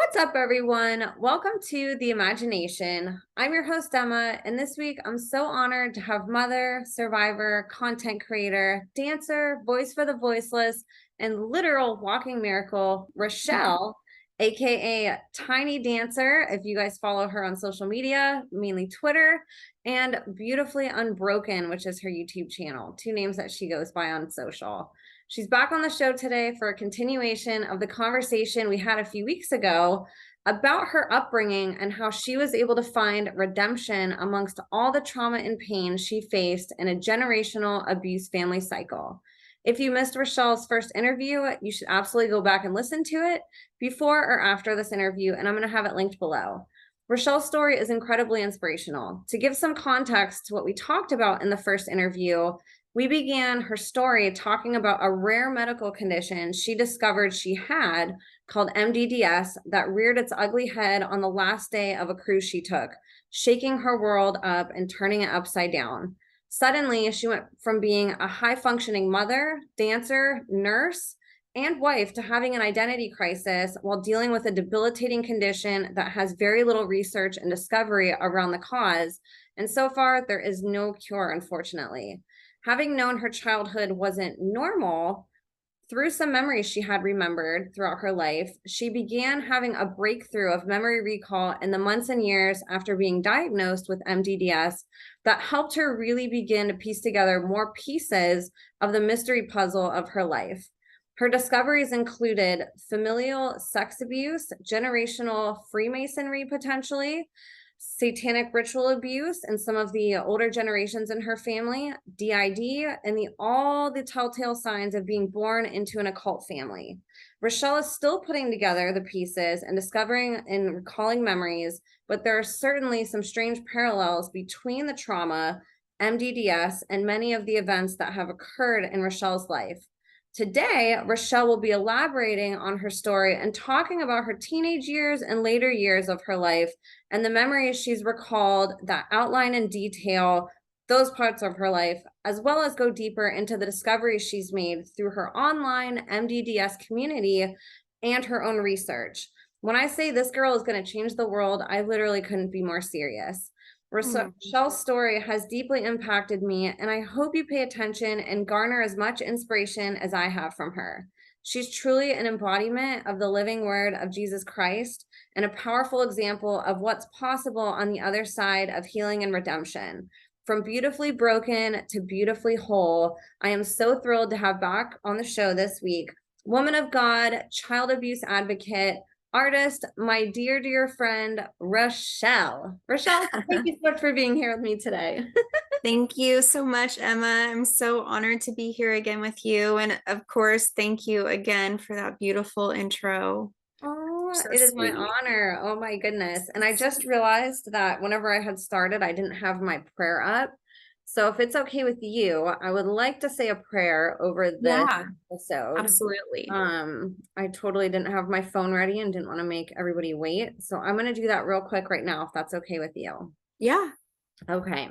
What's up, everyone? Welcome to The Imagination. I'm your host, Emma, and this week I'm so honored to have mother, survivor, content creator, dancer, voice for the voiceless, and literal walking miracle, Rachelle, aka Tiny Dancer, if you guys follow her on social media, mainly Twitter, and Beautifully Unbroken, which is her YouTube channel, two names that she goes by on social. She's back on the show today for a continuation of the conversation we had a few weeks ago about her upbringing and how she was able to find redemption amongst all the trauma and pain she faced in a generational abuse family cycle. If you missed Rachelle's first interview, you should absolutely go back and listen to it before or after this interview, and I'm going to have it linked below. Rachelle's story is incredibly inspirational. To give some context to what we talked about in the first interview, we began her story talking about a rare medical condition she discovered she had called MDDS that reared its ugly head on the last day of a cruise she took, shaking her world up and turning it upside down. Suddenly, she went from being a high-functioning mother, dancer, nurse, and wife to having an identity crisis while dealing with a debilitating condition that has very little research and discovery around the cause. And so far, there is no cure, unfortunately. Having known her childhood wasn't normal, through some memories she had remembered throughout her life, she began having a breakthrough of memory recall in the months and years after being diagnosed with MDDS that helped her really begin to piece together more pieces of the mystery puzzle of her life. Her discoveries included familial sex abuse, generational Freemasonry potentially, satanic ritual abuse in some of the older generations in her family, DID, and all the telltale signs of being born into an occult family. Rachelle is still putting together the pieces and discovering and recalling memories, but there are certainly some strange parallels between the trauma, MDDS, and many of the events that have occurred in Rachelle's life. Today, Rachelle will be elaborating on her story and talking about her teenage years and later years of her life and the memories she's recalled that outline in detail those parts of her life, as well as go deeper into the discoveries she's made through her online MDDS community and her own research. When I say this girl is going to change the world, I literally couldn't be more serious. Rachelle's story has deeply impacted me, and I hope you pay attention and garner as much inspiration as I have from her. She's truly an embodiment of the living word of Jesus Christ and a powerful example of what's possible on the other side of healing and redemption. From beautifully broken to beautifully whole, I am so thrilled to have back on the show this week, woman of God, child abuse advocate, artist, my dear, dear friend, Rachelle. Rachelle, thank you so much for being here with me today. Thank you so much, Emma. I'm so honored to be here again with you. And of course, thank you again for that beautiful intro. Oh, So it is my sweet. honor. Oh my goodness. And I just realized that whenever I had started, I didn't have my prayer up. So if it's okay with you, I would like to say a prayer over this Yeah, episode. absolutely. I totally didn't have my phone ready and didn't want to make everybody wait. So I'm going to do that real quick right now, if that's okay with you. Yeah. Okay.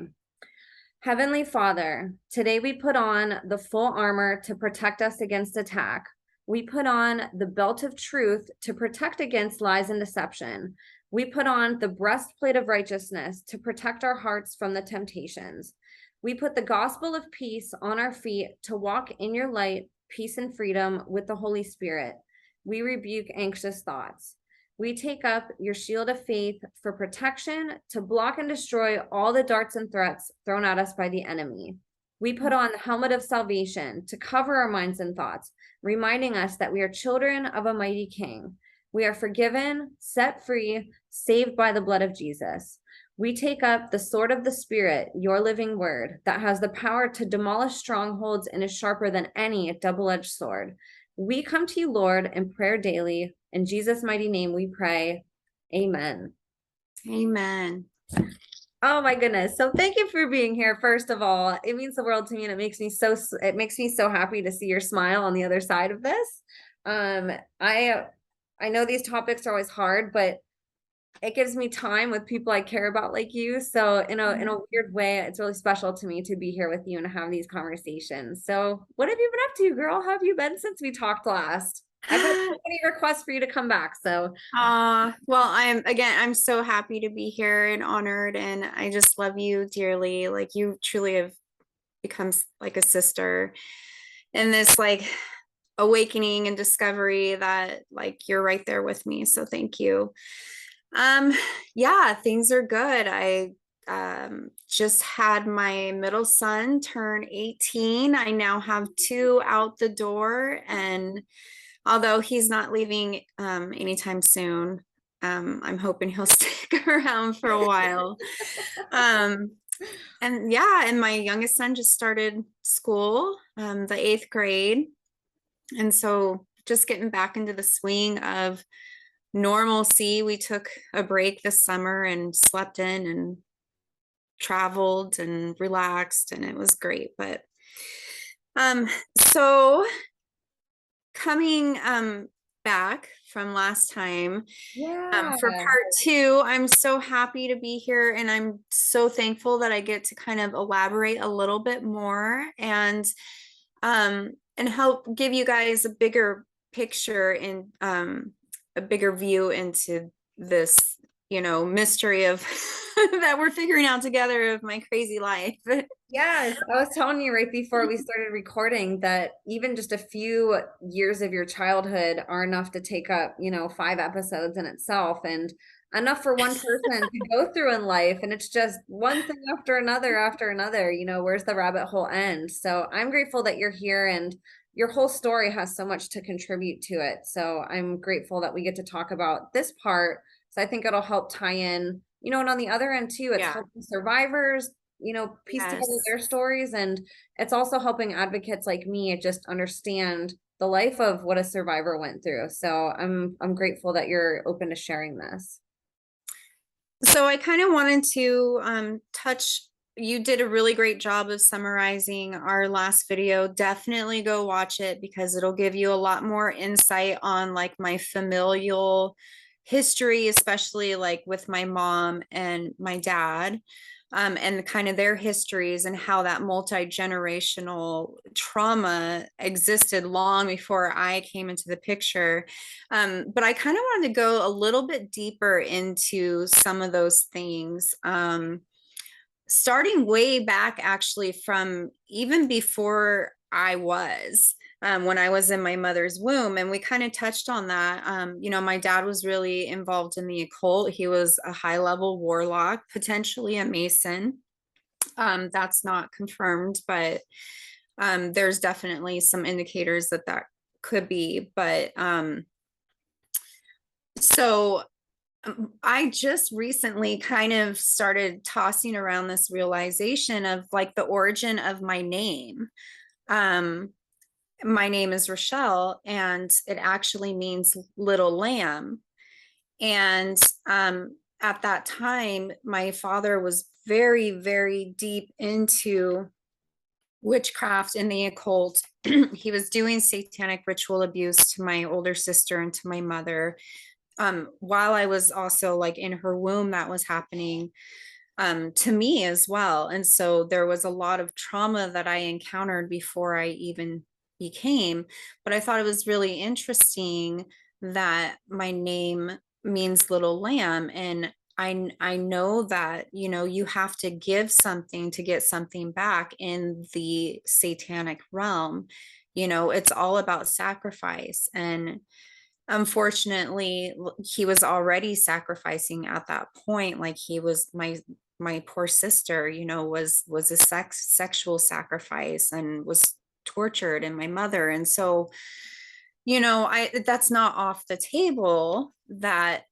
Heavenly Father, today we put on the full armor to protect us against attack. We put on the belt of truth to protect against lies and deception. We put on the breastplate of righteousness to protect our hearts from the temptations. We put the gospel of peace on our feet to walk in your light, peace, and freedom with the Holy Spirit. We rebuke anxious thoughts. We take up your shield of faith for protection to block and destroy all the darts and threats thrown at us by the enemy. We put on the helmet of salvation to cover our minds and thoughts, reminding us that we are children of a mighty King. We are forgiven, set free, saved by the blood of Jesus. We take up the sword of the Spirit, your living word, that has the power to demolish strongholds and is sharper than any double-edged sword. We come to you, Lord, in prayer daily. In Jesus' mighty name we pray. Amen. Amen. Oh my goodness. So thank you for being here. First of all, it means the world to me and it makes me so happy to see your smile on the other side of this. I know these topics are always hard, but it gives me time with people I care about like you. So in a weird way, it's really special to me to be here with you and have these conversations. So what have you been up to, girl? How have you been since we talked last? I've had so many requests for you to come back. So Well, I'm so happy to be here and honored, and I just love you dearly. Like you truly have become like a sister in this like awakening and discovery that like you're right there with me. So thank you. Um, yeah, things are good. I just had my middle son turn 18. I now have two out the door, and although he's not leaving anytime soon, I'm hoping he'll stick around for a while. Um, and yeah, and my youngest son just started school, the eighth grade. And so just getting back into the swing of normalcy. We took a break this summer and slept in and traveled and relaxed, and it was great. But um, so coming back from last time yeah. for part two, I'm so happy to be here, and I'm so thankful that I get to kind of elaborate a little bit more and help give you guys a bigger picture and a bigger view into this, mystery of that we're figuring out together of my crazy life. Yes, I was telling you right before we started recording that even just a few years of your childhood are enough to take up, 5 episodes in itself and enough for one person to go through in life. And it's just one thing after another, where's the rabbit hole end? So I'm grateful that you're here and your whole story has so much to contribute to it. So I'm grateful that we get to talk about this part. So I think it'll help tie in, and on the other end too, it's Yeah. helping survivors piece together Yes. their stories. And it's also helping advocates like me just understand the life of what a survivor went through. So I'm grateful that you're open to sharing this. So I kind of wanted to touch. You did a really great job of summarizing our last video. Definitely go watch it because it'll give you a lot more insight on like my familial history, especially like with my mom and my dad. And kind of their histories and how that multi-generational trauma existed long before I came into the picture. But I kind of wanted to go a little bit deeper into some of those things. Starting way back, actually, from even before I was. When I was in my mother's womb. And we kind of touched on that. My dad was really involved in the occult. He was a high level warlock, potentially a Mason. That's not confirmed, but there's definitely some indicators that that could be. But so I just recently kind of started tossing around this realization of like the origin of my name. Um, my name is Rachelle, and it actually means little lamb. And at that time, my father was very, very deep into witchcraft and the occult. He was doing satanic ritual abuse to my older sister and to my mother. While I was also like in her womb, that was happening to me as well. And so there was a lot of trauma that I encountered before I even became. But I thought it was really interesting that my name means little lamb. And I know that, you have to give something to get something back in the satanic realm. It's all about sacrifice. And unfortunately, he was already sacrificing at that point. Like he was my poor sister, was a sexual sacrifice and was tortured, and my mother. And so, I that's not off the table that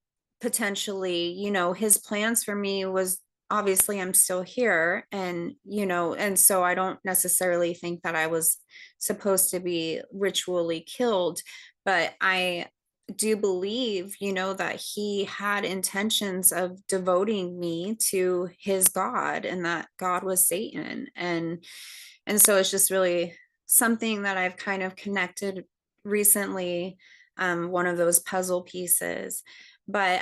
potentially, his plans for me was obviously I'm still here, and and so I don't necessarily think that I was supposed to be ritually killed, but I do believe, that he had intentions of devoting me to his God, and that God was Satan. And so it's just really something that I've kind of connected recently, one of those puzzle pieces. But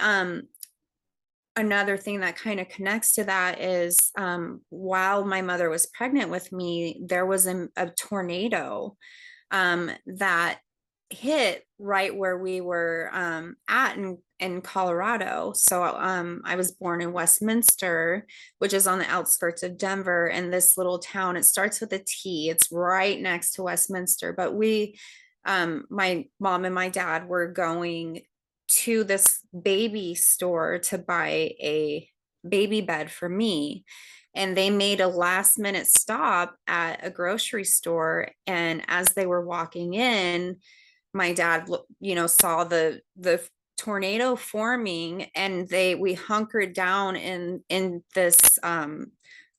another thing that kind of connects to that is while my mother was pregnant with me, there was a tornado that hit right where we were at in Colorado. So I was born in Westminster, which is on the outskirts of Denver. And this little town, it starts with a T. It's right next to Westminster. But my mom and my dad were going to this baby store to buy a baby bed for me, and they made a last minute stop at a grocery store. And as they were walking in, my dad, saw the tornado forming, and we hunkered down in this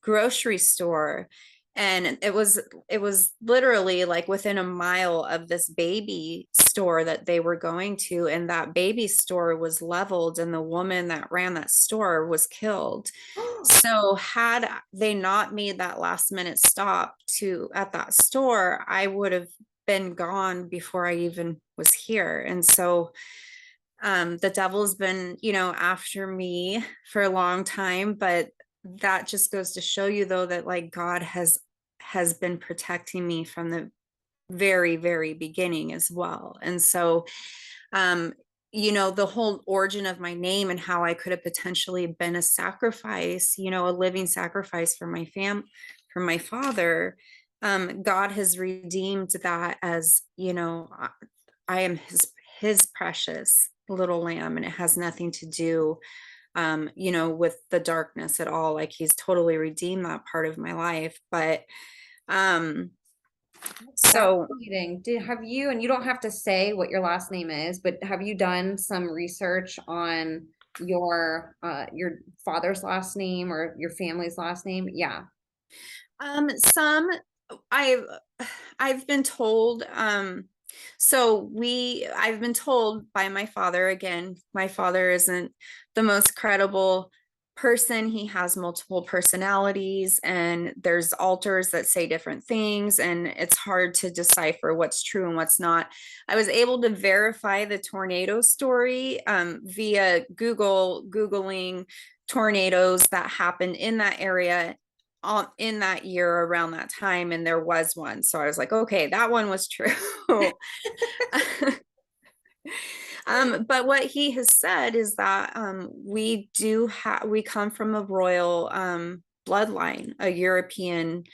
grocery store. And it was literally like within a mile of this baby store that they were going to, and that baby store was leveled, and the woman that ran that store was killed. So had they not made that last minute stop to at that store, I would have been gone before I even was here. And so the devil's been, after me for a long time, but that just goes to show you, though, that like God has been protecting me from the very, very beginning as well. And so the whole origin of my name and how I could have potentially been a sacrifice, a living sacrifice for for my father. God has redeemed that as, I am his precious little lamb, and it has nothing to do, with the darkness at all. Like, he's totally redeemed that part of my life. But so Fascinating. Have you, and you don't have to say what your last name is, but have you done some research on your father's last name or your family's last name? Yeah. some I've I've been told, I've been told by my father. Again, my father isn't the most credible person. He has multiple personalities, and there's altars that say different things, and it's hard to decipher what's true and what's not. I was able to verify the tornado story via Googling tornadoes that happened in that area in that year around that time, and there was one. So I was like, okay, that one was true. But what he has said is that we come from a royal bloodline, a European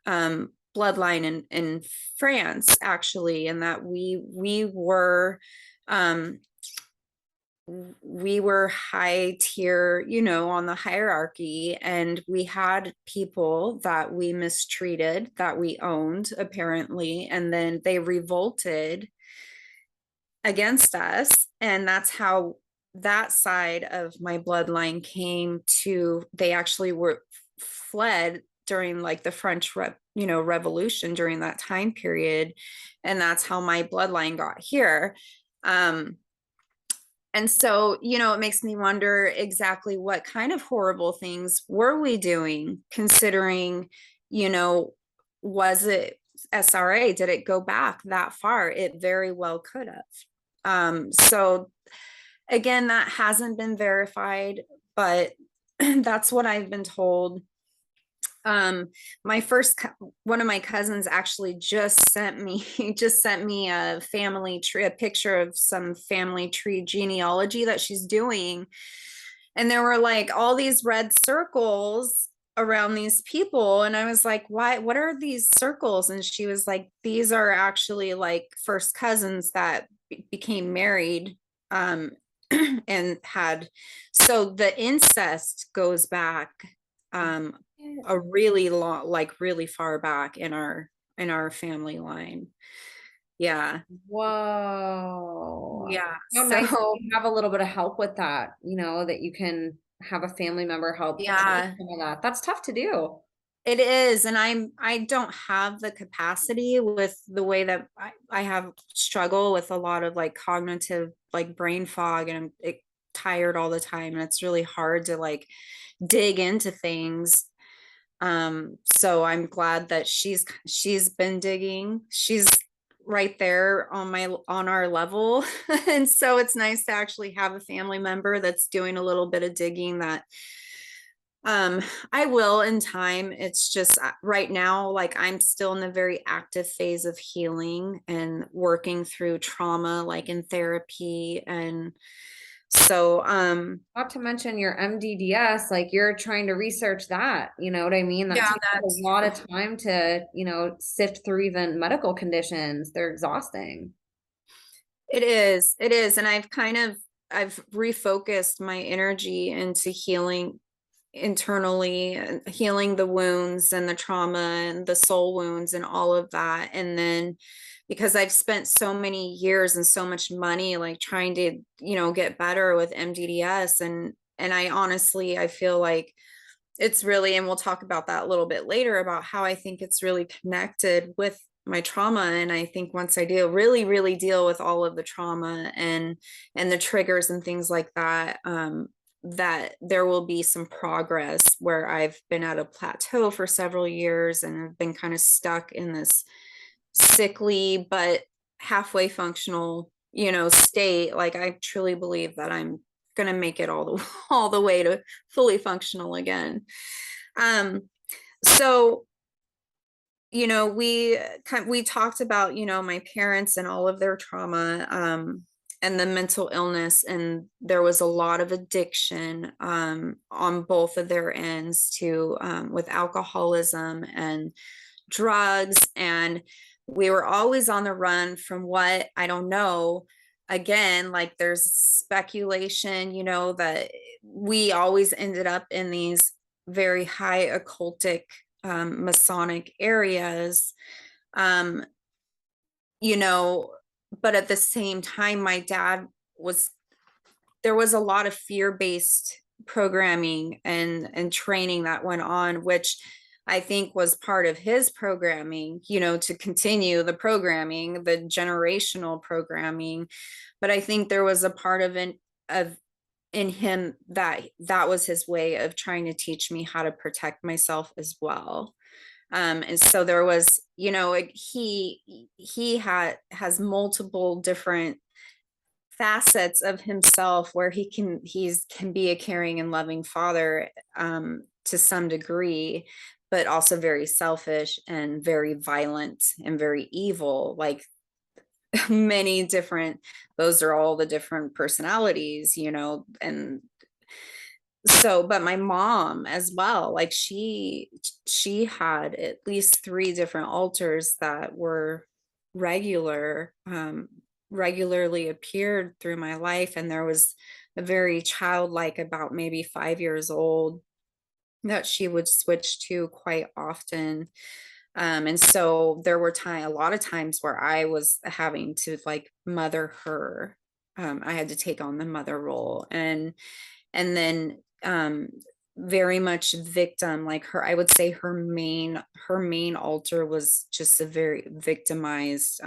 bloodline in France, actually, and that we were high tier, on the hierarchy, and we had people that we mistreated, that we owned, apparently, and then they revolted against us. And that's how that side of my bloodline came to. They actually were fled during like the French Revolution, during that time period, and that's how my bloodline got here. And so, it makes me wonder exactly what kind of horrible things were we doing, considering, was it SRA? Did it go back that far? It very well could have. So again, that hasn't been verified, but that's what I've been told. My one of my cousins actually just sent me a family tree, a picture of some family tree genealogy that she's doing, and there were like all these red circles around these people, and I was like, why, what are these circles? And she was like, these are actually like first cousins that became married, and had, so the incest goes back a really long, like really far back in our family line. Yeah. Whoa. Yeah. How nice that So you have a little bit of help with that, that you can have a family member help with yeah, some of that. That's tough to do. it is. And I don't have the capacity with the way that I have struggle with a lot of like cognitive, like brain fog, and I'm tired all the time. And it's really hard to like dig into things. So I'm glad that she's been digging. She's right there on our level. And so it's nice to actually have a family member that's doing a little bit of digging, that I will in time. It's just right now, like I'm still in the very active phase of healing and working through trauma, like in therapy. And so, Not to mention your MDDS, like you're trying to research that, you know what I mean? That yeah, takes a that's lot of time to, sift through even medical conditions. They're exhausting. it is. It is. And I've refocused my energy into healing internally and healing the wounds and the trauma and the soul wounds and all of that. And then because I've spent so many years and so much money like trying to, get better with MDDS, and I honestly I feel like it's really, and we'll talk about that a little bit later about how I think it's really connected with my trauma. And I think once I do really deal with all of the trauma and the triggers and things like that, that there will be some progress where I've been at a plateau for several years and have been kind of stuck in this sickly but halfway functional, state. Like I truly believe that I'm gonna make it all the way to fully functional again. Um, so we talked about my parents and all of their trauma, and the mental illness, and there was a lot of addiction on both of their ends too, with alcoholism and drugs, and we were always on the run from what I don't know. Again, like there's speculation, that we always ended up in these very high occultic, Masonic areas, um, you know, but at the same time, my dad was, there was a lot of fear-based programming and training that went on, which I think was part of his programming, to continue the programming, the generational programming. But I think there was a part of in him that was his way of trying to teach me how to protect myself as well. And so there was, he has multiple different facets of himself where can be a caring and loving father, to some degree, but also very selfish and very violent and very evil, like many different, those are all the different personalities, and so, but my mom as well, like she had at least three different altars that were regularly appeared through my life. And there was a very childlike, about maybe 5 years old, that she would switch to quite often. And so there were a lot of times where I was having to like mother her. I had to take on the mother role, and then, very much victim, like I would say her main altar was just a very victimized,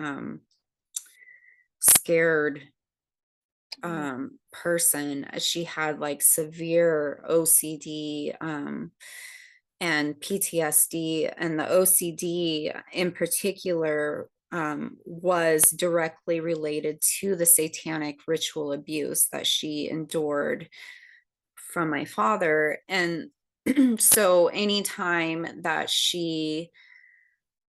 scared, person. She had like severe OCD, and PTSD, and the OCD in particular, was directly related to the satanic ritual abuse that she endured from my father. And so anytime that she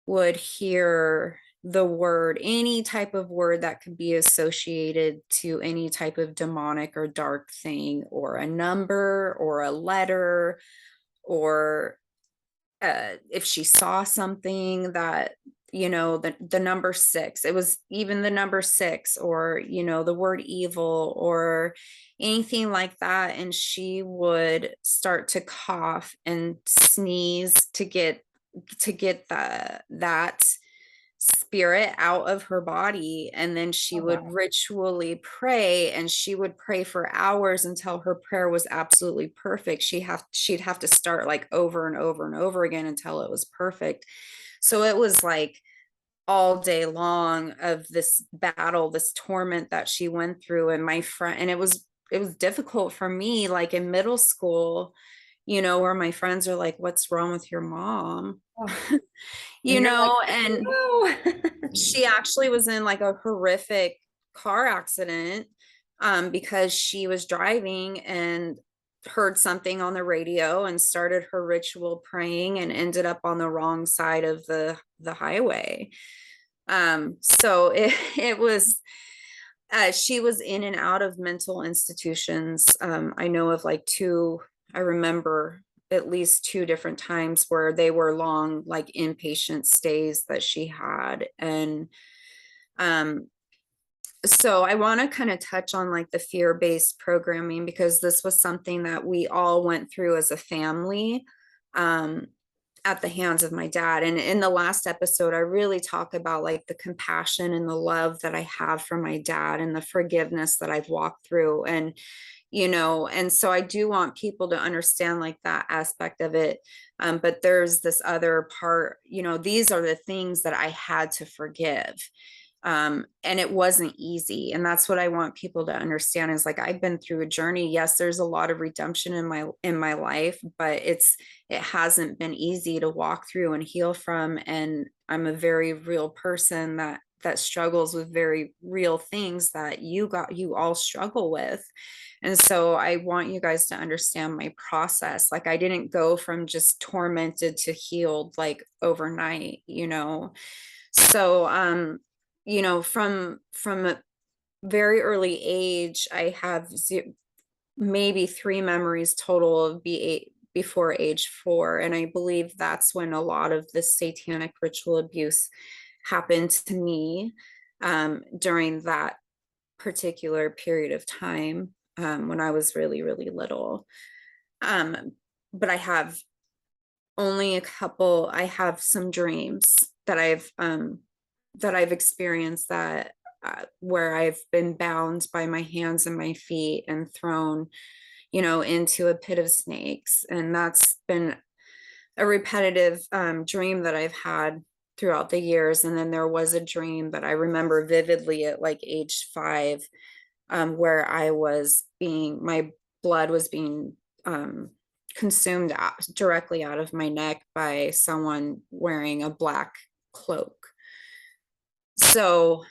would hear the word, any type of word that could be associated to any type of demonic or dark thing, or a number or a letter, or if she saw something that, the number six, it was even the number six, or the word evil or anything like that, and she would start to cough and sneeze to get that spirit out of her body. And then she would ritually pray, and she would pray for hours until her prayer was absolutely perfect. She'd have to start like over and over and over again until it was perfect. So it was like all day long of this battle, this torment that she went through. And my friend, and it was difficult for me, like in middle school, where my friends are like, what's wrong with your mom? Oh, and you're like, And no. she actually was in like a horrific car accident, because she was driving, and heard something on the radio and started her ritual praying and ended up on the wrong side of the highway. So it was she was in and out of mental institutions. I know of like two, I remember at least two different times where they were long, like inpatient stays that she had. And um, so I want to kind of touch on like the fear-based programming, because this was something that we all went through as a family. At the hands of my dad. And in the last episode, I really talk about like the compassion and the love that I have for my dad and the forgiveness that I've walked through. And, and so I do want people to understand like that aspect of it. But there's this other part, these are the things that I had to forgive. And it wasn't easy. And that's what I want people to understand is like, I've been through a journey. Yes, there's a lot of redemption in my life, but it hasn't been easy to walk through and heal from. And I'm a very real person that struggles with very real things that you all struggle with. And so I want you guys to understand my process. Like I didn't go from just tormented to healed like overnight. So from a very early age, I have maybe 3 memories total of before age 4. And I believe that's when a lot of the satanic ritual abuse happened to me during that particular period of time when I was really, really little. But I have only I have some dreams that I've experienced that where I've been bound by my hands and my feet and thrown, into a pit of snakes. And that's been a repetitive dream that I've had throughout the years. And then there was a dream that I remember vividly at like age 5, where my blood was being consumed directly out of my neck by someone wearing a black cloak. So,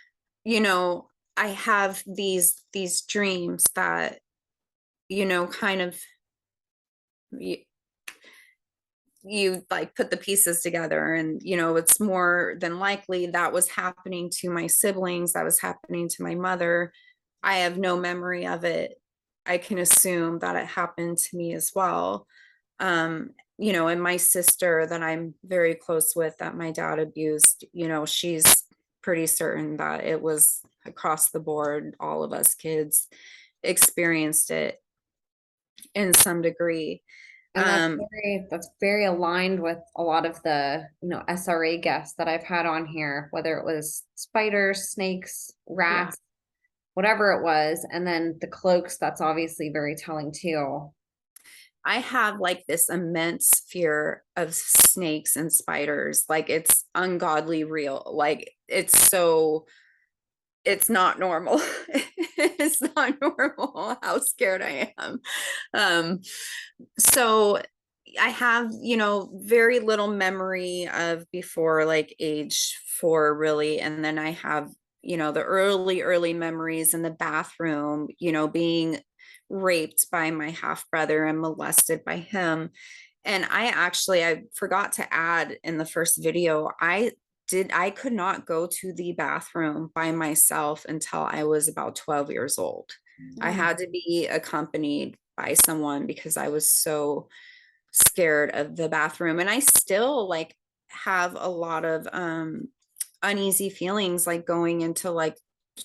I have these dreams that, kind of you like put the pieces together, and it's more than likely that was happening to my siblings, that was happening to my mother. I have no memory of it. I can assume that it happened to me as well. And my sister that I'm very close with that my dad abused, she's pretty certain that it was across the board. All of us kids experienced it in some degree. And that's very aligned with a lot of the, SRA guests that I've had on here, whether it was spiders, snakes, Yeah. rats, whatever it was. And then the cloaks, that's obviously very telling too. I have like this immense fear of snakes and spiders. Like it's ungodly real. Like it's not normal. It's not normal how scared I am. So I have, very little memory of before like age 4, really. And then I have, the early memories in the bathroom, being raped by my half brother and molested by him. And I forgot to add in the first video, I could not go to the bathroom by myself until I was about 12 years old. I had to be accompanied by someone because I was so scared of the bathroom. And I still like have a lot of uneasy feelings like going into like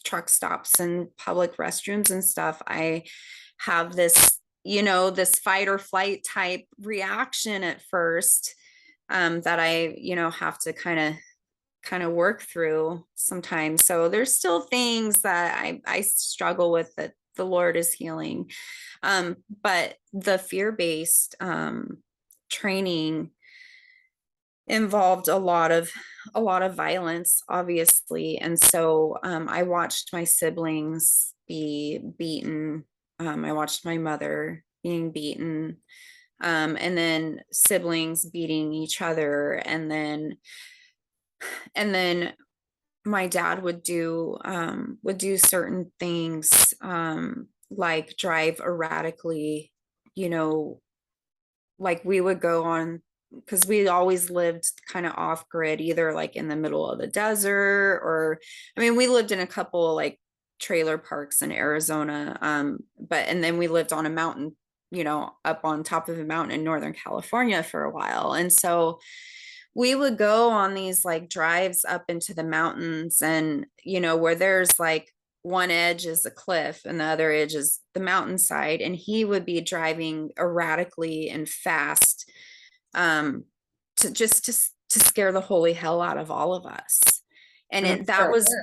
truck stops and public restrooms and stuff. I have this, this fight or flight type reaction at first, that I, have to kind of work through sometimes. So there's still things that I struggle with that the Lord is healing. But the fear-based training involved a lot of violence, obviously. And so I watched my siblings be beaten. I watched my mother being beaten. And then siblings beating each other. And then my dad would do certain things, like drive erratically you know, like we would go on, because we always lived kind of off grid, either like in the middle of the desert, or I mean, we lived in a couple of like trailer parks in Arizona. But and then we lived on a mountain, up on top of a mountain in Northern California for a while. And so we would go on these like drives up into the mountains, and where there's like one edge is a cliff and the other edge is the mountainside, and he would be driving erratically and fast, to scare the holy hell out of all of us. And I'm that sure. was,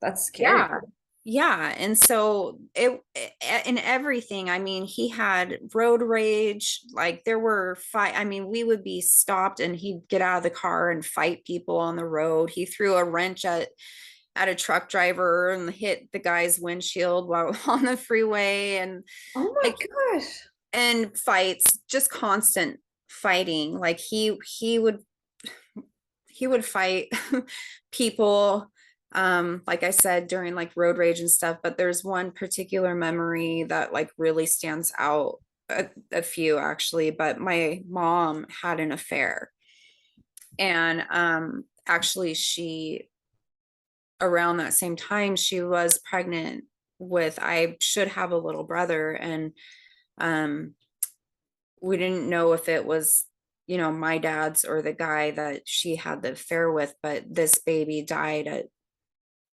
That's scary. yeah, yeah. And so in everything, I mean, he had road rage. Like there were fight. I mean, we would be stopped and he'd get out of the car and fight people on the road. He threw a wrench at a truck driver and hit the guy's windshield while on the freeway. And Oh my like, gosh. and fights, just constant fighting. Like he would fight people, like I said, during like road rage and stuff. But there's one particular memory that like really stands out, a few actually. But my mom had an affair, and actually she, around that same time, she was pregnant with, I should have a little brother. And um we didn't know if it was, my dad's or the guy that she had the affair with. But this baby died at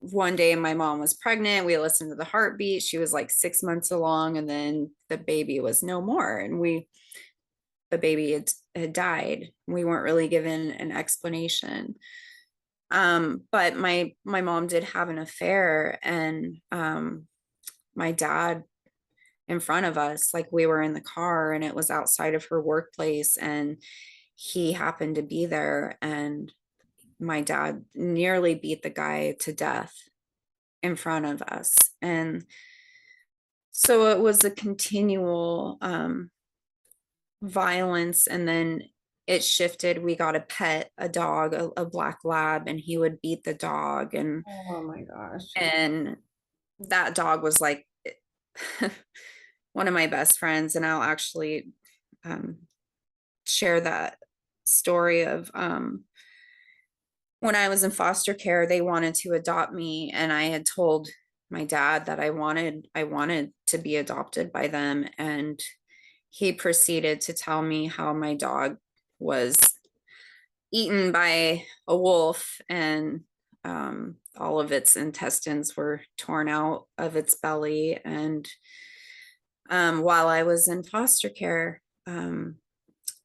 one day. My mom was pregnant. We listened to the heartbeat. She was like 6 months along, and then the baby was no more. And the baby had died. We weren't really given an explanation. But my mom did have an affair, and my dad, in front of us, like we were in the car and it was outside of her workplace, and he happened to be there, and my dad nearly beat the guy to death in front of us. And so it was a continual violence. And then it shifted. We got a pet, a dog, a black lab, and he would beat the dog. and Oh my gosh. and that dog was like one of my best friends. And I'll actually um, share that story of when I was in foster care. They wanted to adopt me, and I had told my dad that I wanted to be adopted by them. And he proceeded to tell me how my dog was eaten by a wolf, and all of its intestines were torn out of its belly. And while I was in foster care,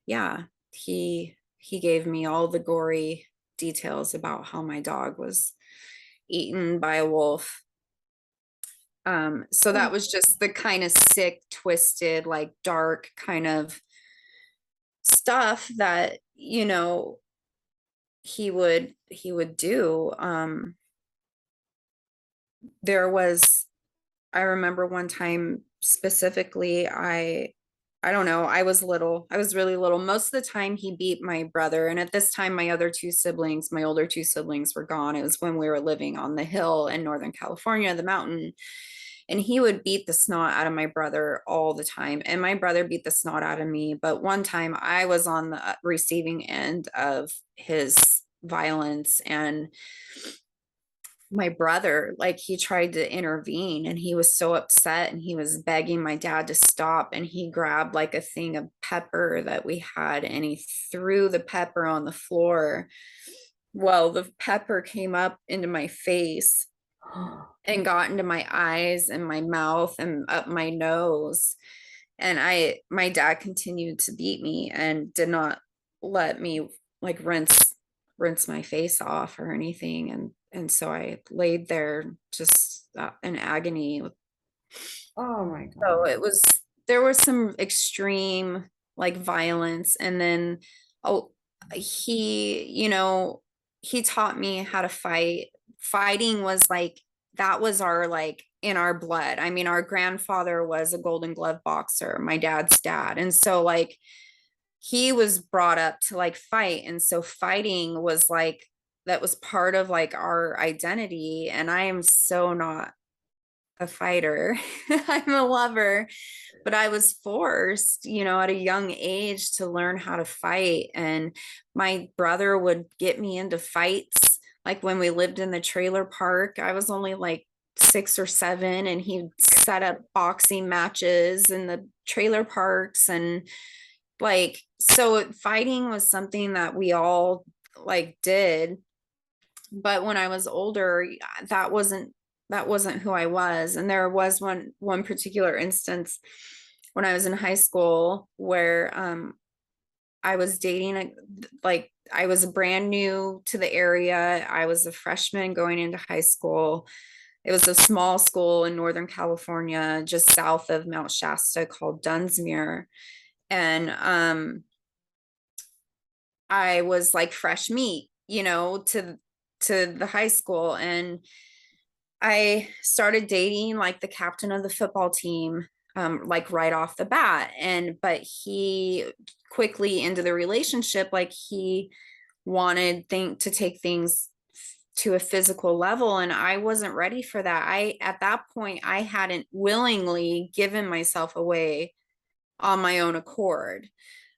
yeah, he gave me all the gory details about how my dog was eaten by a wolf. So that was just the kind of sick, twisted, like dark kind of stuff that, he would do. There was, I remember one time specifically, I don't know, I was little. I was really little. Most of the time he beat my brother. And at this time, my other two siblings, my older two siblings, were gone. It was when we were living on the hill in Northern California, the mountain. And he would beat the snot out of my brother all the time. And my brother beat the snot out of me. But one time I was on the receiving end of his violence. And my brother, like, he tried to intervene, and he was so upset, and he was begging my dad to stop. And he grabbed like a thing of pepper that we had, and he threw the pepper on the floor. Well, the pepper came up into my face and got into my eyes and my mouth and up my nose. And my dad continued to beat me and did not let me like rinse my face off or anything. And so I laid there just in agony. Oh my So God. there was some extreme like violence. And then, oh, he taught me how to fight. Fighting was like, that was our, like, in our blood. I mean, our grandfather was a Golden Glove boxer, my dad's dad. And so like he was brought up to like fight. And so fighting was like, that was part of like our identity. And I am so not a fighter. I'm a lover, but I was forced, at a young age to learn how to fight. And my brother would get me into fights. Like when we lived in the trailer park, I was only like 6 or 7, and he'd set up boxing matches in the trailer parks. And like, so fighting was something that we all like did. But when I was older, that wasn't who I was. And there was one particular instance when I was in high school where I was dating like I was brand new to the area. I was a freshman going into high school. It was a small school in Northern California, just south of Mount Shasta, called Dunsmuir. And I was like fresh meat, to the high school. And I started dating like the captain of the football team, like right off the bat. But he quickly into the relationship, like he wanted to take things to a physical level. And I wasn't ready for that. At that point, I hadn't willingly given myself away on my own accord.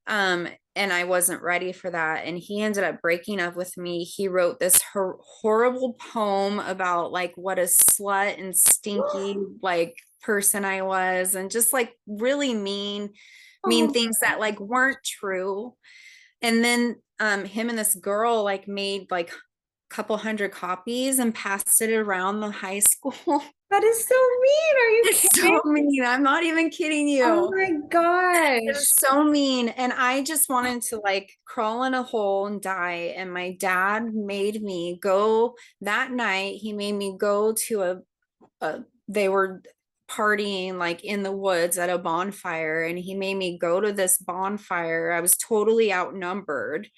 Um, and I wasn't ready for that. And he ended up breaking up with me. He wrote this horrible poem about like what a slut and stinky like person I was, and just like really mean Oh, things that like weren't true. And then him and this girl like made like a couple hundred copies and passed it around the high school. that is so mean. Are you It's kidding? so mean. I'm not even kidding Oh you. my It was gosh. so mean. And I just wanted to like crawl in a hole and die. And my dad made me go that night. He made me go to they were partying like in the woods at a bonfire. And he made me go to this bonfire. I was totally outnumbered.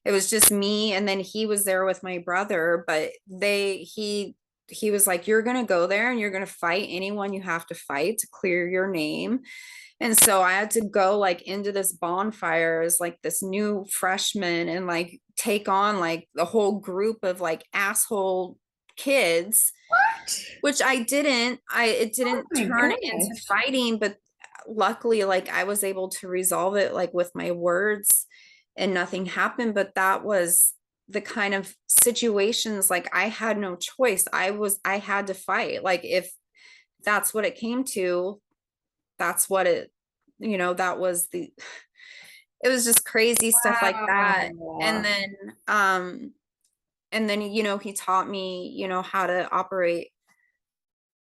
It was just me. And then he was there with my brother, but he was like, you're going to go there and you're going to fight anyone you have to fight to clear your name. And so I had to go like into this bonfire as like this new freshman and like take on like the whole group of like asshole kids, which I didn't. It Oh didn't my turn into gosh. fighting, but luckily like I was able to resolve it like with my words and nothing happened. But that was the kind of situations like I had no choice. I had to fight. Like if that's what it came to, that's what that was it was just crazy stuff like that. And Wow. then um he taught me how to operate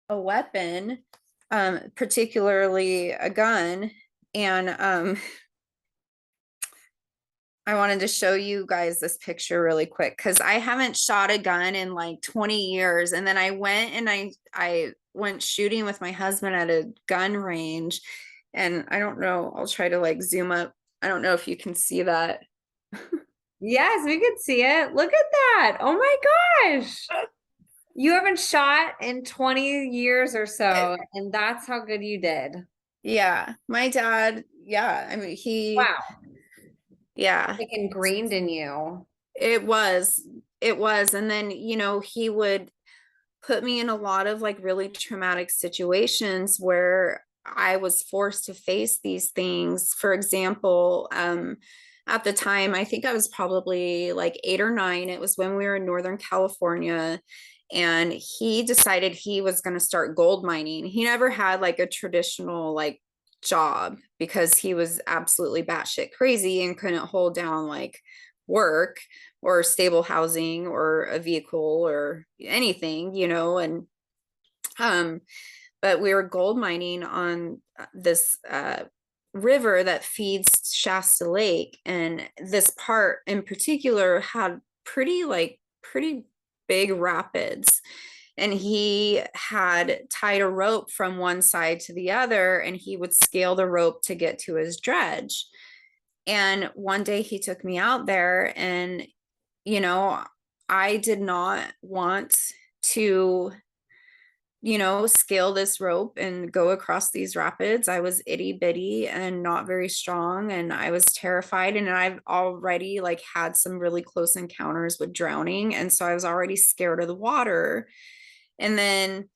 a weapon, particularly a gun. And I wanted to show you guys this picture really quick because I haven't shot a gun in like 20 years. And then I went and I went shooting with my husband at a gun range. And I don't know, I'll try to like zoom up. I don't know if you can see that. Yes, we could see it. Look at that. Oh my gosh. You haven't shot in 20 years or so, and that's how good you did. Yeah, my dad, yeah, I mean, Wow. yeah, Like ingrained in you. it was, it was. And then, he would put me in a lot of like really traumatic situations where I was forced to face these things. For example, at the time, I think I was probably like 8 or 9. It was when we were in Northern California, and he decided he was going to start gold mining. He never had like a traditional like job because he was absolutely batshit crazy and couldn't hold down like work or stable housing or a vehicle or anything, and um but we were gold mining on this river that feeds Shasta Lake, and this part in particular had pretty big rapids. And he had tied a rope from one side to the other, and he would scale the rope to get to his dredge. And one day he took me out there, and you know, I did not want to, scale this rope and go across these rapids. I was itty bitty and not very strong, and I was terrified. And I've already like had some really close encounters with drowning. And so I was already scared of the water. And then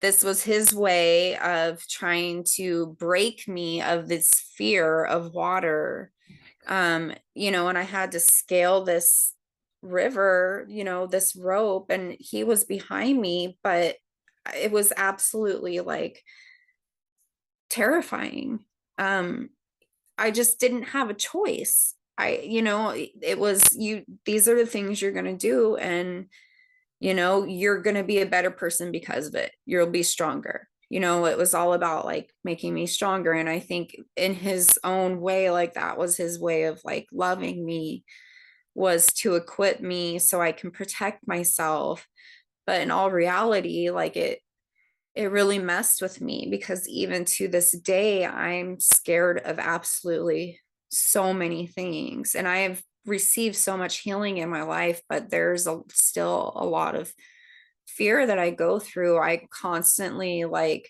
this was his way of trying to break me of this fear of water. You know, and I had to scale this river, you know, this rope, and he was behind me, but it was absolutely like terrifying. I just didn't have a choice. You know, it was these are the things you're going to do. And, you know, you're going to be a better person because of it. You'll be stronger. You know, it was all about like making me stronger. And I think in his own way, like that was his way of like loving me, was to equip me so I can protect myself. But in all reality, like it really messed with me, because even to this day, I'm scared of absolutely so many things. And I have received so much healing in my life, but there's still a lot of fear that I go through. I constantly like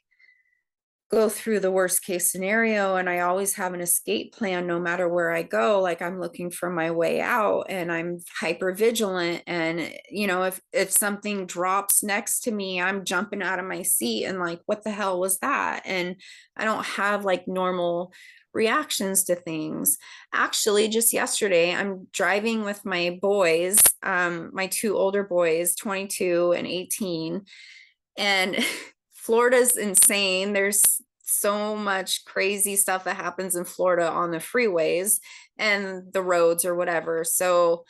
go through the worst case scenario, and I always have an escape plan no matter where I go. Like I'm looking for my way out, and I'm hyper vigilant. And you know, if something drops next to me, I'm jumping out of my seat and like, what the hell was that? And I don't have like normal reactions to things. Actually, just yesterday, I'm driving with my boys, my two older boys, 22 and 18, and Florida's insane. There's so much crazy stuff that happens in Florida on the freeways and the roads or whatever. So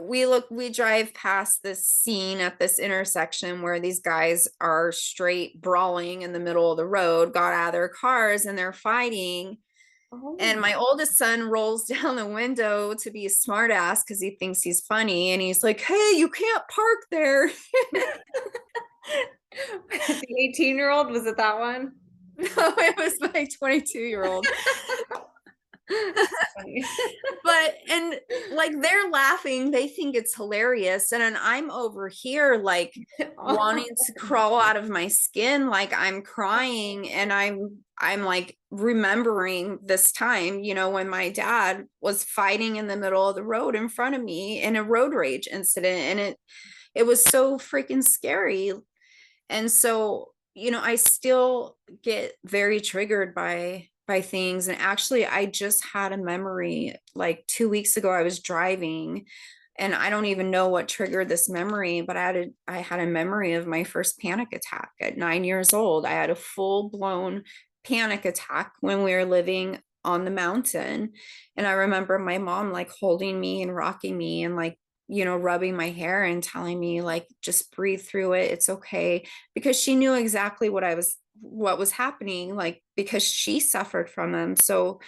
we drive past this scene at this intersection where these guys are straight brawling in the middle of the road, got out of their cars and they're fighting. Oh. And my oldest son rolls down the window to be a smart ass because he thinks he's funny. And he's like, hey, you can't park there. The 18-year-old, was it that one? No, it was my 22-year-old. But and like they're laughing, they think it's hilarious, and then I'm over here like wanting to crawl out of my skin, like I'm crying. And I'm like remembering this time, you know, when my dad was fighting in the middle of the road in front of me in a road rage incident, and it was so freaking scary. And so, you know, I still get very triggered by things. And actually, I just had a memory like 2 weeks ago. I was driving, and I don't even know what triggered this memory, but I had a memory of my first panic attack at 9 years old. I had a full-blown panic attack when we were living on the mountain. And I remember my mom like holding me and rocking me and like, you know, rubbing my hair and telling me like, just breathe through it, it's okay, because she knew exactly what was happening, like because she suffered from them. So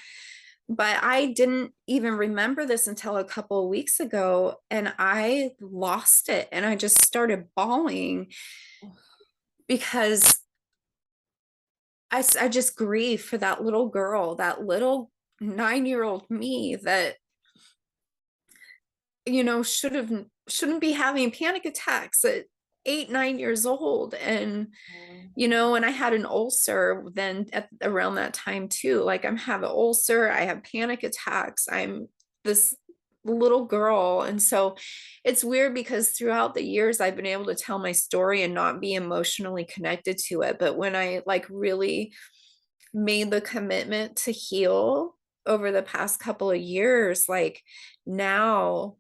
but I didn't even remember this until a couple of weeks ago, and I lost it, and I just started bawling because I just grieve for that little girl, that little 9-year-old me that, you know, shouldn't be having panic attacks at 8, 9 years old. And you know, and I had an ulcer then at around that time too. Like I'm have an ulcer, I have panic attacks, I'm this little girl. And so it's weird because throughout the years I've been able to tell my story and not be emotionally connected to it. But when I like really made the commitment to heal over the past couple of years, like now,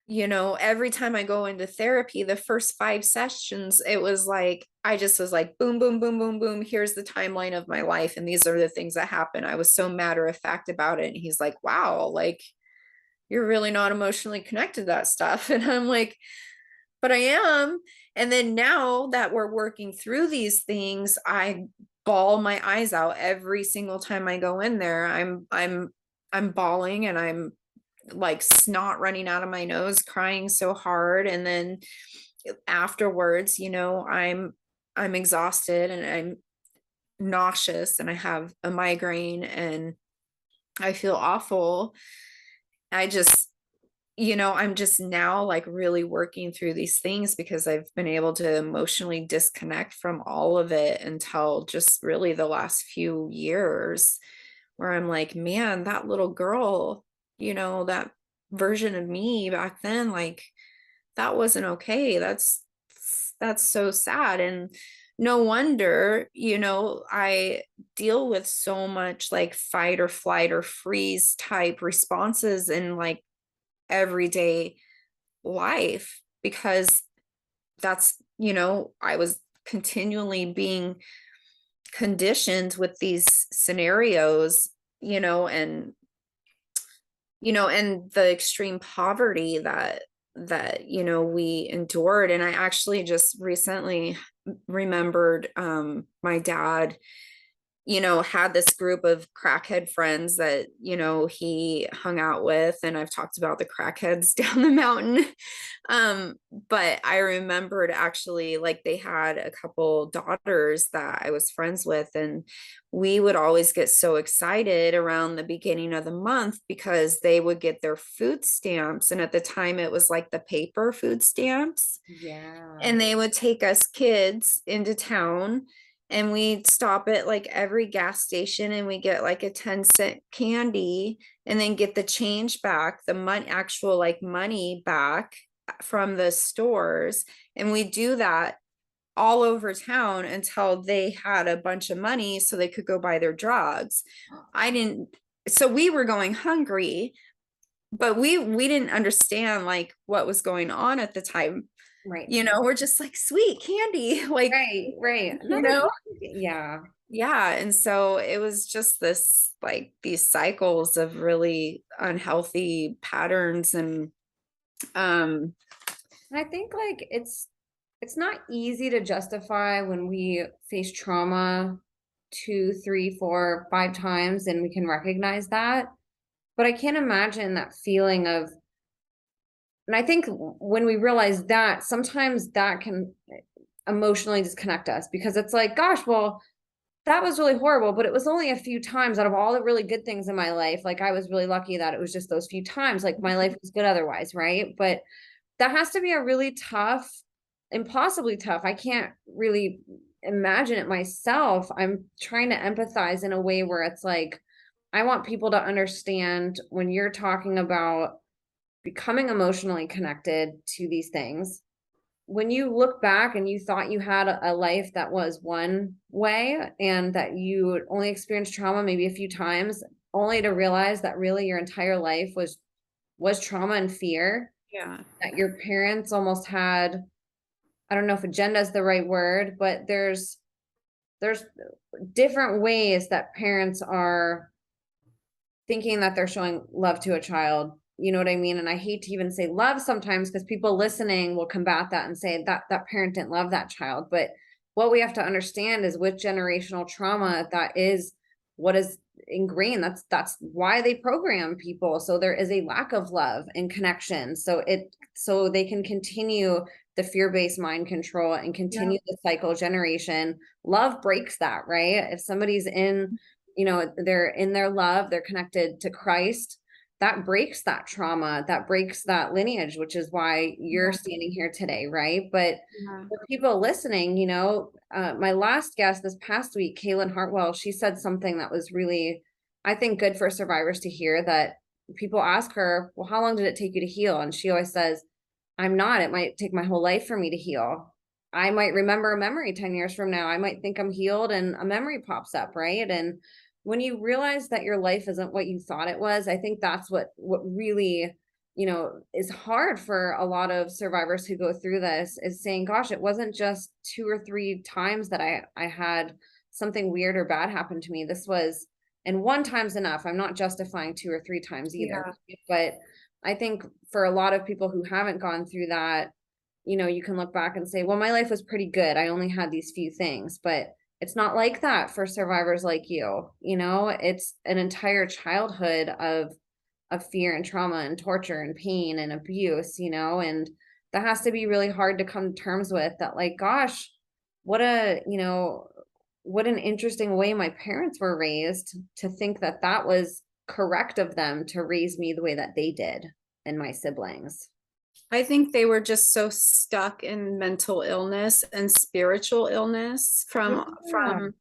you know, every time I go into therapy, the first 5 sessions, it was like, I just was like, boom, boom, boom, boom, boom. Here's the timeline of my life. And these are the things that happen. I was so matter of fact about it. And he's like, wow, like, you're really not emotionally connected to that stuff. And I'm like, but I am. And then now that we're working through these things, I bawl my eyes out every single time I go in there. I'm bawling, and I'm like snot running out of my nose, crying so hard. And then afterwards, you know, I'm exhausted and I'm nauseous and I have a migraine and I feel awful. I just, you know, I'm just now like really working through these things because I've been able to emotionally disconnect from all of it until just really the last few years, where I'm like, man, that little girl, you know, that version of me back then, like that wasn't okay. That's so sad. And no wonder, I deal with so much like fight or flight or freeze type responses in like everyday life, because that's, I was continually being conditioned with these scenarios, and and the extreme poverty that we endured. And I actually just recently remembered my dad had this group of crackhead friends that, he hung out with. And I've talked about the crackheads down the mountain. But I remembered actually, like, they had a couple daughters that I was friends with, and we would always get so excited around the beginning of the month because they would get their food stamps. And at the time, it was like the paper food stamps. Yeah. And they would take us kids into town, and we'd stop at like every gas station, and we get like a 10-cent candy, and then get the change back, the money, actual like money back from the stores. And we do that all over town until they had a bunch of money so they could go buy their drugs. I didn't, so we were going hungry, but we didn't understand like what was going on at the time. Right. We're just like, sweet candy, like, Right. Right. you Another, know yeah. yeah. And so it was just this, like, these cycles of really unhealthy patterns. And um And I think like it's not easy to justify when we face trauma two, three, four, five times and we can recognize that. But I can't imagine that feeling of, and I think when we realize that, sometimes that can emotionally disconnect us because it's like, gosh, well, that was really horrible, but it was only a few times out of all the really good things in my life. Like I was really lucky that it was just those few times. Like my life was good otherwise, right? But that has to be a really tough, impossibly tough. I can't really imagine it myself. I'm trying to empathize in a way where it's like, I want people to understand when you're talking about becoming emotionally connected to these things. When you look back and you thought you had a life that was one way and that you only experienced trauma maybe a few times, only to realize that really your entire life was trauma and fear, yeah. that your parents almost had, I don't know if agenda is the right word, but there's different ways that parents are thinking that they're showing love to a child. You know what I mean? And I hate to even say love sometimes because people listening will combat that and say that that parent didn't love that child. But what we have to understand is with generational trauma, that is what is ingrained. That's why they program people. So there is a lack of love and connection. So they can continue the fear-based mind control and Yeah. continue the cycle generation. Love breaks that, right? If somebody's in, they're in their love, they're connected to Christ, that breaks that trauma, that breaks that lineage, which is why you're Yeah. standing here today, right? But Yeah. for people listening, my last guest this past week, Kaylin Hartwell, she said something that was really, I think, good for survivors to hear. That people ask her, well, how long did it take you to heal? And she always says, I'm not, it might take my whole life for me to heal. I might remember a memory 10 years from now. I might think I'm healed and a memory pops up, right? And when you realize that your life isn't what you thought it was, I think that's what really, is hard for a lot of survivors who go through this, is saying, gosh, it wasn't just two or three times that I had something weird or bad happen to me. This was, and one time's enough. I'm not justifying two or three times either. Yeah. But I think for a lot of people who haven't gone through that, you can look back and say, well, my life was pretty good. I only had these few things, but it's not like that for survivors like you. It's an entire childhood of fear and trauma and torture and pain and abuse, and that has to be really hard to come to terms with, that like, gosh, what a, what an interesting way my parents were raised, to think that that was correct of them to raise me the way that they did and my siblings. I think they were just so stuck in mental illness and spiritual illness Yeah. from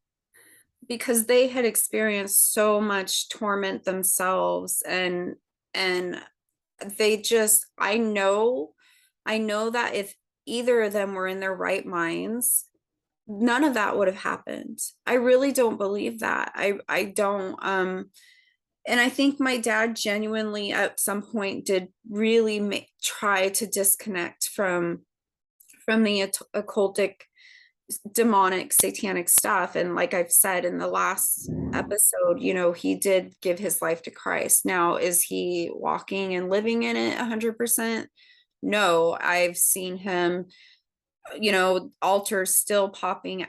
because they had experienced so much torment themselves. And they just, I know that if either of them were in their right minds, none of that would have happened. I really don't believe that. I don't and I think my dad genuinely at some point did really try to disconnect from the occultic, demonic, satanic stuff. And like I've said in the last episode, you know, he did give his life to Christ. Now, is he walking and living in it 100%? No, I've seen him, you know, altars still popping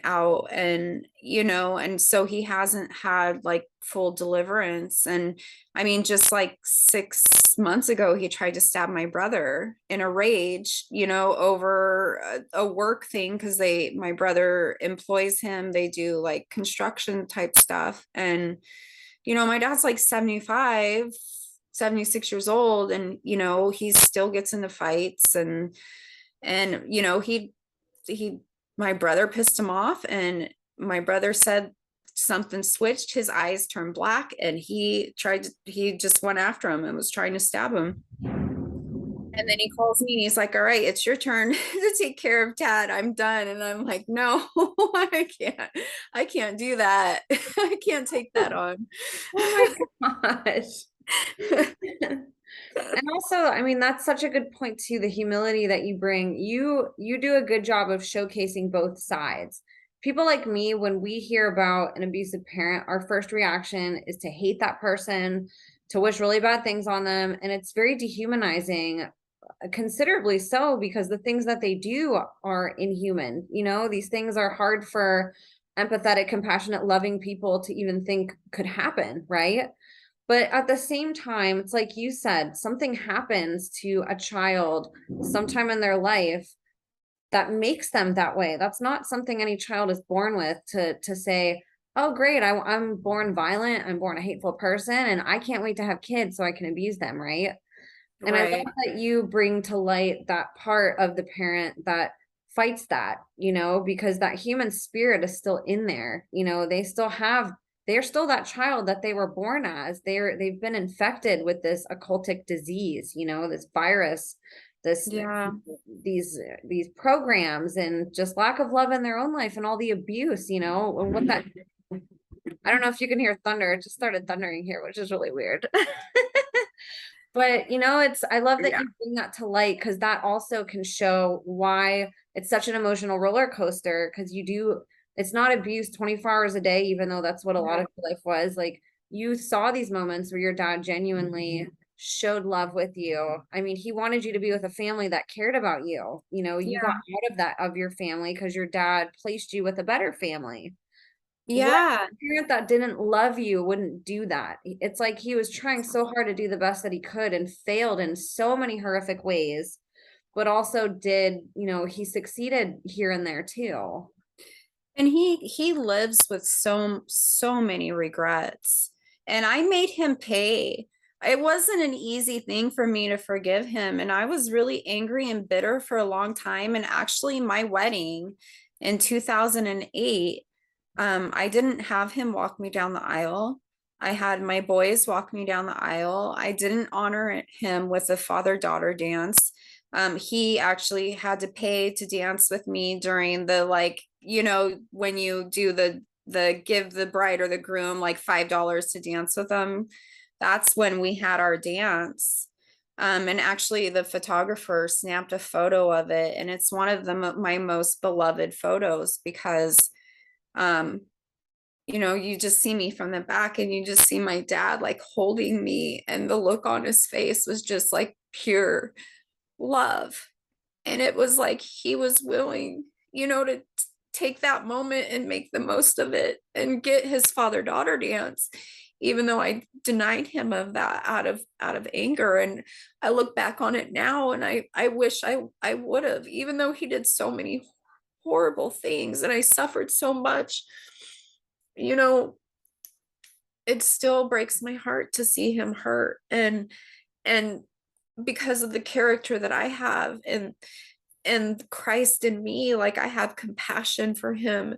out, and you know, and so he hasn't had like full deliverance. And I mean, just like 6 months ago he tried to stab my brother in a rage, you know, over a work thing, because my brother employs him, they do like construction type stuff. And you know, my dad's like 75, 76 years old, and you know, he still gets into fights. And you know, he my brother pissed him off, and my brother said something switched, his eyes turned black, and he just went after him and was trying to stab him. And then he calls me and he's like, all right, it's your turn to take care of Tad, I'm done. And I'm like, no, I can't do that. I can't take that on. Oh my gosh. And also, I mean, that's such a good point too, the humility that you bring. You do a good job of showcasing both sides. People like me, when we hear about an abusive parent, our first reaction is to hate that person, to wish really bad things on them, and it's very dehumanizing, considerably so, because the things that they do are inhuman. You know, these things are hard for empathetic, compassionate, loving people to even think could happen, right? But at the same time, it's like you said, something happens to a child sometime in their life that makes them that way. That's not something any child is born with, to say, oh, great, I'm born violent, I'm born a hateful person, and I can't wait to have kids so I can abuse them, right? And I love Right. that you bring to light that part of the parent that fights that, you know, because that human spirit is still in there. You know, they're still that child that they were born as. They've been infected with this occultic disease, you know, this virus, this Yeah. these programs, and just lack of love in their own life, and all the abuse, you know, and what that, I don't know if you can hear thunder. It just started thundering here, which is really weird. But you know, I love that Yeah. you bring that to light, because that also can show why it's such an emotional roller coaster. Because it's not abuse 24 hours a day, even though that's what a lot of your life was. Like, you saw these moments where your dad genuinely showed love with you. I mean, he wanted you to be with a family that cared about you. You know, you got Yeah. out of that, of your family, because your dad placed you with a better family. What Yeah. parent that didn't love you wouldn't do that? It's like he was trying so hard to do the best that he could and failed in so many horrific ways, but also did, you know, he succeeded here and there too. And he lives with so many regrets. And I made him pay. It wasn't an easy thing for me to forgive him. And I was really angry and bitter for a long time. And actually, my wedding in 2008, I didn't have him walk me down the aisle. I had my boys walk me down the aisle. I didn't honor him with a father-daughter dance. He actually had to pay to dance with me during the, like, you know, when you do the give the bride or the groom like $5 to dance with them. That's when we had our dance. And actually the photographer snapped a photo of it, and it's one of my most beloved photos, because um you know, you just see me from the back and you just see my dad like holding me, and the look on his face was just like pure love. And it was like he was willing, you know, to take that moment and make the most of it and get his father-daughter dance, even though I denied him of that out of anger. And I look back on it now, and I wish I would have, even though he did so many horrible things and I suffered so much, you know, it still breaks my heart to see him hurt. And because of the character that I have, and Christ in me, like I have compassion for him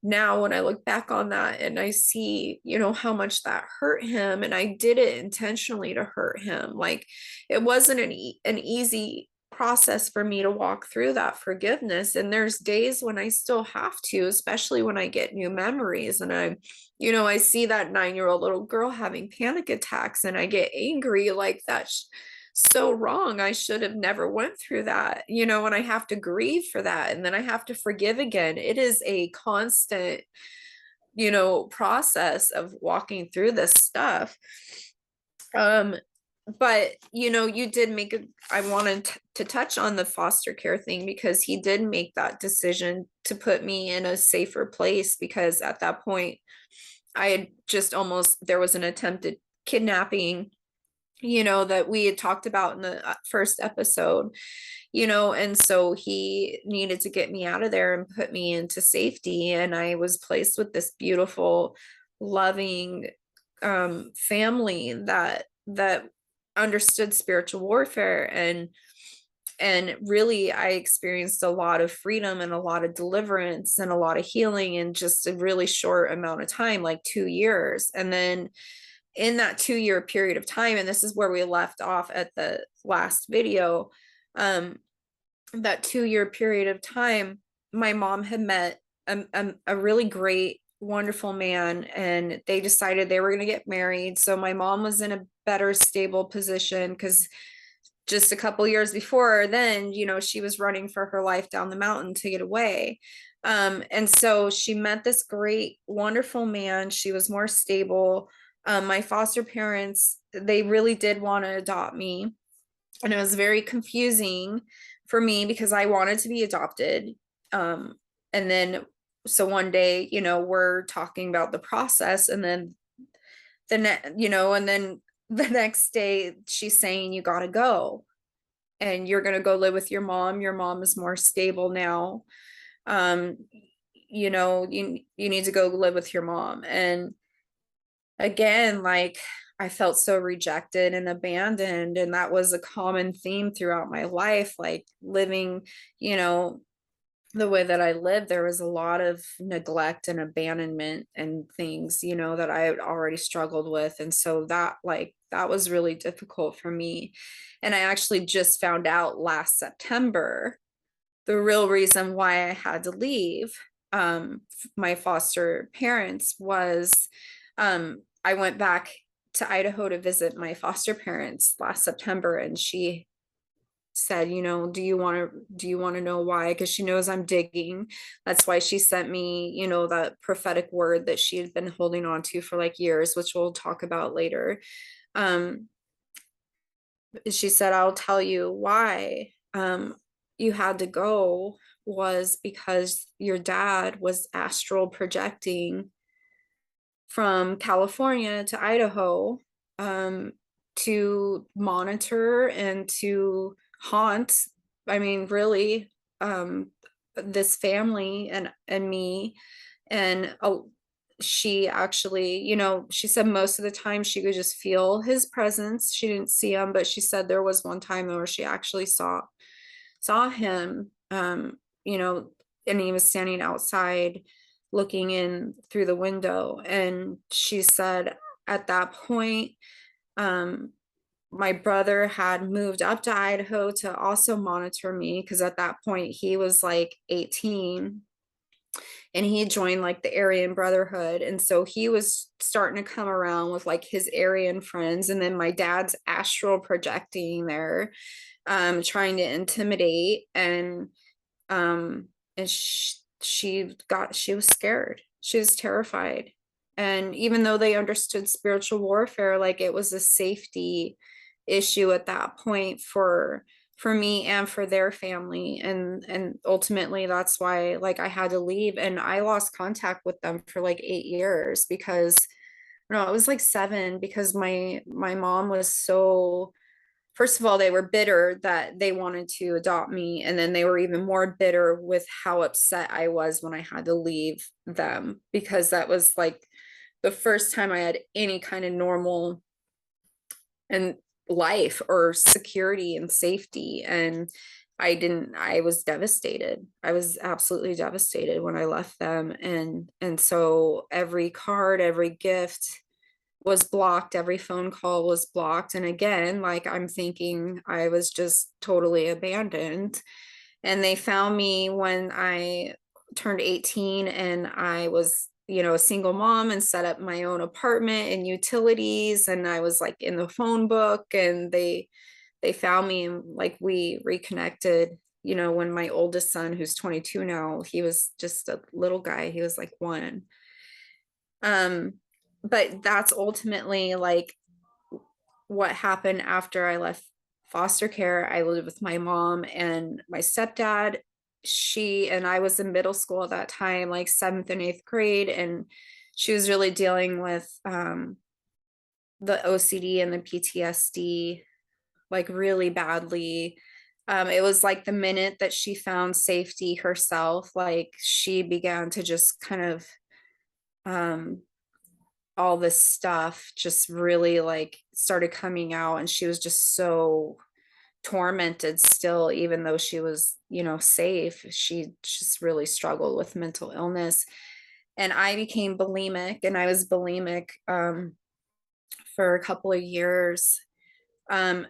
now when I look back on that, and I see, you know, how much that hurt him, and I did it intentionally to hurt him. Like, it wasn't an easy process for me to walk through that forgiveness. And there's days when I still have to, especially when I get new memories and I see that 9-year-old little girl having panic attacks and I get angry, like that's so wrong. I should have never went through that, and I have to grieve for that. And then I have to forgive again. It is a constant, process of walking through this stuff. But you did make I wanted to touch on the foster care thing because he did make that decision to put me in a safer place, because at that point I had just there was an attempted kidnapping, that we had talked about in the first episode, and so he needed to get me out of there and put me into safety. And I was placed with this beautiful, loving family that understood spiritual warfare, and really I experienced a lot of freedom and a lot of deliverance and a lot of healing in just a really short amount of time, like 2 years. And then in that 2-year period of time, and this is where we left off at the last video, that 2-year period of time, my mom had met a really great, wonderful man, and they decided they were going to get married. So my mom was in a better, stable position, because just a couple years before then, she was running for her life down the mountain to get away. And so she met this great, wonderful man. She was more stable. My foster parents, they really did want to adopt me. And it was very confusing for me because I wanted to be adopted. And then, so one day, we're talking about the process, and then and then the next day she's saying, you got to go and you're going to go live with your mom. Your mom is more stable now. You need to go live with your mom. And again, like, I felt so rejected and abandoned. And that was a common theme throughout my life, like living, the way that I lived. There was a lot of neglect and abandonment and things, that I had already struggled with. And so that was really difficult for me. And I actually just found out last September the real reason why I had to leave my foster parents was I went back to Idaho to visit my foster parents last September, and she said, do you want to know why? Because she knows I'm digging. That's why she sent me, that prophetic word that she had been holding on to for like years, which we'll talk about later. She said, I'll tell you why you had to go, was because your dad was astral projecting from California to Idaho to monitor and to haunt, really, this family and me. And she actually, she said most of the time she could just feel his presence. She didn't see him, but she said there was one time where she actually saw him, and he was standing outside looking in through the window. And she said at that point, my brother had moved up to Idaho to also monitor me, because at that point he was like 18 and he joined like the Aryan Brotherhood. And so he was starting to come around with like his Aryan friends. And then my dad's astral projecting there, trying to intimidate. And she was scared. She was terrified. And even though they understood spiritual warfare, like, it was a safety issue at that point for me and for their family. And ultimately that's why, like, I had to leave, and I lost contact with them for like 8 years, because no, it was like 7, because my mom was so, first of all, they were bitter that they wanted to adopt me. And then they were even more bitter with how upset I was when I had to leave them, because that was like the first time I had any kind of normal and life or security and safety. And I was devastated. I was absolutely devastated when I left them. And so every card, every gift, was blocked. Every phone call was blocked. And again, like I'm thinking I was just totally abandoned. And they found me when I turned 18 and I was, a single mom and set up my own apartment and utilities. And I was like in the phone book, and they found me, and like we reconnected, when my oldest son, who's 22 now, he was just a little guy. He was like 1. Um, but that's ultimately like what happened after I left foster care. I lived with my mom and my stepdad. She and I was in middle school at that time, like 7th and 8th grade, and she was really dealing with the OCD and the PTSD like really badly. It was like the minute that she found safety herself, like she began to just kind of um all this stuff just really like started coming out, and she was just so tormented still, even though she was, safe. She just really struggled with mental illness. And I became bulimic, and I was bulimic for a couple of years. um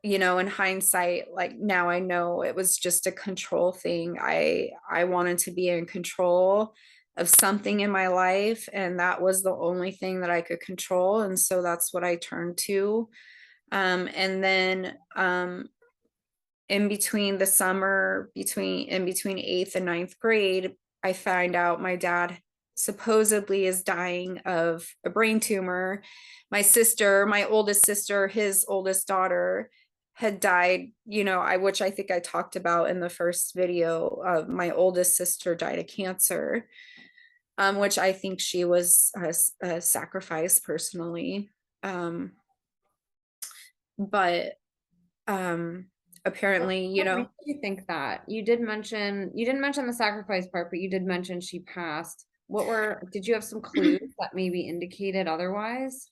in hindsight, like now I know it was just a control thing. I wanted to be in control of something in my life, and that was the only thing that I could control, and so that's what I turned to. And then in between the summer, in between 8th and 9th grade, I find out my dad supposedly is dying of a brain tumor. My sister, my oldest sister, his oldest daughter, had died, which I think I talked about in the first video. Of my oldest sister died of cancer, which I think she was a sacrifice personally. But apparently, What makes you think that? You didn't mention the sacrifice part, but you did mention she passed. Did you have some clues that maybe indicated otherwise?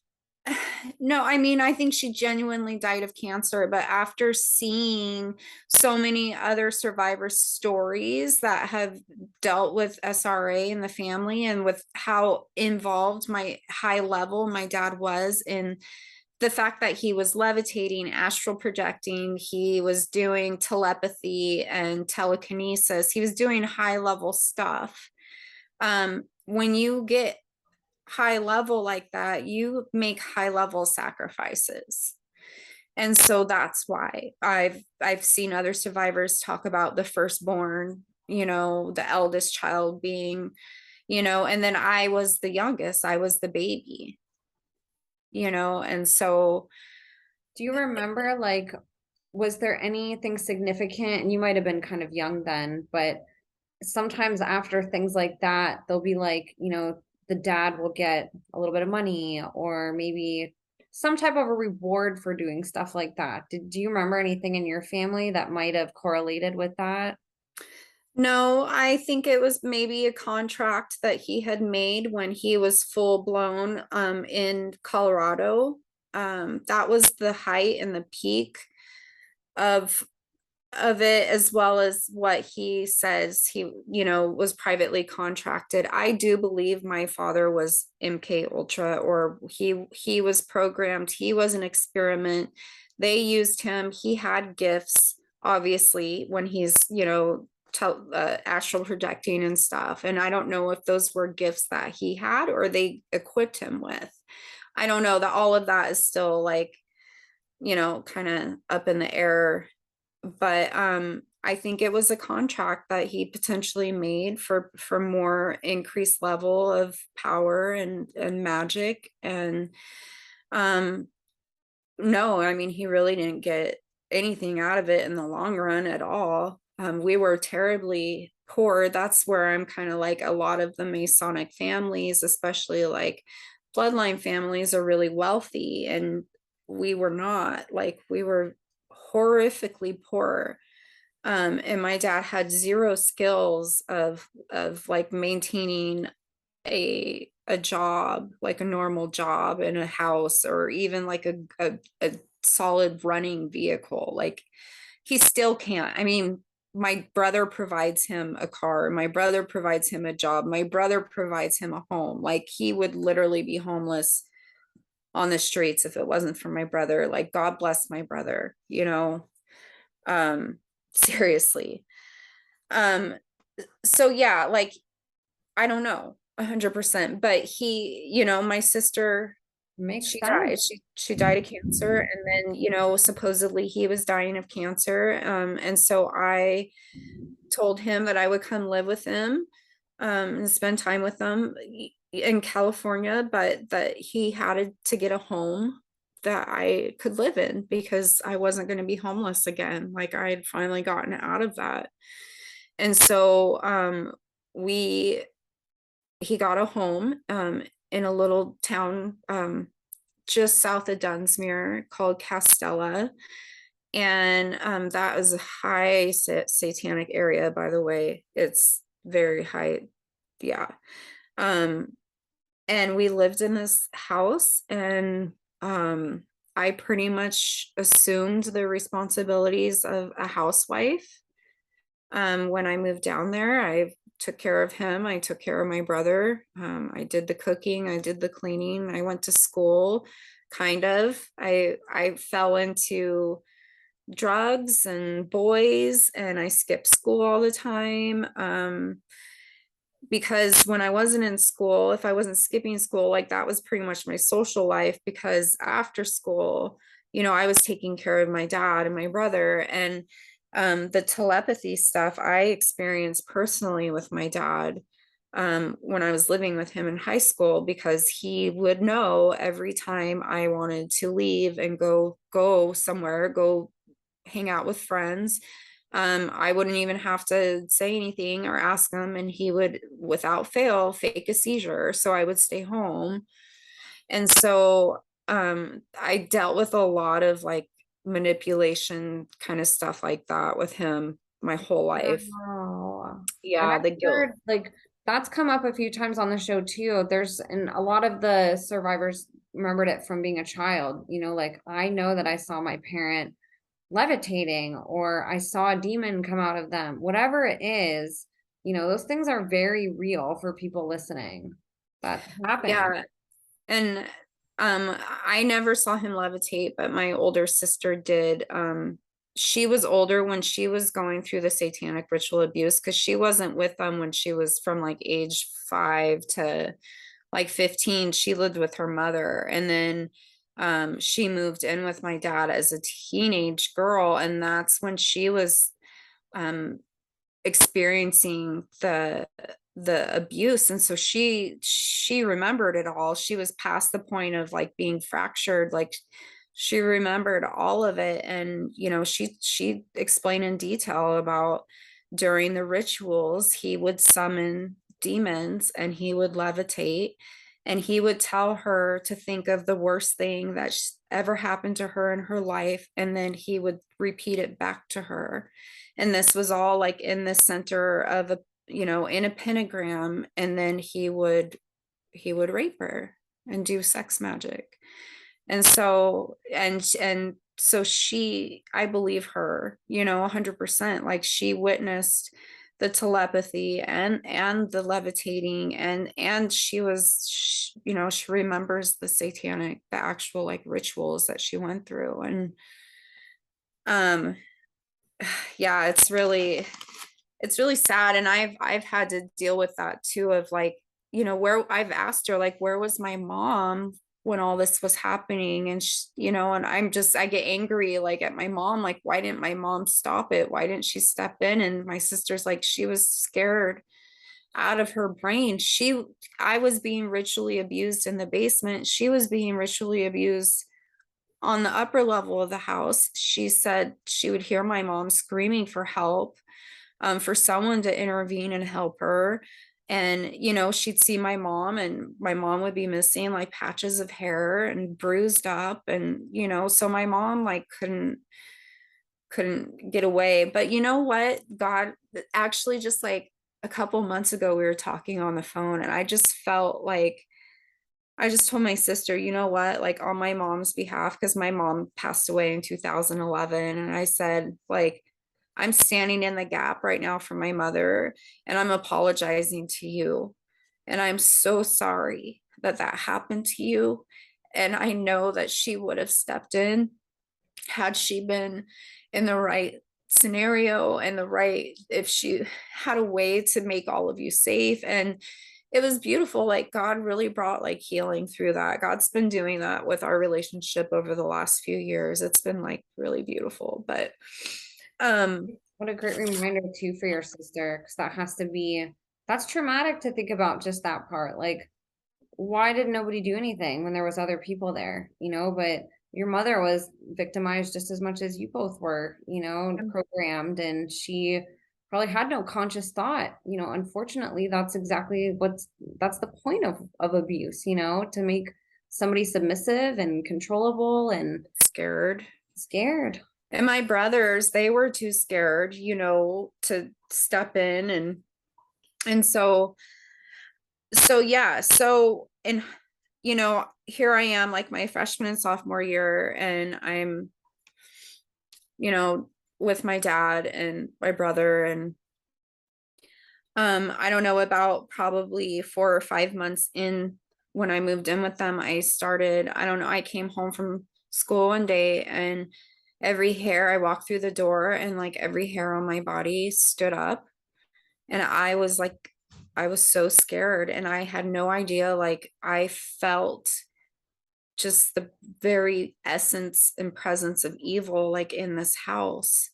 no, I mean, I think she genuinely died of cancer, but after seeing so many other survivor stories that have dealt with SRA in the family, and with how involved my high level my dad was in the fact that he was levitating, astral projecting, he was doing telepathy and telekinesis, he was doing high level stuff. When you get high level like that, you make high level sacrifices. And so that's why I've seen other survivors talk about the firstborn, the eldest child being, and then I was the youngest, I was the baby, and so Do you remember, like, was there anything significant? And you might have been kind of young then, but sometimes after things like that, they'll be like, the dad will get a little bit of money or maybe some type of a reward for doing stuff like that. Do you remember anything in your family that might have correlated with that? no, I think it was maybe a contract that he had made when he was full blown in Colorado. That was the height and the peak of it, as well as what he says he, was privately contracted. I do believe my father was MK Ultra, or he was programmed. He was an experiment. They used him. He had gifts, obviously, when he's, astral projecting and stuff. And I don't know if those were gifts that he had or they equipped him with. I don't know, that all of that is still like, kind of up in the air. But I think it was a contract that he potentially made for more increased level of power and magic. And um no, I mean, he really didn't get anything out of it in the long run at all. We were terribly poor. That's where I'm kind of like, a lot of the Masonic families, especially like bloodline families, are really wealthy, and we were not. Like, we were horrifically poor. And my dad had zero skills of like maintaining a job, like a normal job in a house, or even like a solid running vehicle. Like, he still can't. I mean, my brother provides him a car, my brother provides him a job, my brother provides him a home. Like, he would literally be homeless on the streets if it wasn't for my brother. Like, God bless my brother, you know. Seriously. Um, so yeah, like, I don't know 100%, but he, you know, my sister, Makes she sense. died. She died of cancer, and then, you know, supposedly he was dying of cancer. And so I told him that I would come live with him, and spend time with them in California, but that he had to get a home that I could live in because I wasn't going to be homeless again. Like, I had finally gotten out of that. And so we he got a home in a little town just south of Dunsmuir called Castella. And that is a high satanic area, by the way. It's very high. Yeah. Um, and we lived in this house, and I pretty much assumed the responsibilities of a housewife. When I moved down there, I took care of him. I took care of my brother. I did the cooking. I did the cleaning. I went to school, kind of. I fell into drugs and boys, and I skipped school all the time. Because when I wasn't in school, if I wasn't skipping school, like, that was pretty much my social life, because after school, you know, I was taking care of my dad and my brother. And the telepathy stuff I experienced personally with my dad when I was living with him in high school, because he would know every time I wanted to leave and go somewhere, go hang out with friends. I wouldn't even have to say anything or ask him, and he would, without fail, fake a seizure. So I would stay home. And so I dealt with a lot of like manipulation kind of stuff like that with him my whole life. Wow. And Yeah, the I've guilt. heard like that's come up a few times on the show too. And a lot of the survivors remembered it from being a child. Like I know that I saw my parent levitating or I saw a demon come out of them. Whatever it is, those things are very real for people listening. That happen. Yeah. And I never saw him levitate, but my older sister did. She was older when she was going through the satanic ritual abuse, because she wasn't with them when she was from like age 5 to like 15. She lived with her mother, and then she moved in with my dad as a teenage girl, and that's when she was um experiencing the abuse. And so she remembered it all. She was past the point of like being fractured. Like, she remembered all of it. And you know, she explained in detail about during the rituals he would summon demons and he would levitate, and he would tell her to think of the worst thing that ever happened to her in her life, and then he would repeat it back to her. And this was all like in the center of a, you know, in a pentagram. And then he would rape her and do sex magic. And so and so she, I believe her, you know, 100%. Like, she witnessed the telepathy and the levitating, and you know, she remembers the actual like rituals that she went through. And um yeah, it's really sad. And I've had to deal with that too, of like, you know, where I've asked her, like, where was my mom when all this was happening? And you know, and I get angry like at my mom, like, why didn't my mom stop it? Why didn't she step in? And my sister's like, she was scared out of her brain. I was being ritually abused in the basement. She was being ritually abused on the upper level of the house. She said she would hear my mom screaming for help, for someone to intervene and help her. And, you know, she'd see my mom, and my mom would be missing like patches of hair and bruised up. And, you know, so my mom like couldn't get away. But you know what? God, actually, just like a couple months ago, we were talking on the phone, and I just felt like, I just told my sister, you know what, like, on my mom's behalf, because my mom passed away in 2011. And I said, like, I'm standing in the gap right now for my mother, and I'm apologizing to you. And I'm so sorry that that happened to you. And I know that she would have stepped in had she been in the right scenario and the right, if she had a way to make all of you safe. And it was beautiful. Like God really brought like healing through that. God's been doing that with our relationship over the last few years. It's been like really beautiful. But what a great reminder too for your sister, because that's traumatic to think about, just that part. Like, why did nobody do anything when there was other people there, but your mother was victimized just as much as you both were, programmed, and she probably had no conscious thought. Unfortunately, that's the point of abuse, to make somebody submissive and controllable and scared. And my brothers, they were too scared, to step in. And so yeah, and here I am, like my freshman and sophomore year, and I'm with my dad and my brother, and I don't know, about probably 4 or 5 months in, when I moved in with them, I don't know, I came home from school one day, and I walked through the door, and like every hair on my body stood up. And I was so scared, and I had no idea. Like I felt just the very essence and presence of evil, like in this house.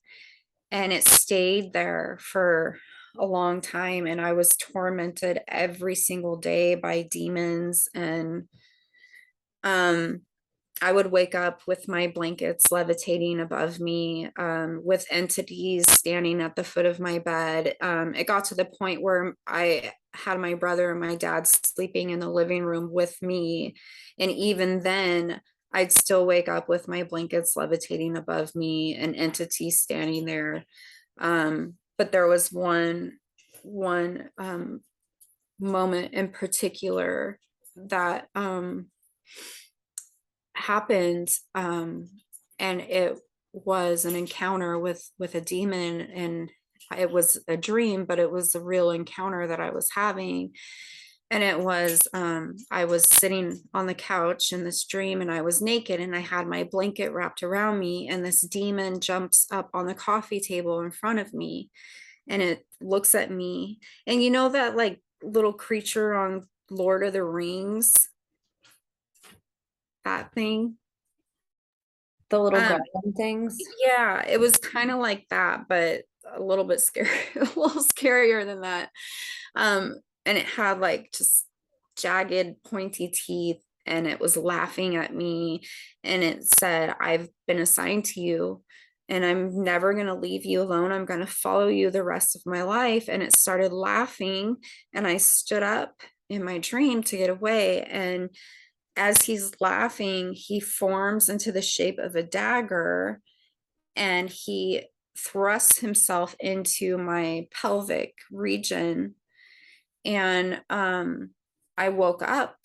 And it stayed there for a long time. And I was tormented every single day by demons. And I would wake up with my blankets levitating above me, with entities standing at the foot of my bed. It got to the point where I had my brother and my dad sleeping in the living room with me. And even then, I'd still wake up with my blankets levitating above me and entities standing there. But there was one moment in particular that happened, and it was an encounter with a demon, and it was a dream, but it was a real encounter that I was having. And it was, I was sitting on the couch in this dream, and I was naked, and I had my blanket wrapped around me, and this demon jumps up on the coffee table in front of me, and it looks at me. And that like little creature on Lord of the Rings, that thing, The little golem things. yeah, it was kind of like that, but a little bit scary, a little scarier than that. And it had like just jagged, pointy teeth, and it was laughing at me, and it said, "I've been assigned to you, and I'm never going to leave you alone. I'm going to follow you the rest of my life." And it started laughing, and I stood up in my dream to get away. And as he's laughing, he forms into the shape of a dagger, and he thrusts himself into my pelvic region. And I woke up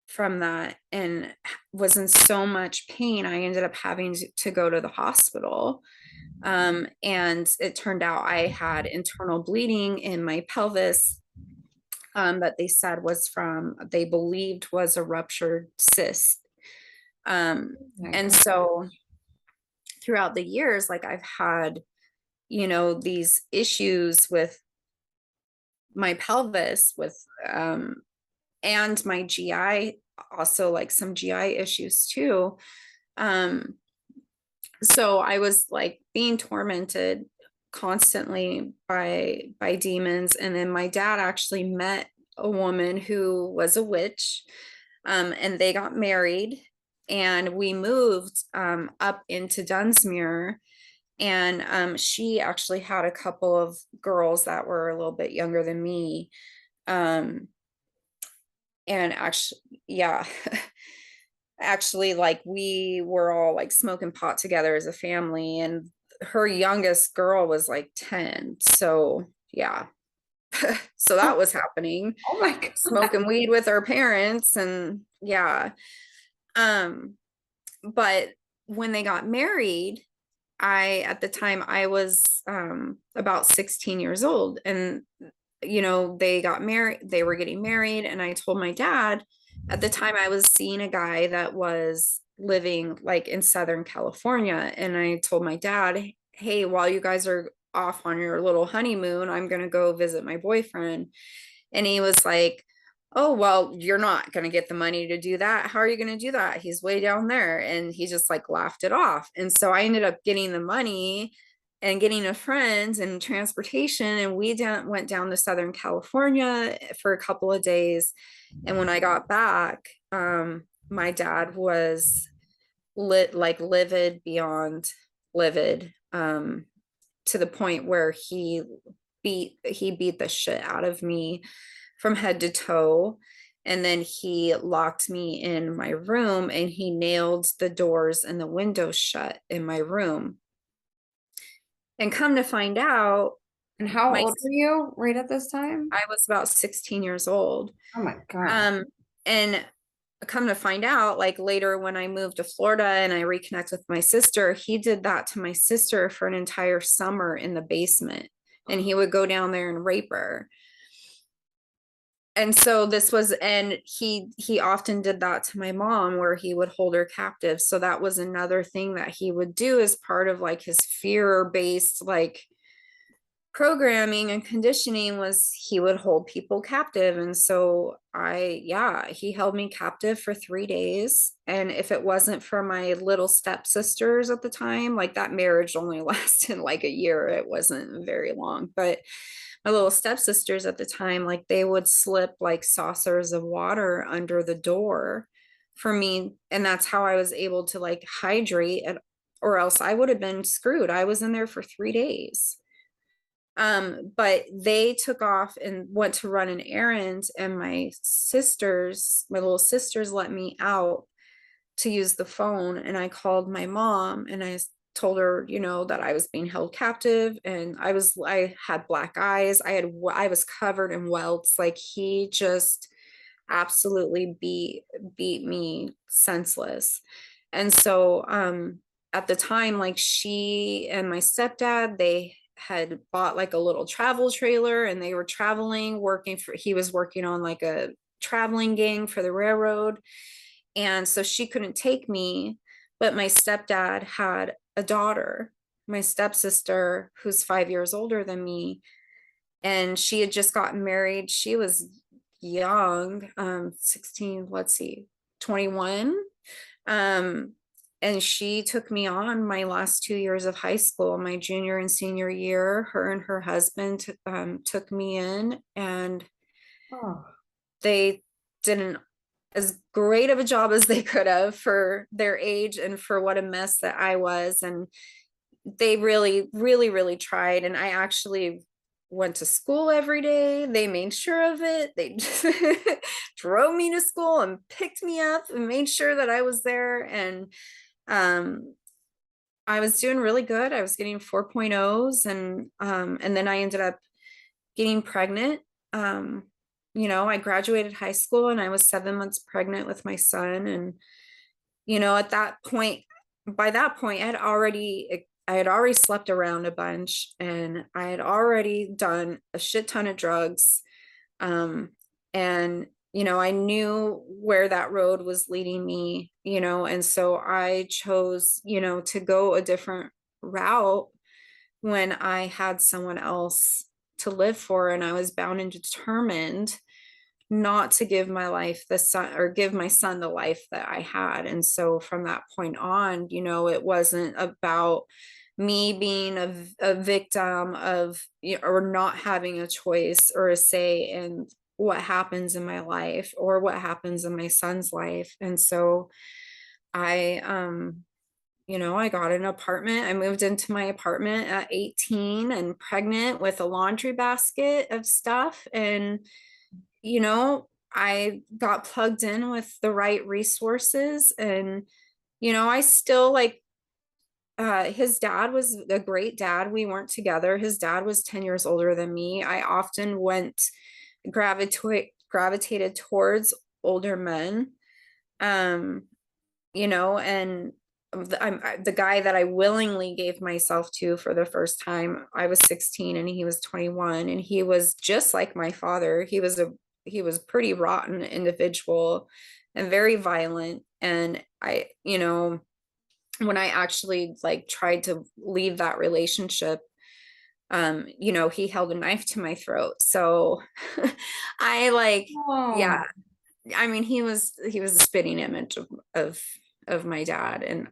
from that and was in so much pain. I ended up having to go to the hospital. And it turned out I had internal bleeding in my pelvis, that they believed was a ruptured cyst. And so throughout the years, like I've had, these issues with my pelvis, and my GI, also like some GI issues too. So I was like being tormented constantly by demons. And then my dad actually met a woman who was a witch, and they got married, and we moved up into Dunsmuir. And she actually had a couple of girls that were a little bit younger than me. And actually, yeah, actually, like we were all like smoking pot together as a family, and her youngest girl was like 10. So yeah. So that was happening. Oh my God. Smoking weed with our parents, and yeah. But when they got married, at the time I was about 16 years old, and they got married, they were getting married, and I told my dad, at the time I was seeing a guy that was living like in Southern California. And I told my dad, hey, while you guys are off on your little honeymoon, I'm going to go visit my boyfriend. And he was like, oh, well, you're not going to get the money to do that. How are you going to do that? He's way down there. And he just like laughed it off. And so I ended up getting the money and getting a friend and transportation. And we went down to Southern California for a couple of days. And when I got back, my dad was livid beyond livid, to the point where he beat the shit out of me from head to toe. And then he locked me in my room and he nailed the doors and the windows shut in my room. And come to find out, And how my old were you right at this time? I was about 16 years old. Oh my God. And come to find out, like later when I moved to Florida and I reconnect with my sister, he did that to my sister for an entire summer in the basement. And he would go down there and rape her. And so and he often did that to my mom, where he would hold her captive. So that was another thing that he would do as part of like his fear-based like programming and conditioning, was he would hold people captive. And so he held me captive for 3 days. And if it wasn't for my little stepsisters at the time, like that marriage only lasted like a year, it wasn't very long, but my little stepsisters at the time, like they would slip like saucers of water under the door for me. And that's how I was able to like hydrate, or else I would have been screwed. I was in there for 3 days. But they took off and went to run an errand, and my little sisters let me out to use the phone. And I called my mom and I told her, that I was being held captive, and I had black eyes. I was covered in welts. Like he just absolutely beat me senseless. And so at the time, like she and my stepdad, they had bought like a little travel trailer, and they were traveling, he was working on like a traveling gang for the railroad. And so she couldn't take me, but my stepdad had a daughter, my stepsister, who's 5 years older than me. And she had just gotten married. She was young, 16, let's see, 21. Um, and she took me on my last 2 years of high school, my junior and senior year. Her and her husband took me in, and Oh, they didn't as great of a job as they could have for their age and for what a mess that I was. And they really, really, really tried. And I actually went to school every day. They made sure of it. They drove me to school and picked me up and made sure that I was there. And I was doing really good. I was getting 4.0s, and then I ended up getting pregnant. I graduated high school and I was 7 months pregnant with my son. And, at that point, by that point, I had already slept around a bunch, and I had already done a shit ton of drugs. And, I knew where that road was leading me, and so I chose, to go a different route when I had someone else to live for. And I was bound and determined not to give give my son the life that I had. And so from that point on, it wasn't about me being a victim of, or not having a choice or a say in what happens in my life or what happens in my son's life. And so I I got an apartment. I moved into my apartment at 18 and pregnant with a laundry basket of stuff. And, I got plugged in with the right resources. And, I still like, his dad was a great dad. We weren't together. His dad was 10 years older than me. I often gravitated towards older men. And the guy that I willingly gave myself to for the first time, I was 16 and he was 21, and he was just like my father. He was a he was pretty rotten individual and very violent. And when I actually like tried to leave that relationship, he held a knife to my throat. So I like, yeah, Oh, I mean, he was a spitting image of of my dad. And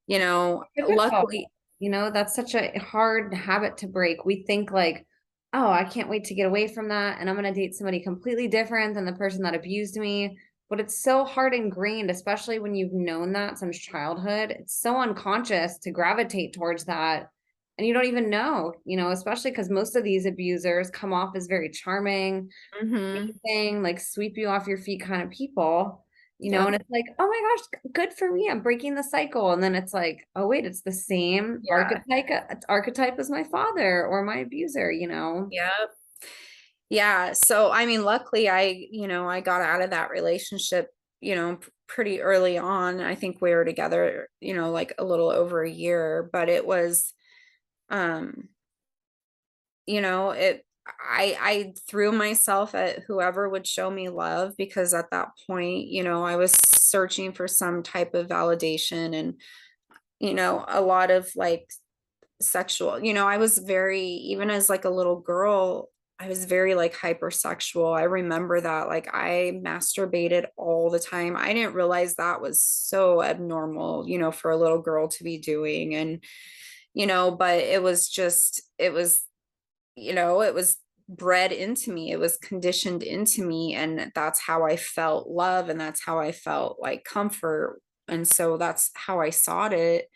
difficult. luckily. That's such a hard habit to break. We think like, oh, I can't wait to get away from that. And I'm going to date somebody completely different than the person that abused me. But it's so hard ingrained, especially when you've known that since childhood. It's so unconscious to gravitate towards that. And you don't even know, especially because most of these abusers come off as very charming, Mhm. thing, like sweep you off your feet kind of people, and Yep. it's like, oh my gosh, good for me. I'm breaking the cycle. And then it's like, oh wait, it's the same Yeah. archetype as my father or my abuser. Yep. Yeah. So, I mean, luckily I got out of that relationship, pretty early on. I think we were together, like a little over a year, but it was, um, I threw myself at whoever would show me love, because at that point, I was searching for some type of validation. And, a lot of like sexual, I was very, even as like a little girl, I was very like hypersexual. I remember that, like, I masturbated all the time. I didn't realize that was so abnormal, for a little girl to be doing. And but it was bred into me, it was conditioned into me, and that's how I felt love, and that's how I felt like comfort. And so that's how I sought it,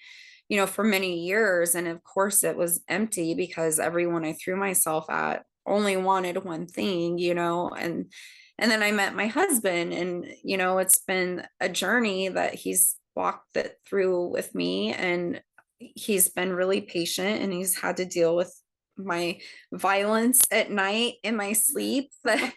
for many years. And of course, it was empty, because everyone I threw myself at only wanted one thing, and then I met my husband, and it's been a journey that he's walked it through with me. And he's been really patient, and he's had to deal with my violence at night in my sleep that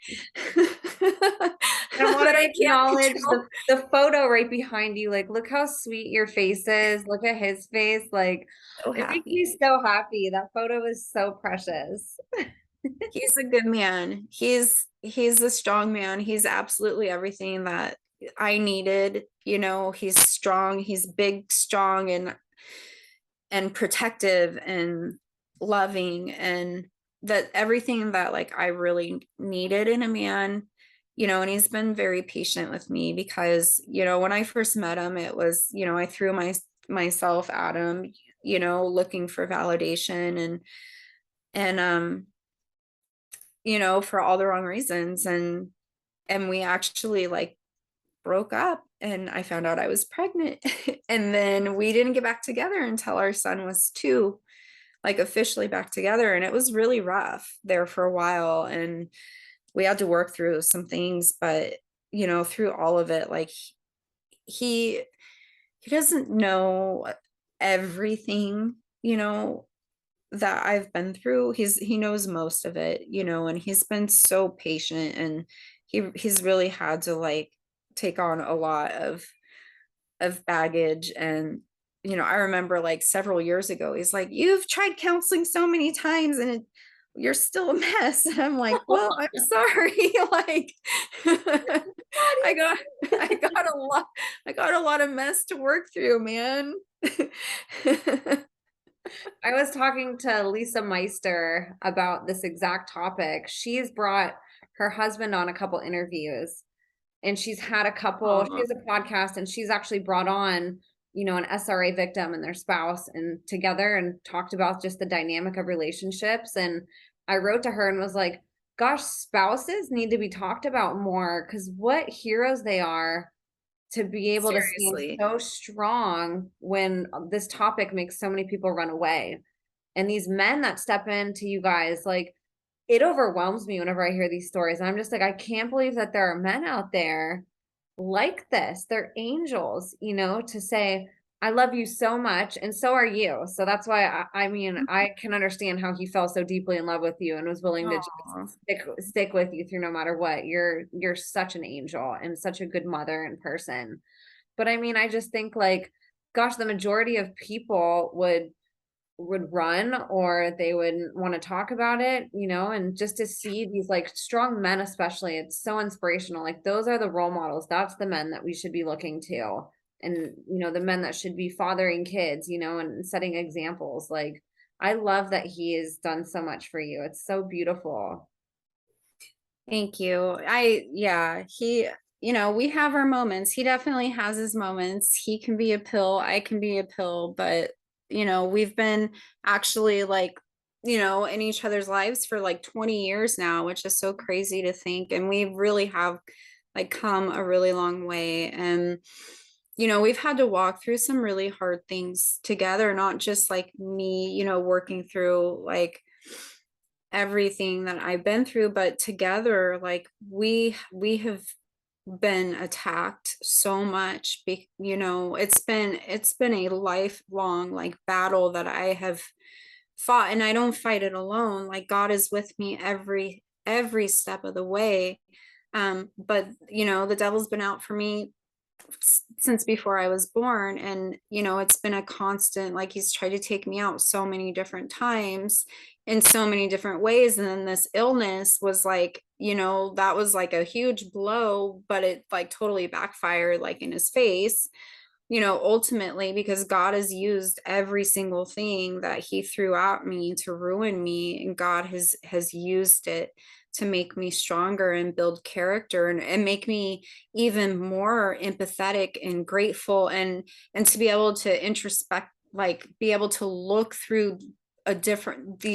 And I want that to I can't acknowledge control. the photo right behind you. Like, look how sweet your face is. Look at his face. Like, So it makes me happy. so happy. That photo is so precious. He's a good man. He's a strong man. He's absolutely everything that I needed. He's strong, he's big, strong, and protective and loving, and that everything that like I really needed in a man. And he's been very patient with me, because when I first met him, it was, I threw myself at him, looking for validation, and for all the wrong reasons. And we actually like broke up, and I found out I was pregnant. And then we didn't get back together until our son was 2, like officially back together. And it was really rough there for a while, and we had to work through some things. But through all of it, like, he he doesn't know everything, that I've been through. He knows most of it, and he's been so patient. And he's really had to like take on a lot of baggage. And I remember like several years ago, he's like, "You've tried counseling so many times, and you're still a mess." And I'm like, "Well, I'm sorry." Like, I got I got a lot I got a lot of mess to work through, man. I was talking to Lisa Meister about this exact topic. She's brought her husband on a couple interviews, and she's had she Aw. has a podcast, and she's actually brought on, an SRA victim and their spouse and together and talked about just the dynamic of relationships. And I wrote to her and was like, gosh, spouses need to be talked about more, because what heroes they are to be able to stand Seriously. so strong when this topic makes so many people run away. And these men that step into you guys, like, it overwhelms me whenever I hear these stories. And I'm just like, I can't believe that there are men out there like this. They're angels, to say, I love you so much, and so are you. So that's why I mean, I can understand how he fell so deeply in love with you and was willing to just Aw. stick with you through no matter what. You're such an angel and such a good mother in person. But I mean, I just think like, gosh, the majority of people would would run or they wouldn't want to talk about it, and just to see these like strong men, especially, it's so inspirational. Like those are the role models. That's the men that we should be looking to. And, the men that should be fathering kids, and setting examples. Like, I love that he has done so much for you. It's so beautiful. Thank you. Yeah, we have our moments. He definitely has his moments. He can be a pill, I can be a pill, but we've been actually like, in each other's lives for like 20 years now, which is so crazy to think. And we really have like come a really long way. And we've had to walk through some really hard things together, not just like me, working through like everything that I've been through, but together, like we have been attacked so much. It's been a lifelong like battle that I have fought, and I don't fight it alone. Like God is with me every step of the way. But the devil's been out for me since before I was born. And, it's been a constant, like he's tried to take me out so many different times in so many different ways. And then this illness was like, that was like a huge blow, but it like totally backfired like in his face, ultimately, because God has used every single thing that he threw at me to ruin me. And God has used it to make me stronger and build character, and make me even more empathetic and grateful, and to be able to introspect, like be able to look through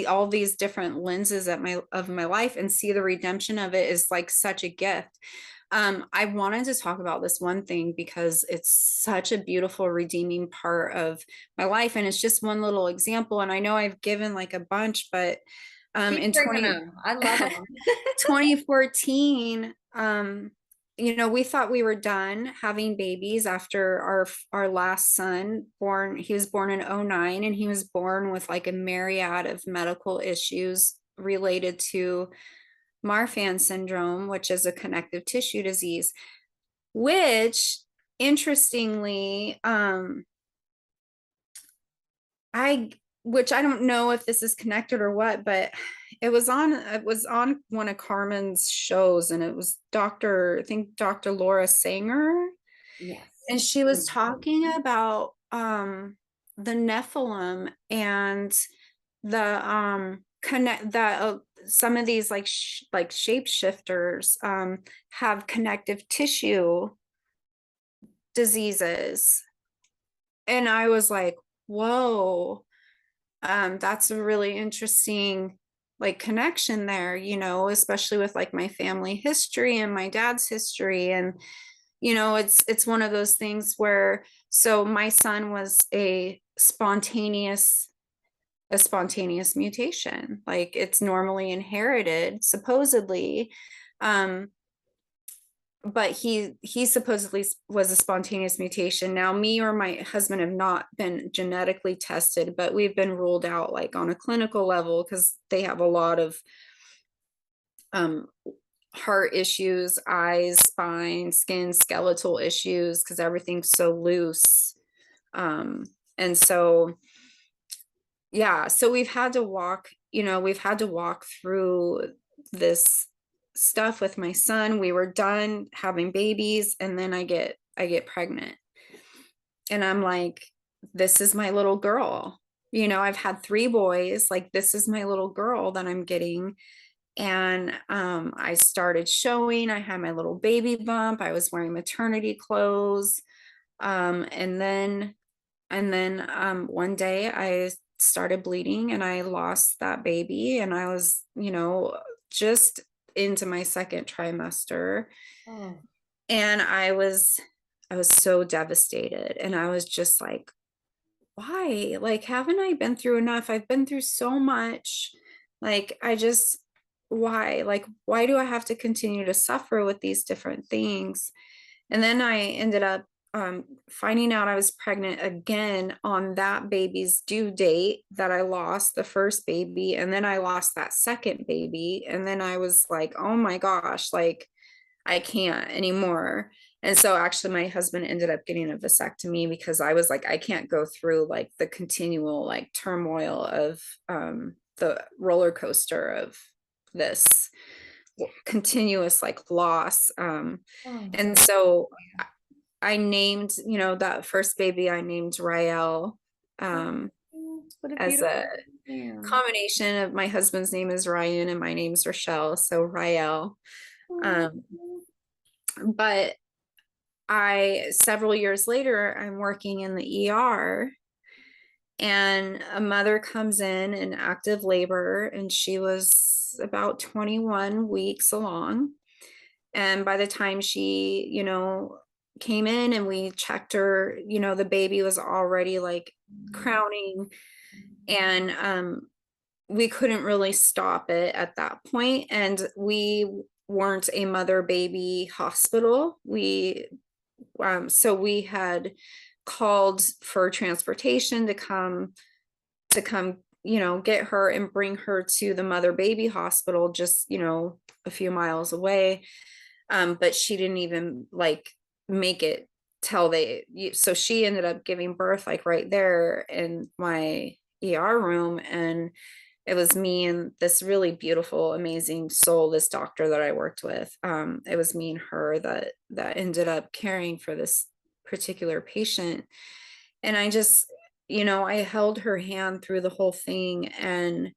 all these different lenses of my life and see the redemption of it is like such a gift. I wanted to talk about this one thing because it's such a beautiful redeeming part of my life, and it's just one little example. And I know I've given like a bunch, but Keep in bringing them. I love them. 2014, we thought we were done having babies after our last son born. He was born in '09, and he was born with like a myriad of medical issues related to Marfan syndrome, which is a connective tissue disease, which interestingly, I which I don't know if this is connected or what, but it was on one of Carmen's shows, and it was I think Dr. Laura Sanger, Yes. and she was talking about the Nephilim and the connect that some of these like shapeshifters have connective tissue diseases. And I was like, whoa, that's a really interesting like connection there, especially with like my family history and my dad's history. And it's one of those things where, so my son was a spontaneous mutation, like it's normally inherited supposedly. But he supposedly was a spontaneous mutation. Now me or my husband have not been genetically tested, but we've been ruled out like on a clinical level because they have a lot of um heart issues, eyes, spine, skin, skeletal issues, because everything's so loose. And so yeah, so we've had to walk through this stuff with my son. We were done having babies, and then I get pregnant, and I'm like, this is my little girl. I've had three boys, like this is my little girl that I'm getting. And I started showing. I had my little baby bump. I was wearing maternity clothes. And then one day I started bleeding, and I lost that baby, and I was, just into my second trimester. Oh, And I was so devastated, and I was just like, why? Like, haven't I been through enough? I've been through so much. Like, why? Like, why do I have to continue to suffer with these different things? And then I ended up finding out I was pregnant again on that baby's due date that I lost the first baby. And then I lost that second baby. And then I was like, oh my gosh, like I can't anymore. And so actually my husband ended up getting a vasectomy because I was like, I can't go through like the continual like turmoil of the roller coaster of this continuous like loss. Oh, And so I named, that first baby I named Rael, what a as a beautiful name. combination of my husband's name is Ryan and my name's Rachelle, so Rael. Um, but several years later, I'm working in the ER, and a mother comes in active labor, and she was about 21 weeks along. And by the time she, came in and we checked her, the baby was already like crowning. And we couldn't really stop it at that point. And we weren't a mother baby hospital. So we had called for transportation to come, get her and bring her to the mother baby hospital just, a few miles away. But she didn't even like make it till so she ended up giving birth like right there in my ER room. And it was me and this really beautiful, amazing soul, this doctor that I worked with. It was me and her that ended up caring for this particular patient. And I just, I held her hand through the whole thing, and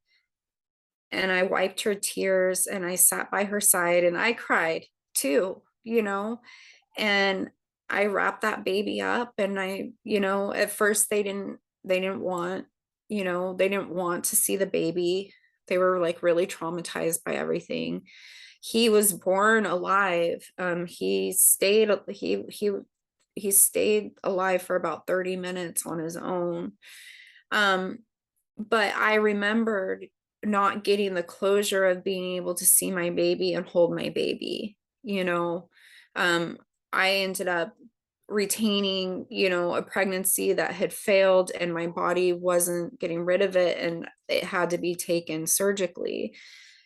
I wiped her tears, and I sat by her side, and I cried too, and I wrapped that baby up. And at first they didn't want, they didn't want to see the baby. They were like really traumatized by everything. He was born alive. He stayed alive for about 30 minutes on his own. But I remembered not getting the closure of being able to see my baby and hold my baby. um, I ended up retaining, a pregnancy that had failed, and my body wasn't getting rid of it, and it had to be taken surgically.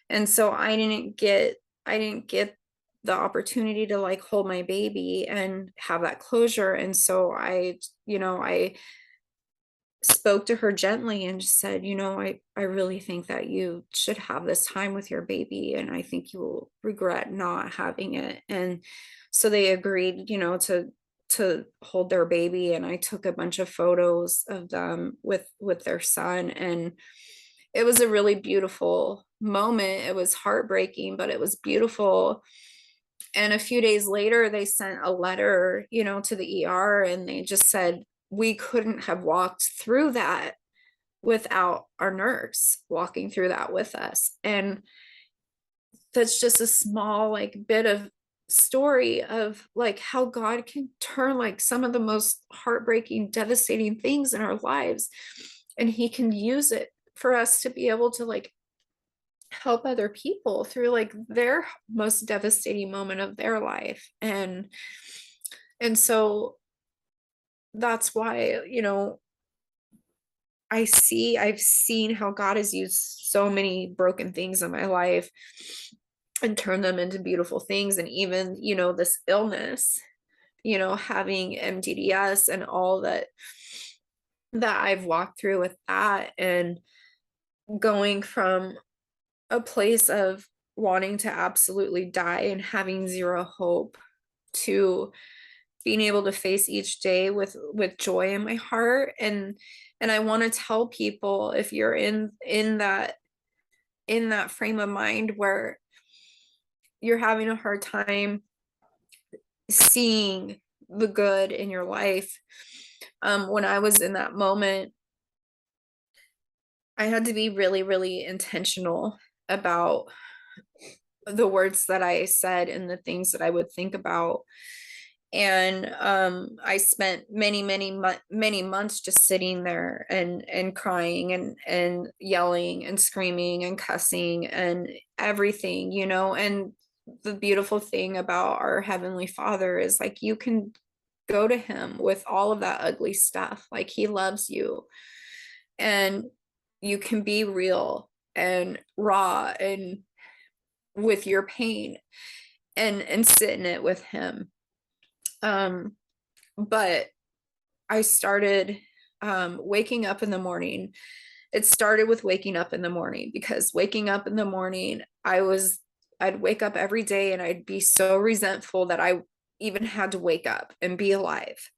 And so I didn't get the opportunity to like hold my baby and have that closure. And so I spoke to her gently and just said, I really think that you should have this time with your baby, and I think you will regret not having it. And so they agreed, to hold their baby, and I took a bunch of photos of them with their son, and it was a really beautiful moment. It was heartbreaking, but it was beautiful. And a few days later, they sent a letter, to the ER, and they just said, we couldn't have walked through that without our nurse walking through that with us. And that's just a small like bit of story of like how God can turn like some of the most heartbreaking, devastating things in our lives, and he can use it for us to be able to like help other people through like their most devastating moment of their life. And so that's why, I've seen how God has used so many broken things in my life and turned them into beautiful things. And even, this illness, having MDDS and all that I've walked through with that, and going from a place of wanting to absolutely die and having zero hope to being able to face each day with joy in my heart. And I want to tell people, if you're in that frame of mind where you're having a hard time seeing the good in your life, when I was in that moment, I had to be really, really intentional about the words that I said and the things that I would think about. And I spent many months just sitting there and crying and yelling and screaming and cussing and everything. And the beautiful thing about our Heavenly Father is like you can go to him with all of that ugly stuff. Like he loves you, and you can be real and raw and with your pain, and sit in it with him. But I started waking up in the morning. It started with waking up in the morning, because waking up in the morning, I'd wake up every day and I'd be so resentful that I even had to wake up and be alive.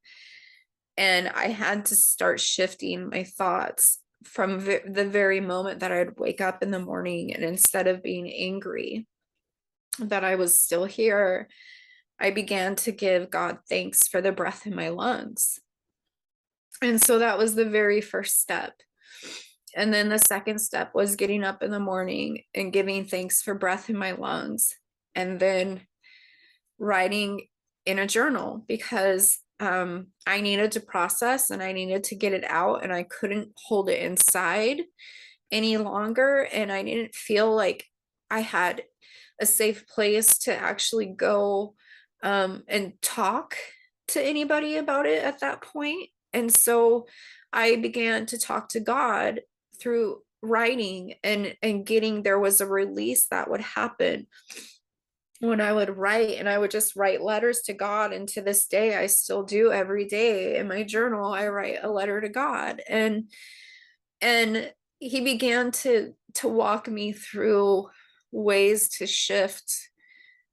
And I had to start shifting my thoughts from the very moment that I'd wake up in the morning. And instead of being angry that I was still here, I began to give God thanks for the breath in my lungs. And so that was the very first step. And then the second step was getting up in the morning and giving thanks for breath in my lungs. And then writing in a journal, because I needed to process and I needed to get it out, and I couldn't hold it inside any longer. And I didn't feel like I had a safe place to actually go and talk to anybody about it at that point. And so I began to talk to God through writing, and getting, there was a release that would happen when I would write, and I would just write letters to God. And to this day, I still do. Every day in my journal, I write a letter to God. And he began to walk me through ways to shift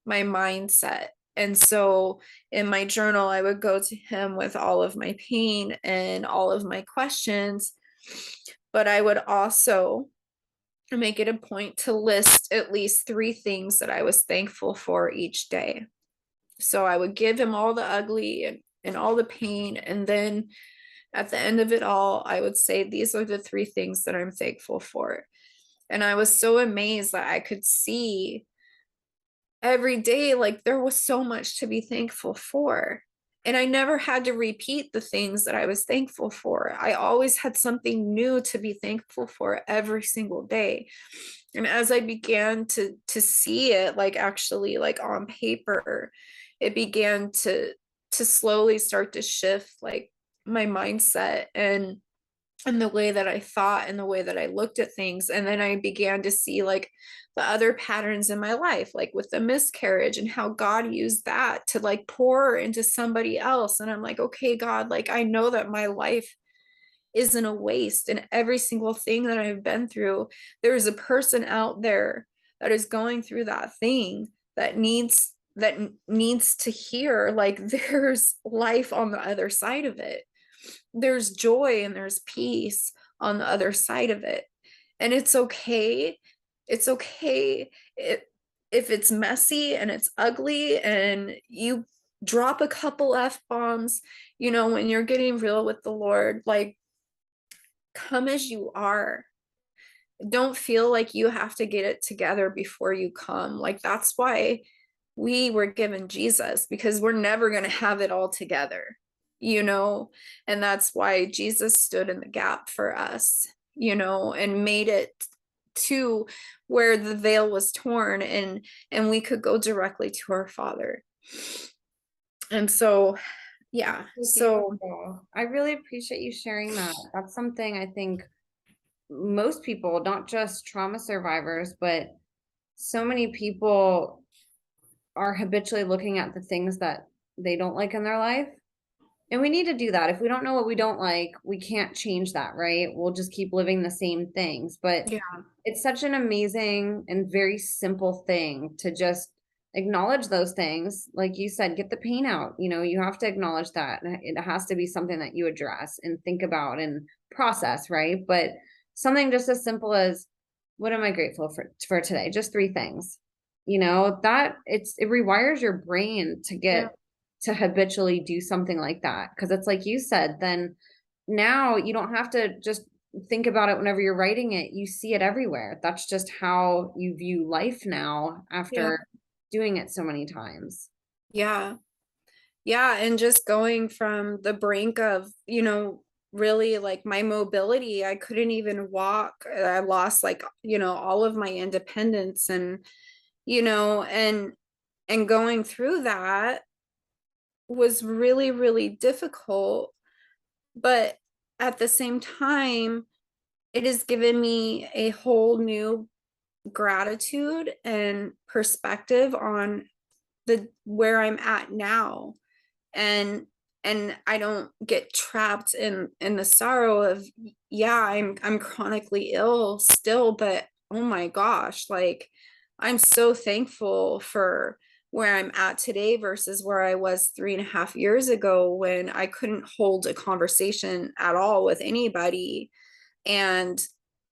my mindset. And so in my journal, I would go to him with all of my pain and all of my questions, but I would also make it a point to list at least 3 things that I was thankful for each day. So I would give him all the ugly and all the pain. And then at the end of it all, I would say, these are the 3 things that I'm thankful for. And I was so amazed that I could see every day, like, there was so much to be thankful for. And I never had to repeat the things that I was thankful for. I always had something new to be thankful for every single day. And as I began to see it, like, actually, like, on paper, it began to slowly start to shift, like, my mindset and the way that I thought and the way that I looked at things. And then I began to see, like, the other patterns in my life, like with the miscarriage, and how God used that to, like, pour into somebody else. And I'm like, okay, God, like, I know that my life isn't a waste, and every single thing that I've been through, there's a person out there that is going through that thing that needs to hear, like, there's life on the other side of it. There's joy and there's peace on the other side of it. And it's okay. It's okay if it's messy and it's ugly and you drop a couple F-bombs, when you're getting real with the Lord. Like, come as you are. Don't feel like you have to get it together before you come. Like, that's why we were given Jesus, because we're never going to have it all together, and that's why Jesus stood in the gap for us, and made it to where the veil was torn, and we could go directly to our Father. And so, yeah. So Beautiful. I really appreciate you sharing that. That's something I think most people, not just trauma survivors, but so many people are habitually looking at the things that they don't like in their life. And we need to do that. If we don't know what we don't like, we can't change that, right? We'll just keep living the same things. But yeah, it's such an amazing and very simple thing to just acknowledge those things. Like you said, get the pain out. You have to acknowledge that. It has to be something that you address and think about and process, right? But something just as simple as, what am I grateful for today? Just 3 things. That it rewires your brain to yeah, get to habitually do something like that. Because it's like you said, then now you don't have to just think about it whenever you're writing it. You see it everywhere. That's just how you view life now yeah, after doing it so many times. yeah, yeah. And just going from the brink of, really, like, my mobility, I couldn't even walk. I lost, like, all of my independence, and and going through that was really, really difficult. But at the same time, it has given me a whole new gratitude and perspective on the where I'm at now. and I don't get trapped in the sorrow of, yeah, I'm chronically ill still, but oh my gosh, like I'm so thankful for where I'm at today versus where I was 3.5 years ago when I couldn't hold a conversation at all with anybody. And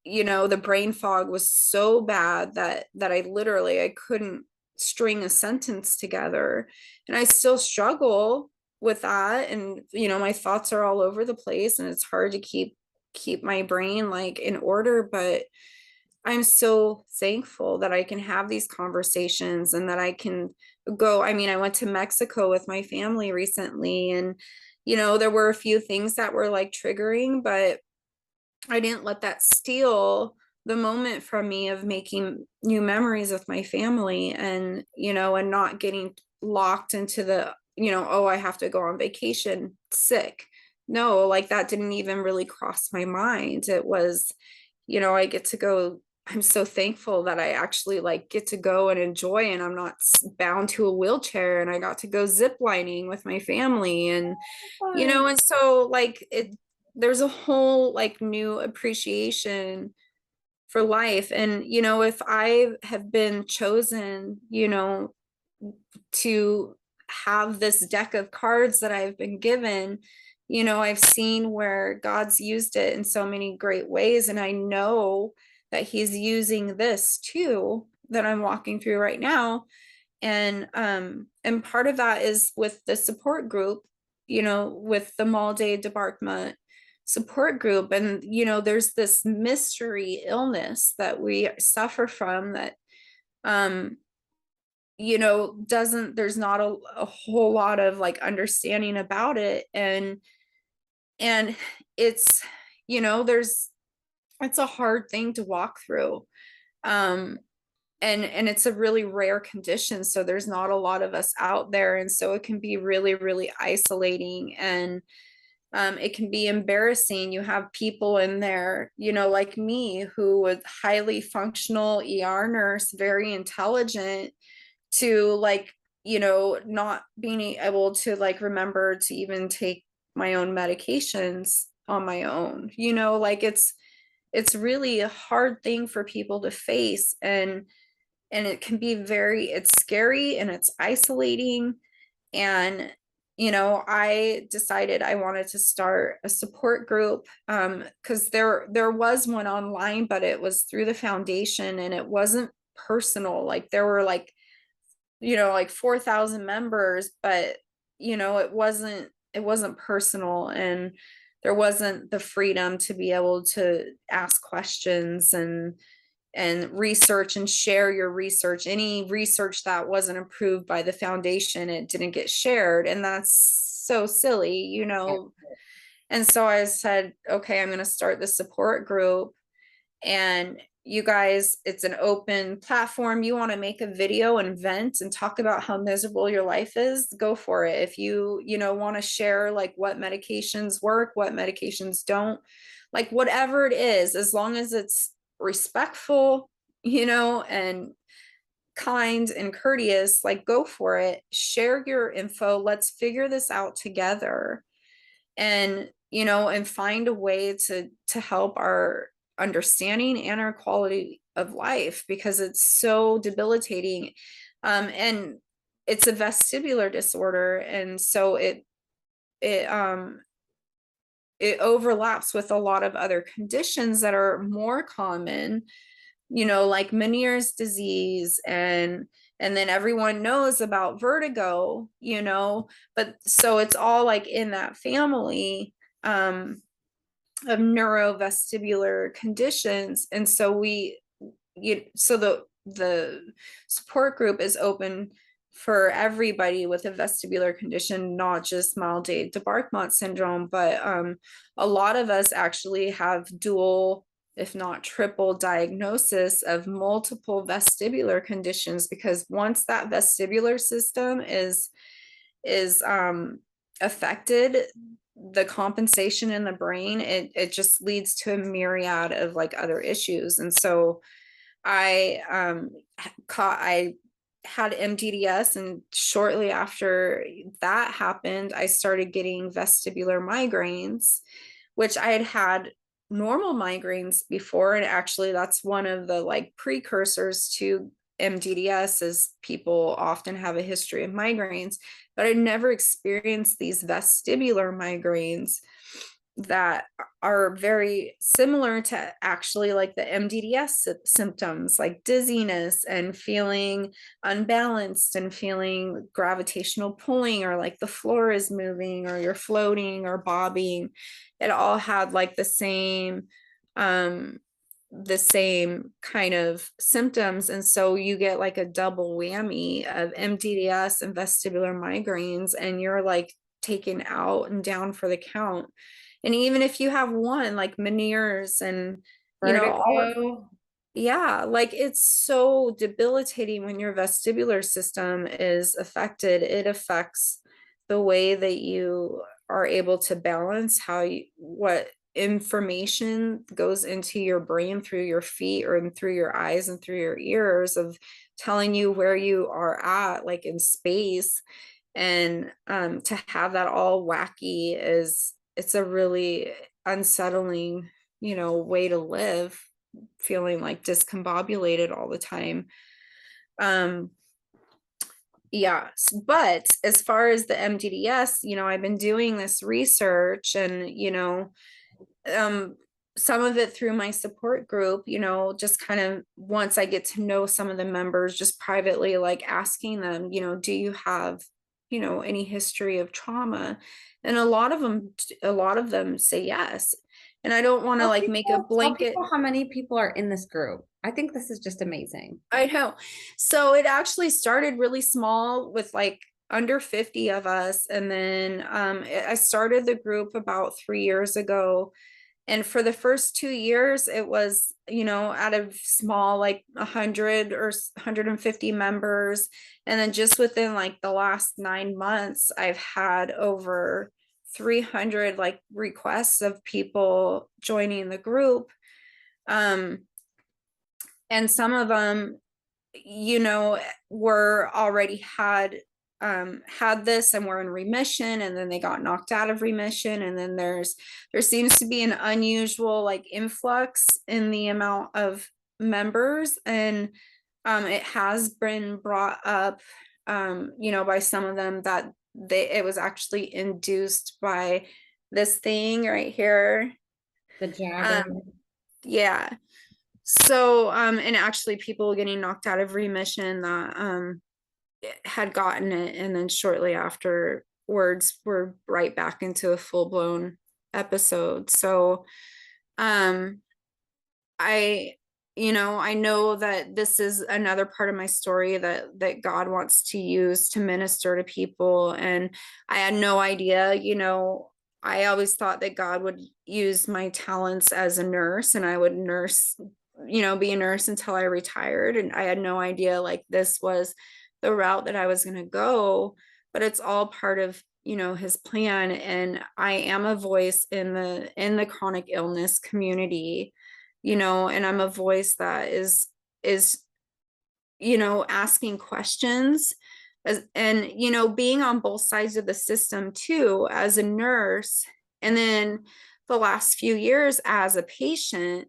the brain fog was so bad that I couldn't string a sentence together, and I still struggle with that. And my thoughts are all over the place, and it's hard to keep my brain like in order. But I'm so thankful that I can have these conversations and that I can go. I mean, I went to Mexico with my family recently, and there were a few things that were like triggering, but I didn't let that steal the moment from me of making new memories with my family, and not getting locked into oh, I have to go on vacation sick. No, like that didn't even really cross my mind. It was, I get to go. I'm so thankful that I actually like get to go and enjoy, and I'm not bound to a wheelchair, and I got to go zip lining with my family. And so like there's a whole like new appreciation for life. And if I have been chosen to have this deck of cards that I've been given, I've seen where God's used it in so many great ways, and I know that he's using this too that I'm walking through right now. And part of that is with the support group, with the Malde Debarkma support group. And there's this mystery illness that we suffer from that doesn't there's not a whole lot of like understanding about it. And it's there's it's a hard thing to walk through. Um and it's a really rare condition, so there's not a lot of us out there, and so it can be really really isolating. And it can be embarrassing. You have people in there like me, who was highly functional ER nurse, very intelligent, to like not being able to like remember to even take my own medications on my own. Like it's really a hard thing for people to face. And it can be it's scary and it's isolating. And I decided I wanted to start a support group, because there was one online, but it was through the foundation and it wasn't personal. Like there were like 4,000 members, but it wasn't personal, and there wasn't the freedom to be able to ask questions and research and share your research. Any research that wasn't approved by the foundation, it didn't get shared, and that's so silly. And so I said, okay, I'm going to start the support group. And you guys, it's an open platform. You want to make a video and vent and talk about how miserable your life is, go for it. If you want to share like what medications work, what medications don't, like whatever it is, as long as it's respectful, and kind and courteous, like go for it. Share your info. Let's figure this out together. And find a way to help our understanding and our quality of life, because it's so debilitating. And it's a vestibular disorder, and so it it overlaps with a lot of other conditions that are more common, like Meniere's disease. And then everyone knows about vertigo, but so it's all like in that family of neurovestibular conditions. And so the support group is open for everybody with a vestibular condition, not just Malde-Debarkma syndrome, but a lot of us actually have dual, if not triple, diagnosis of multiple vestibular conditions, because once that vestibular system is affected, the compensation in the brain, it just leads to a myriad of like other issues. And so I had MDDS, and shortly after that happened, I started getting vestibular migraines, which I had had normal migraines before. And actually, that's one of the like precursors to MDDS, is people often have a history of migraines, but I never experienced these vestibular migraines that are very similar to actually like the MDDS symptoms, like dizziness and feeling unbalanced and feeling gravitational pulling, or like the floor is moving or you're floating or bobbing. It all had like the same kind of symptoms. And so you get like a double whammy of MDDS and vestibular migraines, and you're like taken out and down for the count. And even if you have one, like Meniere's and, all of, Vertigo. yeah, like it's so debilitating when your vestibular system is affected. It affects the way that you are able to balance what information goes into your brain through your feet or through your eyes and through your ears, of telling you where you are at, like in space. And to have that all wacky it's a really unsettling, way to live, feeling like discombobulated all the time. Um, yeah, but as far as the MDDS, I've been doing this research, and um some of it through my support group, just kind of once I get to know some of the members, just privately, like asking them, do you have, any history of trauma? And a lot of them say yes. And I don't want to like make a Tell blanket. people how many people are in this group. I think this is just amazing. I know. So it actually started really small with like under 50 of us. And then I started the group about 3 years ago. And for the first 2 years, it was, out of small, like 100 or 150 members. And then just within like the last 9 months, I've had over 300 like requests of people joining the group. Um, and some of them, were already had this and were in remission, and then they got knocked out of remission. And then there seems to be an unusual like influx in the amount of members. And it has been brought up, by some of them, that it was actually induced by this thing right here. The Jagger. um yeah. So, and actually people getting knocked out of remission that had gotten it, and then shortly afterwards were right back into a full-blown episode. So, um, I, I know that this is another part of my story that God wants to use to minister to people. And I had no idea, I always thought that God would use my talents as a nurse, and I would nurse, be a nurse until I retired. And I had no idea like this was the route that I was going to go, but it's all part of, his plan. And I am a voice in the chronic illness community, and I'm a voice that is asking questions, and being on both sides of the system too, as a nurse. And then the last few years as a patient,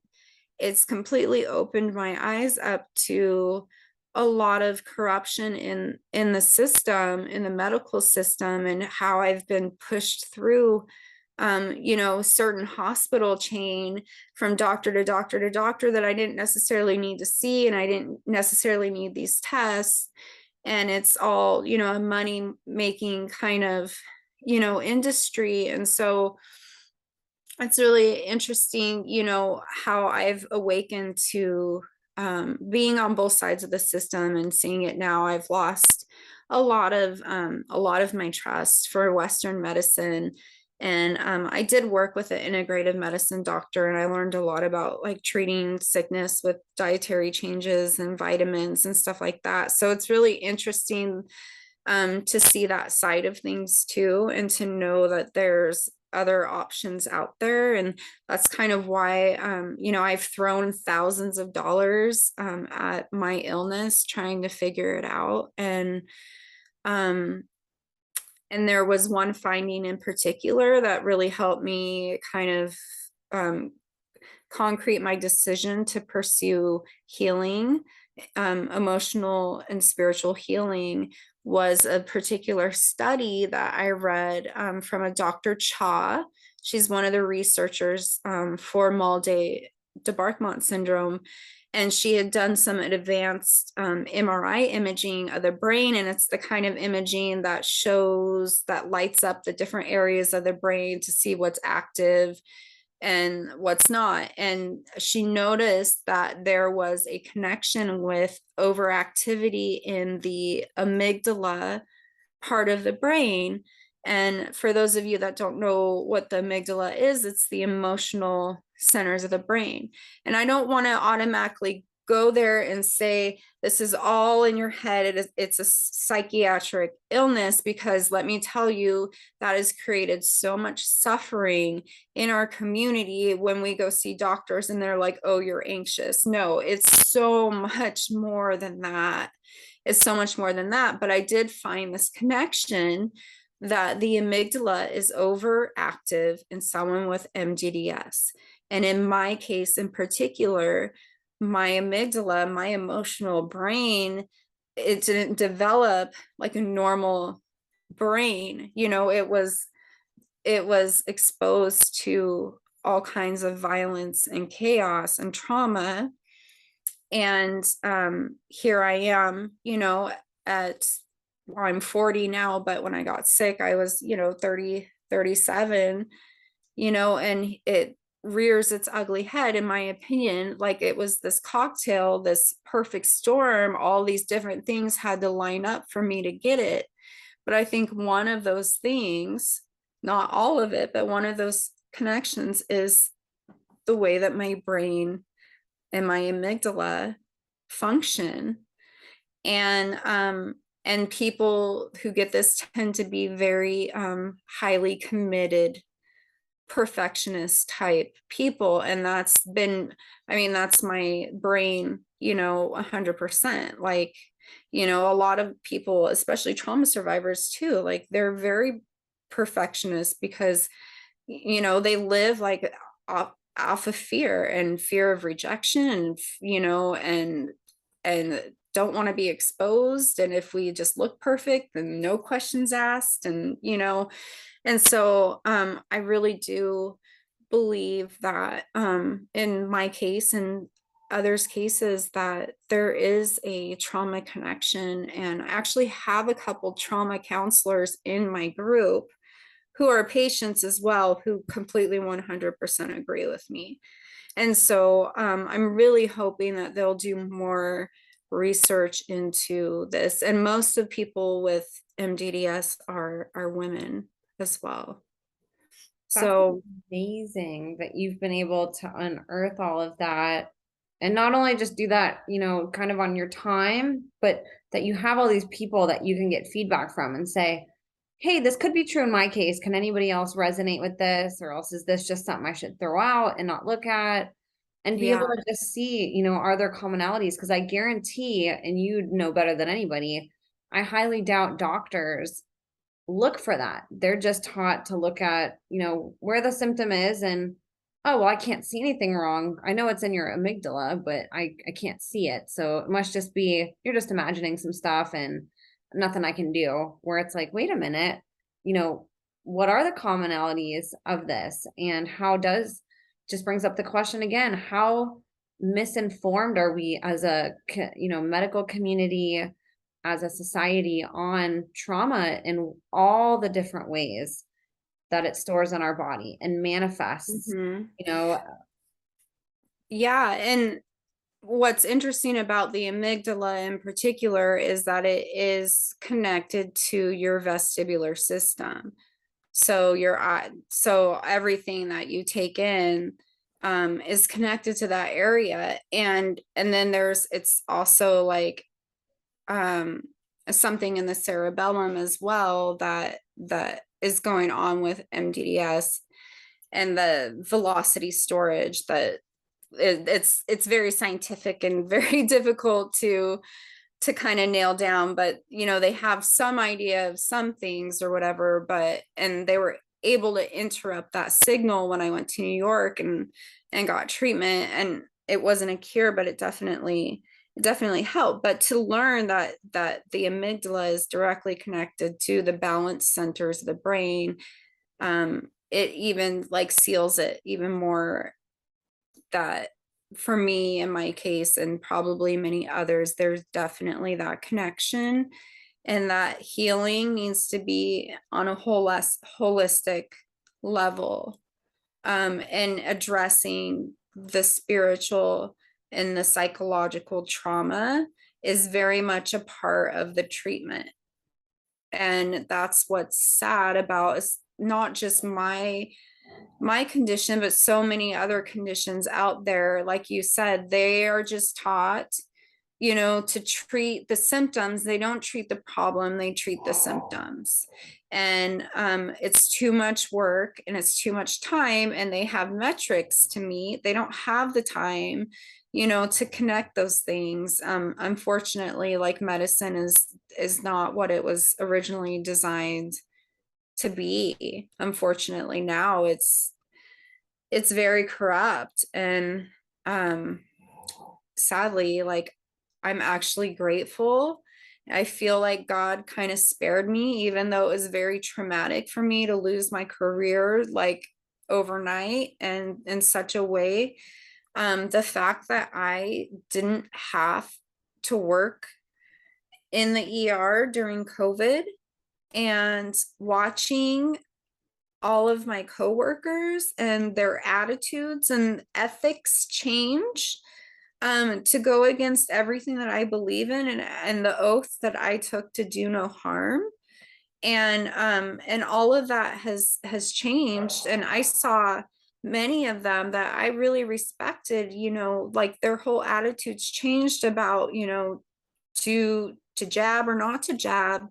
it's completely opened my eyes up to a lot of corruption in the system, in the medical system, and how I've been pushed through certain hospital chain, from doctor to doctor to doctor, that I didn't necessarily need to see, and I didn't necessarily need these tests. And it's all, a money making kind of, industry. And so it's really interesting, how I've awakened to being on both sides of the system and seeing it now. I've lost a lot of my trust for Western medicine. And I did work with an integrative medicine doctor, and I learned a lot about like treating sickness with dietary changes and vitamins and stuff like that. So it's really interesting to see that side of things too, and to know that there's other options out there. And that's kind of why, I've thrown thousands of dollars at my illness, trying to figure it out. Um, and there was one finding in particular that really helped me kind of concrete my decision to pursue healing, emotional and spiritual healing, was a particular study that I read from a Dr. Cha. She's one of the researchers for Maulde-Debarquement syndrome. And she had done some advanced MRI imaging of the brain. And it's the kind of imaging that lights up the different areas of the brain to see what's active and what's not. And she noticed that there was a connection with overactivity in the amygdala part of the brain. And for those of you that don't know what the amygdala is, it's the emotional centers of the brain. And I don't want to automatically go there and say this is all in your head. It's a psychiatric illness, because let me tell you, that has created so much suffering in our community when we go see doctors and they're like, oh, you're anxious. No, it's so much more than that. It's so much more than that. But I did find this connection that the amygdala is overactive in someone with MDDS. And in my case in particular, my amygdala, my emotional brain, it didn't develop like a normal brain. It was exposed to all kinds of violence and chaos and trauma. And here I am, I'm 40 now, but when I got sick, I was, 30, 37, and it rears its ugly head, in my opinion. Like, it was this cocktail, this perfect storm. All these different things had to line up for me to get it. But I think one of those things, not all of it, but one of those connections is the way that my brain and my amygdala function. And people who get this tend to be very highly committed, perfectionist type people. And that's my brain, 100%. Like, a lot of people, especially trauma survivors too, like, they're very perfectionist because, they live like off of fear of rejection, and don't want to be exposed. And if we just look perfect, then no questions asked. And so I really do believe that in my case and others' cases, that there is a trauma connection. And I actually have a couple trauma counselors in my group who are patients as well, who completely 100% agree with me. And so I'm really hoping that they'll do more research into this. And most of people with MDDS are women as well. That's So amazing that you've been able to unearth all of that. And not only just do that, kind of on your time, but that you have all these people that you can get feedback from and say, hey, this could be true in my case. Can anybody else resonate with this? Or else is this just something I should throw out and not look at? And be able yeah. to just see, are there commonalities? Because I guarantee, and you know better than anybody, I highly doubt doctors look for that. They're just taught to look at, where the symptom is and, oh, well, I can't see anything wrong. I know it's in your amygdala, but I can't see it. So it must just be, you're just imagining some stuff and nothing I can do. Where it's like, wait a minute, what are the commonalities of this? And how does, just brings up the question again, how misinformed are we as a, medical community, as a society, on trauma in all the different ways that it stores in our body and manifests, Mm-hmm. Yeah. And what's interesting about the amygdala in particular is that it is connected to your vestibular system. So so everything that you take in is connected to that area. And then it's also like something in the cerebellum as well that is going on with MDDS, and the velocity storage that it's very scientific and very difficult to kind of nail down, but they have some idea of some things or whatever, and they were able to interrupt that signal when I went to New York and got treatment, and it wasn't a cure, but it definitely helped. But to learn that the amygdala is directly connected to the balance centers of the brain, it even like seals it even more, that for me, in my case, and probably many others, there's definitely that connection, and that healing needs to be on a holistic level, and addressing the spiritual and the psychological trauma is very much a part of the treatment. And that's what's sad about is not just my condition, but so many other conditions out there. Like you said, they are just taught, to treat the symptoms. They don't treat the problem, they treat the symptoms. And it's too much work and it's too much time, and they have metrics to meet. They don't have the time, to connect those things. Unfortunately, like medicine is not what it was originally designed to be. Unfortunately, now it's very corrupt, and sadly, like, I'm actually grateful. I feel like God kind of spared me, even though it was very traumatic for me to lose my career like overnight and in such a way. The fact that I didn't have to work in the ER during COVID, and watching all of my coworkers and their attitudes and ethics change, to go against everything that I believe in, and the oath that I took to do no harm. And all of that has changed. And I saw many of them that I really respected, like their whole attitudes changed about, to jab or not to jab.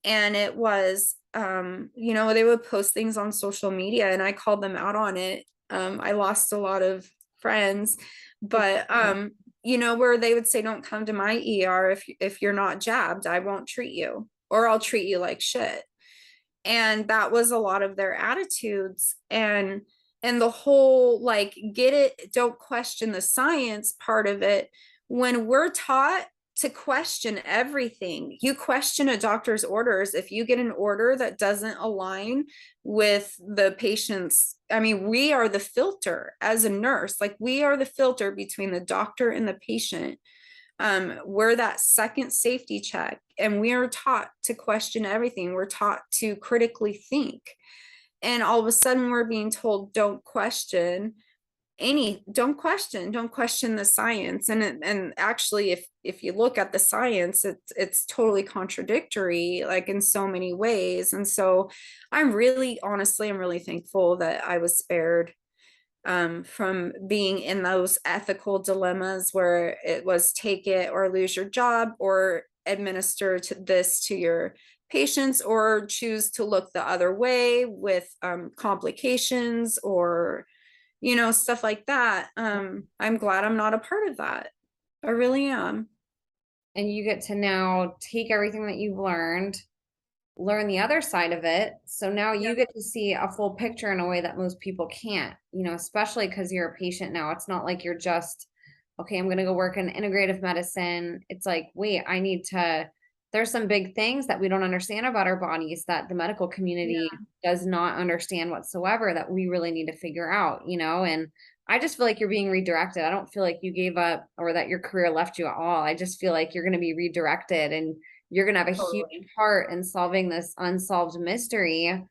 And it was, they would post things on social media and I called them out on it. I lost a lot of friends, but where they would say, don't come to my ER if you're not jabbed, I won't treat you, or I'll treat you like shit. And that was a lot of their attitudes. And the whole, like, get it, don't question the science part of it. When we're taught to question everything, you question a doctor's orders. If you get an order that doesn't align with the patient's, I mean, we are the filter as a nurse, like we are the filter between the doctor and the patient. We're that second safety check, and we are taught to question everything. We're taught to critically think. And all of a sudden we're being told, don't question don't question the science. And actually, if you look at the science, it's totally contradictory, like in so many ways. And so I'm really thankful that I was spared, from being in those ethical dilemmas where it was take it or lose your job, or administer this to your patients, or choose to look the other way with complications, or stuff like that. I'm glad I'm not a part of that. I really am. And you get to now take everything that you've learn the other side of it. So now you get to see a full picture in a way that most people can't, especially because you're a patient now. It's not like you're just, okay, I'm going to go work in integrative medicine. It's like, wait, there's some big things that we don't understand about our bodies that the medical community does not understand whatsoever, that we really need to figure out, and I just feel like you're being redirected. I don't feel like you gave up or that your career left you at all. I just feel like you're going to be redirected, and you're going to have a huge part in solving this unsolved mystery, and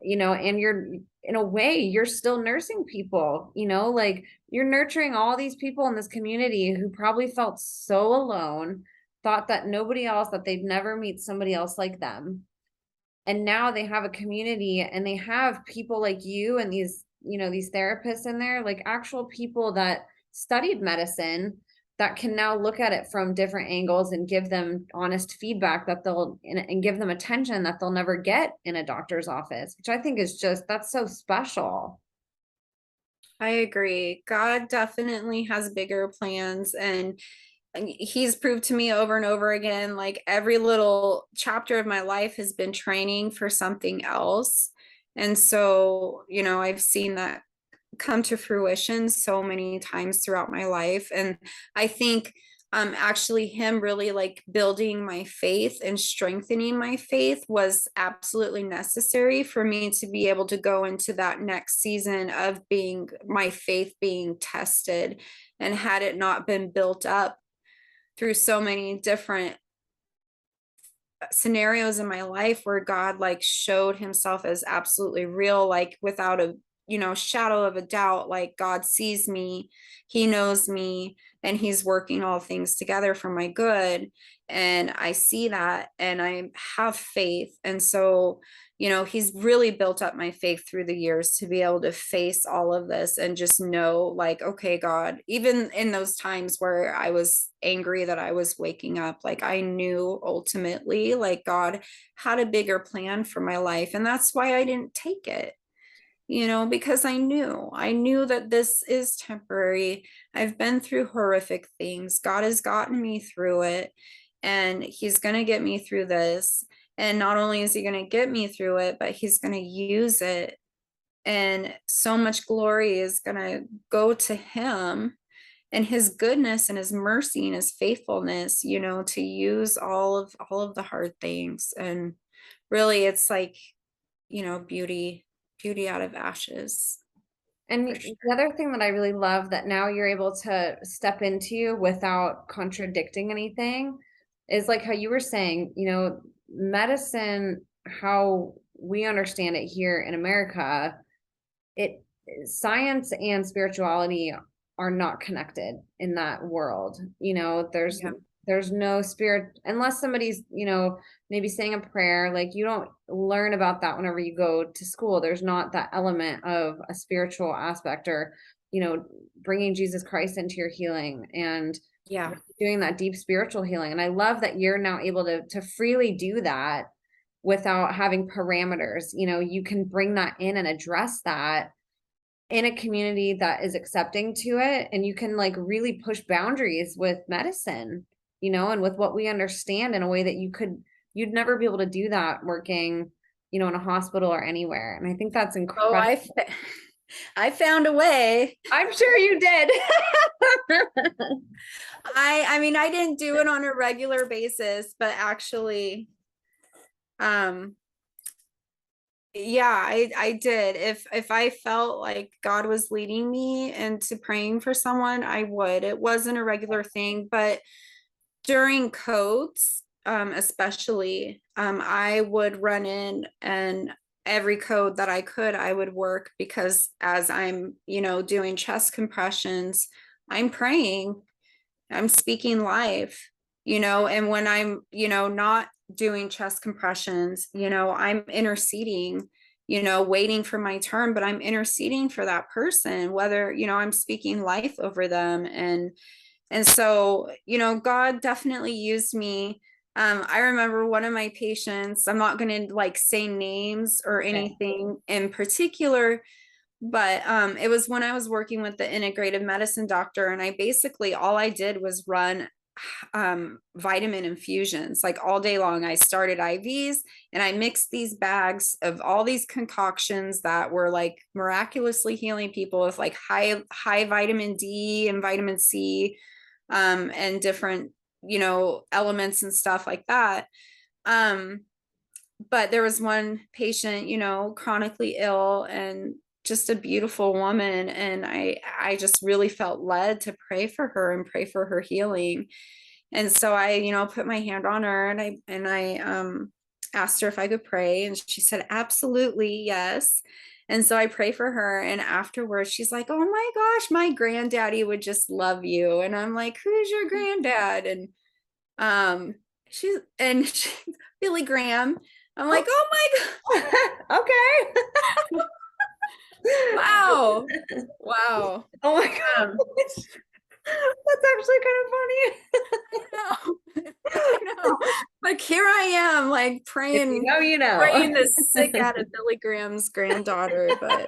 you're, in a way, you're still nursing people, like you're nurturing all these people in this community who probably felt so alone, thought that nobody else, that they'd never meet somebody else like them. And now they have a community, and they have people like you and these therapists in there, like actual people that studied medicine, that can now look at it from different angles and give them honest feedback that they'll and give them attention that they'll never get in a doctor's office, which I think is just that's so special. I agree. God definitely has bigger plans, and he's proved to me over and over again, like every little chapter of my life has been training for something else. And so, I've seen that come to fruition so many times throughout my life. And I think actually him really like building my faith and strengthening my faith was absolutely necessary for me to be able to go into that next season of being my faith being tested. And had it not been built up through so many different scenarios in my life where God like showed himself as absolutely real, like without a shadow of a doubt, like God sees me, he knows me, and he's working all things together for my good. And I see that and I have faith. And so, he's really built up my faith through the years to be able to face all of this and just know, like, okay, God, even in those times where I was angry that I was waking up, like I knew ultimately, like God had a bigger plan for my life. And that's why I didn't take it, because I knew that this is temporary. I've been through horrific things. God has gotten me through it, and he's going to get me through this. And not only is he going to get me through it, but he's going to use it. And so much glory is going to go to him and his goodness and his mercy and his faithfulness, to use all of the hard things. And really it's like, beauty out of ashes. And Sure. the other thing that I really love that now you're able to step into without contradicting anything is like how you were saying, medicine, how we understand it here in America, it science and spirituality are not connected in that world. Yeah. There's no spirit unless somebody's, maybe saying a prayer. Like you don't learn about that whenever you go to school. There's not that element of a spiritual aspect or, bringing Jesus Christ into your healing and Yeah. doing that deep spiritual healing. And I love that you're now able to freely do that without having parameters. You can bring that in and address that in a community that is accepting to it, and you can like really push boundaries with medicine, and with what we understand in a way that you'd never be able to do that working, in a hospital or anywhere. And I think that's Oh, incredible. I found a way. I'm sure you did. I mean, I didn't do it on a regular basis, but actually, um, yeah, I did. If I felt like God was leading me into praying for someone, I would. It wasn't a regular thing, but during codes, especially, I would run in, and every code that I could, I would work, because as I'm, doing chest compressions, I'm praying, I'm speaking life, and when I'm, not doing chest compressions, I'm interceding, waiting for my turn, but I'm interceding for that person, whether, I'm speaking life over them. And so, God definitely used me. I remember one of my patients, I'm not going to like say names or Okay. anything in particular, but it was when I was working with the integrative medicine doctor, and I basically all I did was run vitamin infusions like all day long. I started IVs and I mixed these bags of all these concoctions that were like miraculously healing people with like high vitamin D and vitamin C, and different, elements and stuff like that. Um, but there was one patient, chronically ill and just a beautiful woman, and I just really felt led to pray for her and pray for her healing. And so I, put my hand on her, and I asked her if I could pray, and she said absolutely yes. And so I pray for her, and afterwards she's like, "Oh my gosh, my granddaddy would just love you." And I'm like, "Who's your granddad?" And um she Billy Graham. I'm like, "Oh my Oh, okay. god." Wow. Wow. Oh my Um, gosh. That's actually kind of funny. I know. Like here I am, like If you praying, know, you know. praying the sick out of Billy Graham's granddaughter, but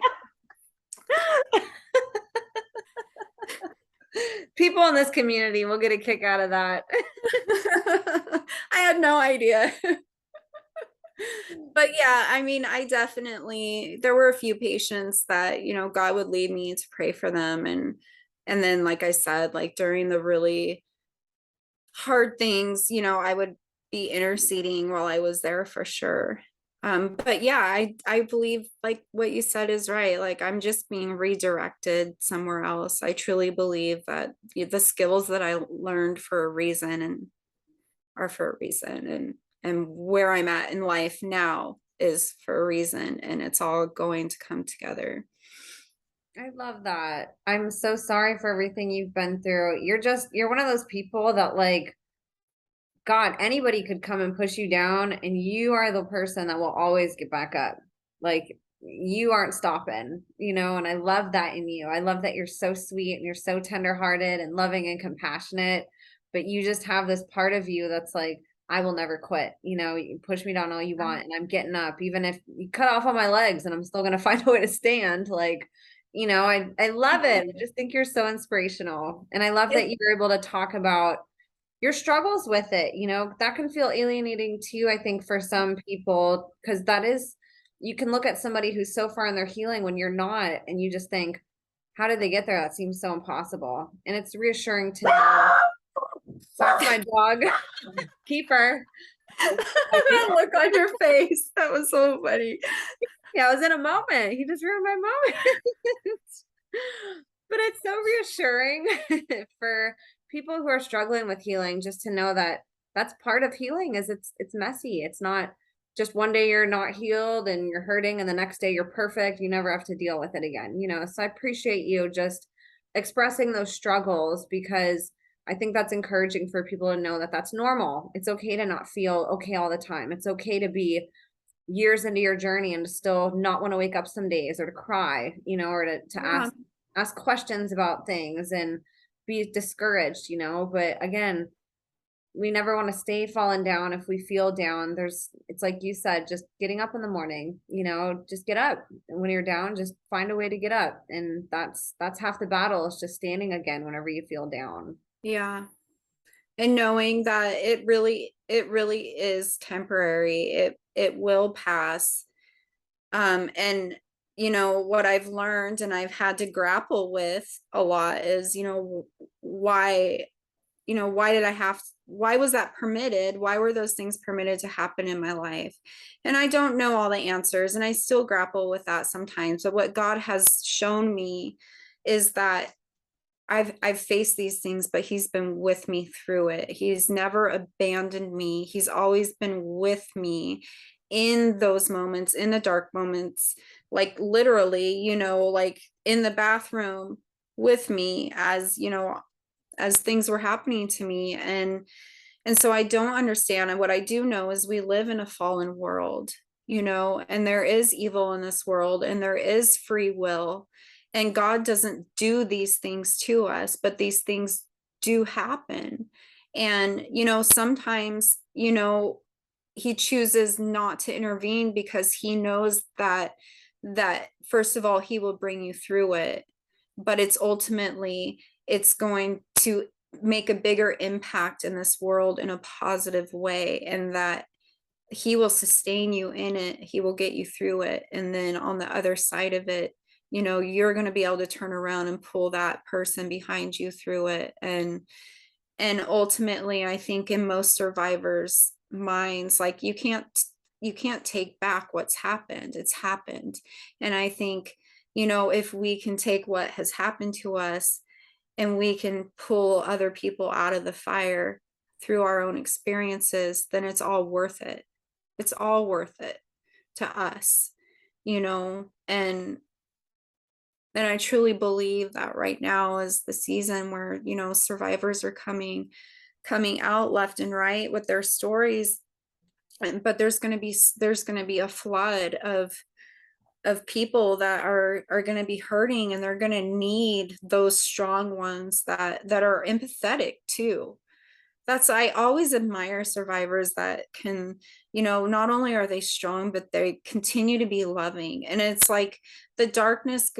People in this community will get a kick out of that. I had no idea. But yeah, I mean, I definitely, there were a few patients that, you know, God would lead me to pray for them. And then, like I said, like during the really hard things, you know, I would be interceding while I was there for sure. But yeah, I believe like what you said is right. Like I'm just being redirected somewhere else. I truly believe that the skills that I learned for a reason and are for a reason, and where I'm at in life now is for a reason, and it's all going to come together. I love that. I'm so sorry for everything you've been through. You're one of those people that like, God, anybody could come and push you down, and you are the person that will always get back up. Like, you aren't stopping, you know, and I love that in you. I love that you're so sweet and you're so tenderhearted and loving and compassionate, but you just have this part of you that's like, I will never quit. You know, you push me down all you want, and I'm getting up, even if you cut off all my legs, and I'm still going to find a way to stand. Like, you know, I love it. I just think you're so inspirational. And I love that you're able to talk about your struggles with it. You know, that can feel alienating too, I think, for some people, because that is, you can look at somebody who's so far in their healing when you're not, and you just think, how did they get there? That seems so impossible. And it's reassuring to know. That's my dog. Keeper. That look on your face. That was so funny. Yeah, I was in a moment. He just ruined my moment. But it's so reassuring for people who are struggling with healing, just to know that that's part of healing. Is it's messy. It's not just one day you're not healed and you're hurting, and the next day you're perfect. You never have to deal with it again, you know. So I appreciate you just expressing those struggles, because I think that's encouraging for people to know that that's normal. It's okay to not feel okay all the time. It's okay to be years into your journey and to still not want to wake up some days, or to cry, you know, or to Yeah. ask questions about things and be discouraged, you know. But again, we never want to stay falling down. If we feel down, it's like you said, just getting up in the morning, you know, just get up. And when you're down, just find a way to get up. And that's half the battle, is just standing again whenever you feel down. Yeah. And knowing that it really is temporary. It will pass. And you know what I've learned and I've had to grapple with a lot is, you know, why, you know, why was that permitted? Why were those things permitted to happen in my life? And I don't know all the answers, and I still grapple with that sometimes. But what God has shown me is that I've faced these things, but he's been with me through it. He's never abandoned me. He's always been with me in those moments, in the dark moments, like literally, you know, like in the bathroom with me as, you know, as things were happening to me. And so I don't understand. And what I do know is we live in a fallen world, you know, and there is evil in this world, and there is free will. And God doesn't do these things to us, but these things do happen. And, you know, sometimes, you know, he chooses not to intervene because he knows that first of all, he will bring you through it, but it's going to make a bigger impact in this world in a positive way, and that he will sustain you in it. He will get you through it. And then on the other side of it, you know, you're going to be able to turn around and pull that person behind you through it. And ultimately, I think in most survivors' minds, like you can't take back what's happened. It's happened. And I think, you know, if we can take what has happened to us and we can pull other people out of the fire through our own experiences, then it's all worth it. It's all worth it to us, you know. And I truly believe that right now is the season where, you know, survivors are coming out left and right with their stories. But there's going to be a flood of people that are going to be hurting, and they're going to need those strong ones that are empathetic too. That's, I always admire survivors that can, not only are they strong, but they continue to be loving. And it's like the darkness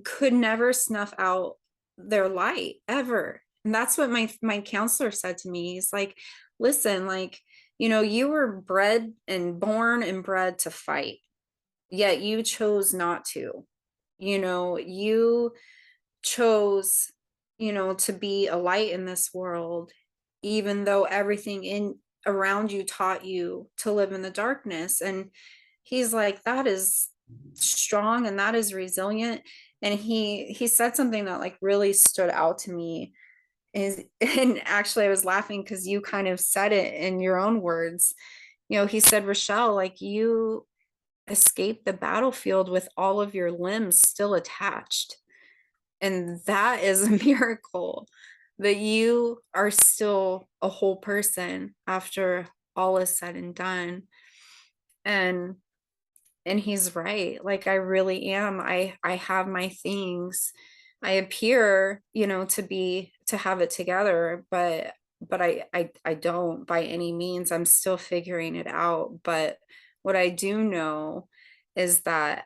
could never snuff out their light ever. And that's what my counselor said to me. He's like, listen, like, you were bred and born and bred to fight, yet you chose not to. You chose, to be a light in this world, even though everything in around you taught you to live in the darkness. And he's like, that is strong and that is resilient. And he said something that like really stood out to me is, and actually I was laughing because you kind of said it in your own words. He said, Rachelle, like, you escaped the battlefield with all of your limbs still attached. And that is a miracle, that you are still a whole person after all is said and done. And he's right. Like, I really am. I have my things. I appear, to have it together, but I don't by any means. I'm still figuring it out. But what I do know is that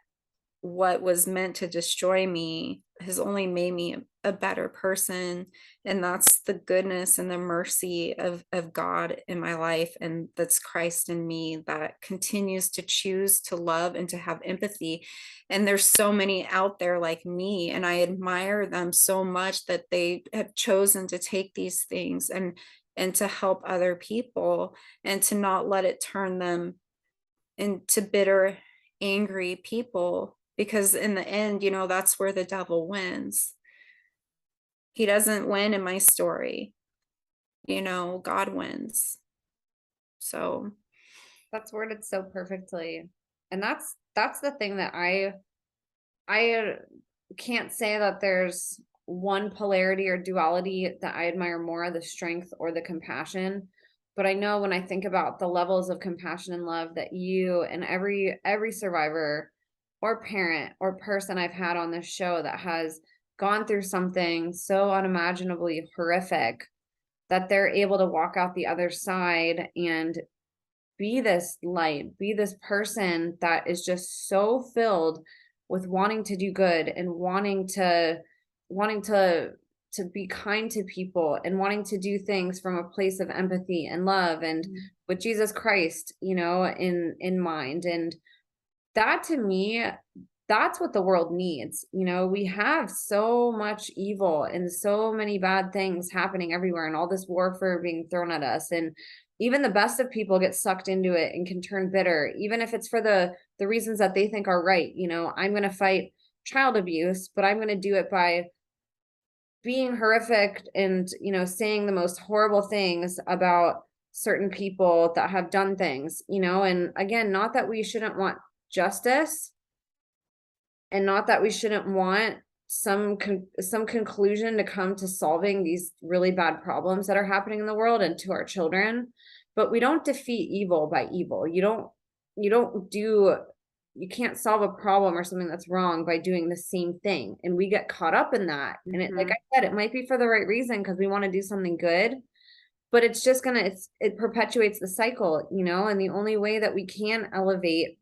what was meant to destroy me has only made me a better person. And that's the goodness and the mercy of God in my life. And that's Christ in me that continues to choose to love and to have empathy. And there's so many out there like me, and I admire them so much that they have chosen to take these things and to help other people, and to not let it turn them into bitter, angry people. Because in the end, that's where the devil wins. He doesn't win in my story. God wins. So That's worded so perfectly. And that's the thing that I can't say that there's one polarity or duality that I admire more, the strength or the compassion. But I know when I think about the levels of compassion and love that you and every survivor or parent or person I've had on this show that has gone through something so unimaginably horrific, that they're able to walk out the other side and be this light, be this person that is just so filled with wanting to do good and wanting to be kind to people and wanting to do things from a place of empathy and love and with Jesus Christ, in mind. And that, to me, that's what the world needs. We have so much evil and so many bad things happening everywhere and all this warfare being thrown at us. And even the best of people get sucked into it and can turn bitter, even if it's for the reasons that they think are right. I'm going to fight child abuse, but I'm going to do it by being horrific and, saying the most horrible things about certain people that have done things, and again, not that we shouldn't want justice, and not that we shouldn't want some conclusion to come to solving these really bad problems that are happening in the world and to our children. But we don't defeat evil by evil. You can't solve a problem or something that's wrong by doing the same thing. And we get caught up in that. And it, like I said, it might be for the right reason because we want to do something good, but it's just it perpetuates the cycle, and the only way that we can elevate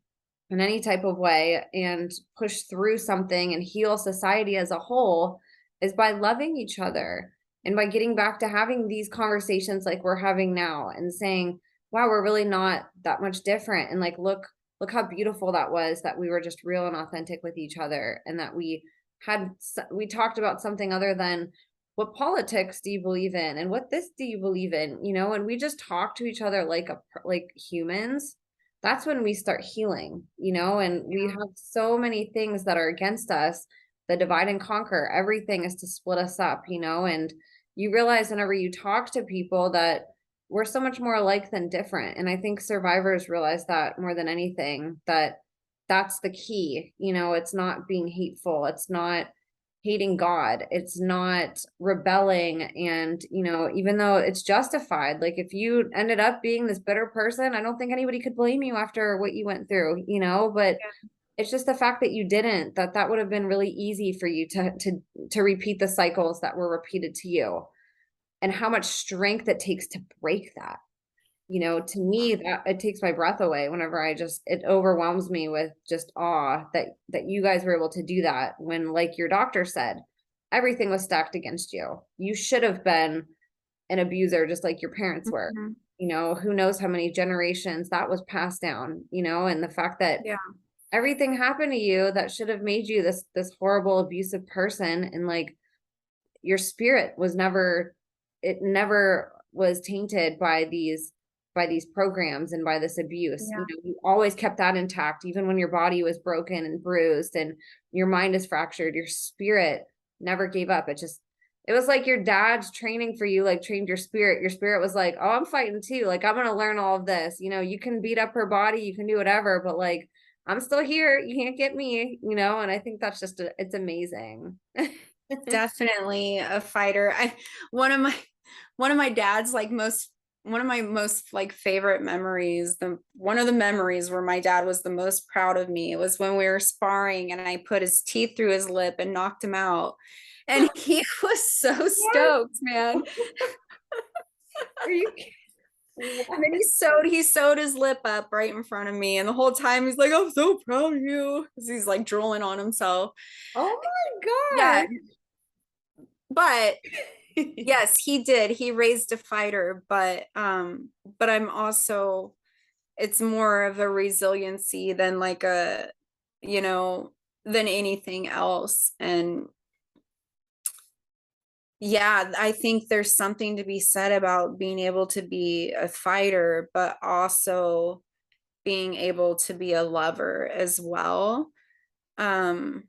in any type of way and push through something and heal society as a whole is by loving each other and by getting back to having these conversations like we're having now and saying, wow, we're really not that much different. And like, look how beautiful that was, that we were just real and authentic with each other. And that we talked about something other than what politics do you believe in? And what this do you believe in? And we just talk to each other like humans. That's when we start healing, and we have so many things that are against us, the divide and conquer. Everything is to split us up, and you realize whenever you talk to people that we're so much more alike than different. And I think survivors realize that more than anything, that that's the key. It's not being hateful. It's not hating God. It's not rebelling. And, even though it's justified, like if you ended up being this bitter person, I don't think anybody could blame you after what you went through, but It's just the fact that you didn't, that would have been really easy for you to repeat the cycles that were repeated to you, and how much strength it takes to break that. To me, that it takes my breath away whenever it overwhelms me with just awe that you guys were able to do that when, like your doctor said, everything was stacked against you. You should have been an abuser just like your parents were. Mhm. Who knows how many generations that was passed down, and the fact that Yeah. everything happened to you that should have made you this horrible abusive person, and like your spirit was never, it never was tainted by these programs and by this abuse. Yeah. You always kept that intact, even when your body was broken and bruised and your mind is fractured. Your spirit never gave up. It was like your dad's training for you, like trained your spirit. Your spirit was like, oh, I'm fighting too. Like, I'm going to learn all of this. You can beat up her body, you can do whatever, but like, I'm still here. You can't get me, and I think that's it's amazing. Definitely a fighter. One of my one of my dad's like most one of my most like favorite memories, the one of the memories where my dad was the most proud of me, it was when we were sparring and I put his teeth through his lip and knocked him out. And he was so stoked, man. Are you And then he sewed his lip up right in front of me. And the whole time he's like, I'm so proud of you. 'Cause he's like drooling on himself. Oh my Yeah. gosh. But yes, he did. He raised a fighter, but I'm also, it's more of a resiliency than like a, you know, than anything else. And yeah, I think there's something to be said about being able to be a fighter, but also being able to be a lover as well. Um,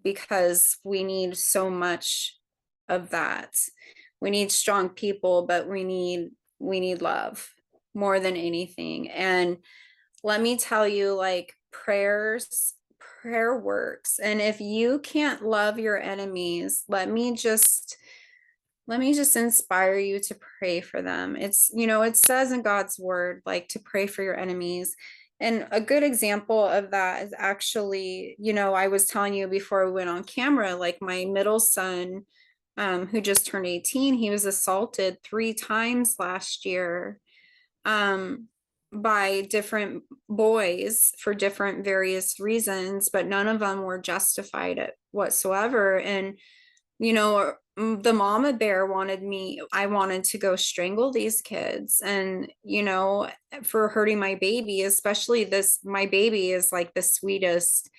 because we need so much of that. We need strong people, but we need love more than anything. And let me tell you, like, prayer works. And if you can't love your enemies, let me just inspire you to pray for them. It says in God's word, like, to pray for your enemies. And a good example of that is actually, I was telling you before we went on camera, like my middle son, who just turned 18, he was assaulted 3 times last year, um, by different boys for different various reasons, but none of them were justified whatsoever. And the mama bear I wanted to go strangle these kids, and for hurting my baby, especially my baby is like the sweetest,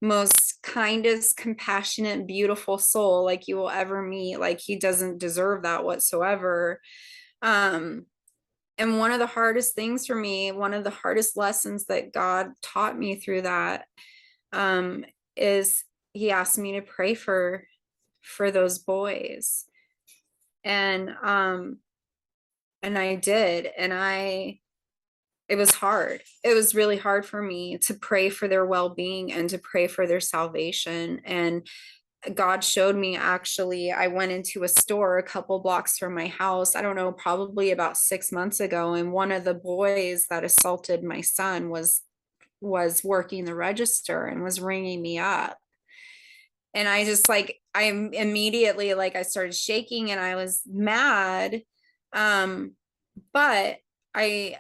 most kindest, compassionate, beautiful soul like you will ever meet. Like, he doesn't deserve that whatsoever. um and one of the hardest things for me, one of the hardest lessons that God taught me through that, um is he asked me to pray for those boys. And I did. It was hard. It was really hard for me to pray for their well-being and to pray for their salvation. And God showed me, actually, I went into a store a couple blocks from my house, I don't know, probably about 6 months ago, and one of the boys that assaulted my son was working the register and was ringing me up. And I just, like, I immediately, like, I started shaking and I was mad. But I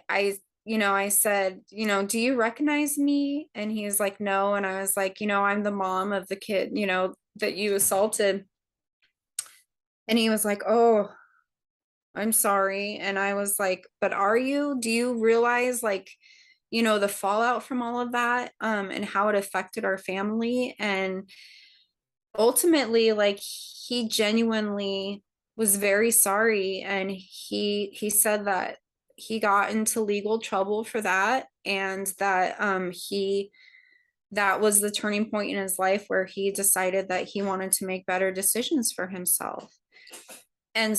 said, do you recognize me? And he was like, no. And I was like, I'm the mom of the kid, that you assaulted. And he was like, oh, I'm sorry. And I was like, but do you realize, like, the fallout from all of that, and how it affected our family? And ultimately, like, he genuinely was very sorry, and he said that he got into legal trouble for that, and that that was the turning point in his life where he decided that he wanted to make better decisions for himself. And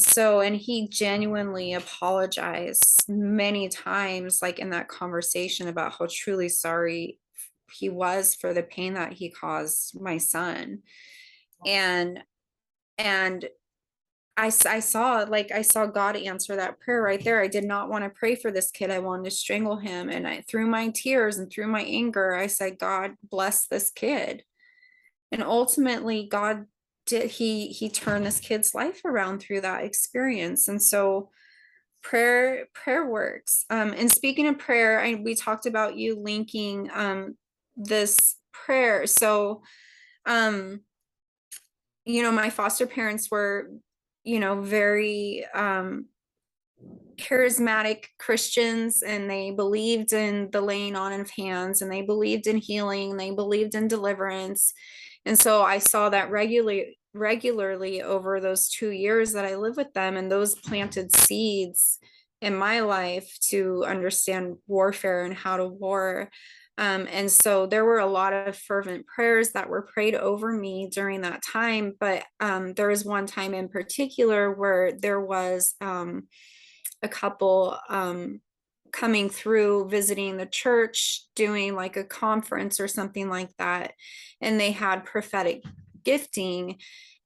he genuinely apologized many times, like in that conversation, about how truly sorry he was for the pain that he caused my son. And and I saw, like, I saw God answer that prayer right there. I did not want to pray for this kid. I wanted to strangle him. And through my tears and through my anger, I said, God bless this kid. And ultimately God did, he turned this kid's life around through that experience. And so prayer works. And speaking of prayer, we talked about you linking this prayer. So um my foster parents were, very charismatic Christians, and they believed in the laying on of hands, and they believed in healing, they believed in deliverance. And so I saw that regularly over those 2 years that I lived with them, and those planted seeds in my life to understand warfare and how to war. And so there were a lot of fervent prayers that were prayed over me during that time. But there was one time in particular where there was a couple coming through, visiting the church, doing like a conference or something like that, and they had prophetic gifting.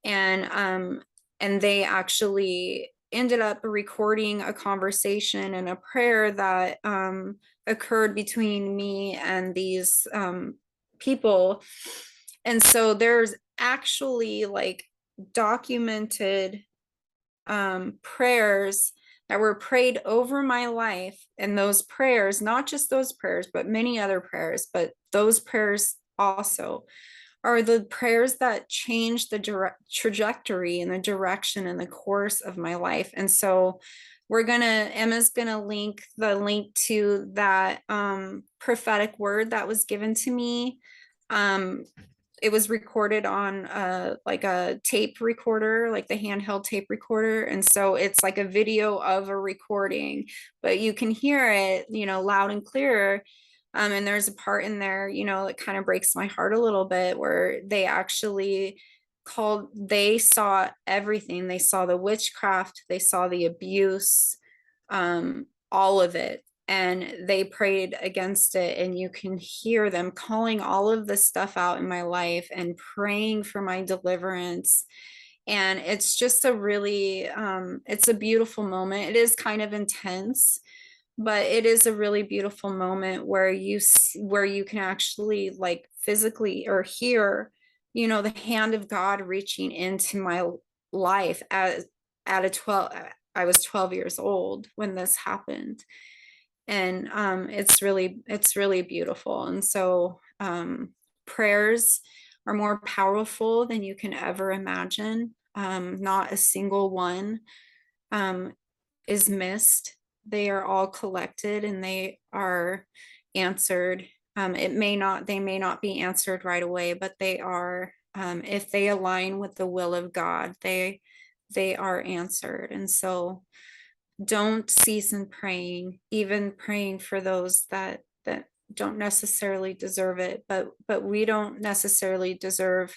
And they actually ended up recording a conversation and a prayer that occurred between me and these people. And so there's actually like documented prayers that were prayed over my life. And those prayers, not just those prayers, but many other prayers, but those prayers also are the prayers that changed the trajectory and the direction and the course of my life. And so Emma's gonna link the link to that prophetic word that was given to me. It was recorded on like a tape recorder, like the handheld tape recorder. And so it's like a video of a recording, but you can hear it, loud and clear. And there's a part in there, that kind of breaks my heart a little bit, where they saw everything. They saw the witchcraft, they saw the abuse, all of it, and they prayed against it. And you can hear them calling all of this stuff out in my life and praying for my deliverance. And it's just it's a beautiful moment. It is kind of intense, but it is a really beautiful moment where where you can actually like physically or hear, the hand of God reaching into my life at a 12. I was 12 years old when this happened. And it's really beautiful. And so prayers are more powerful than you can ever imagine. Not a single one is missed. They are all collected and they are answered. They may not be answered right away, but they are, if they align with the will of God, they are answered. And so don't cease in praying, even praying for those that don't necessarily deserve it. But we don't necessarily deserve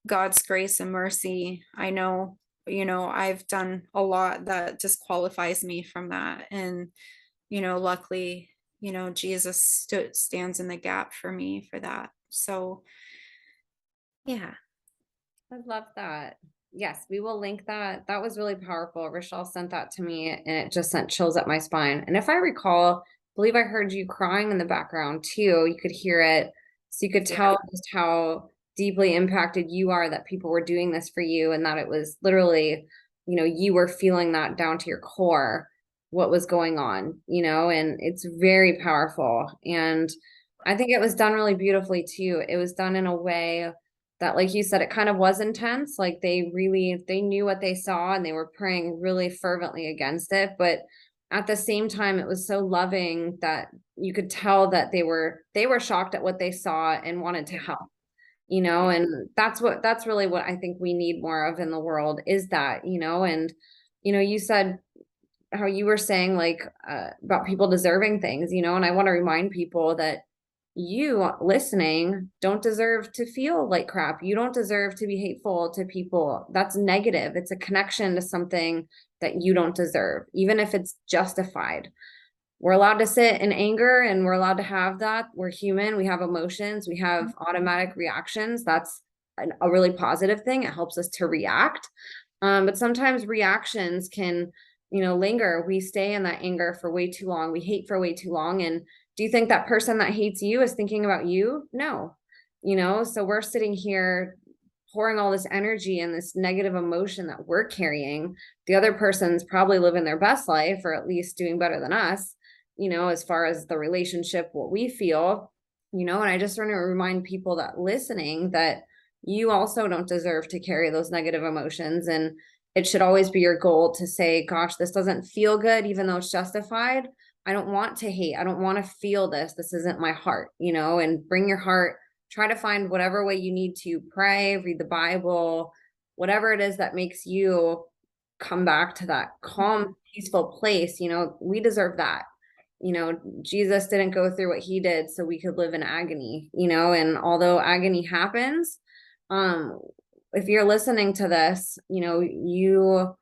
God's grace and mercy. I know, I've done a lot that disqualifies me from that. And, luckily, Jesus stands in the gap for me for that. So, yeah. I love that. Yes, we will link that. That was really powerful. Rachelle sent that to me and it just sent chills up my spine. And if I recall, I believe I heard you crying in the background too. You could hear it. So you could tell just how deeply impacted you are that people were doing this for you, and that it was literally, you were feeling that down to your core, what was going on, and it's very powerful. And I think it was done really beautifully too. It was done in a way that, like you said, it kind of was intense. Like they knew what they saw and they were praying really fervently against it. But at the same time, it was so loving that you could tell that they were shocked at what they saw and wanted to help, and that's really what I think we need more of in the world, is that, and, you said how you were saying like about people deserving things, and I want to remind people that you listening don't deserve to feel like crap. You don't deserve to be hateful to people. That's negative. It's a connection to something that you don't deserve, even if it's justified. We're allowed to sit in anger and we're allowed to have that. We're human. We have emotions. We have automatic reactions. That's a really positive thing. It helps us to react. But sometimes reactions can, linger. We stay in that anger for way too long. We hate for way too long. And do you think that person that hates you is thinking about you? No. So we're sitting here pouring all this energy and this negative emotion that we're carrying. The other person's probably living their best life, or at least doing better than us, as far as the relationship, what we feel, and I just want to remind people that listening that you also don't deserve to carry those negative emotions. And it should always be your goal to say, gosh, this doesn't feel good, even though it's justified. I don't want to hate. I don't want to feel this. This isn't my heart, and bring your heart. Try to find whatever way you need to pray, read the Bible, whatever it is that makes you come back to that calm, peaceful place. We deserve that. Jesus didn't go through what he did so we could live in agony, and although agony happens, um, if you're listening to this, you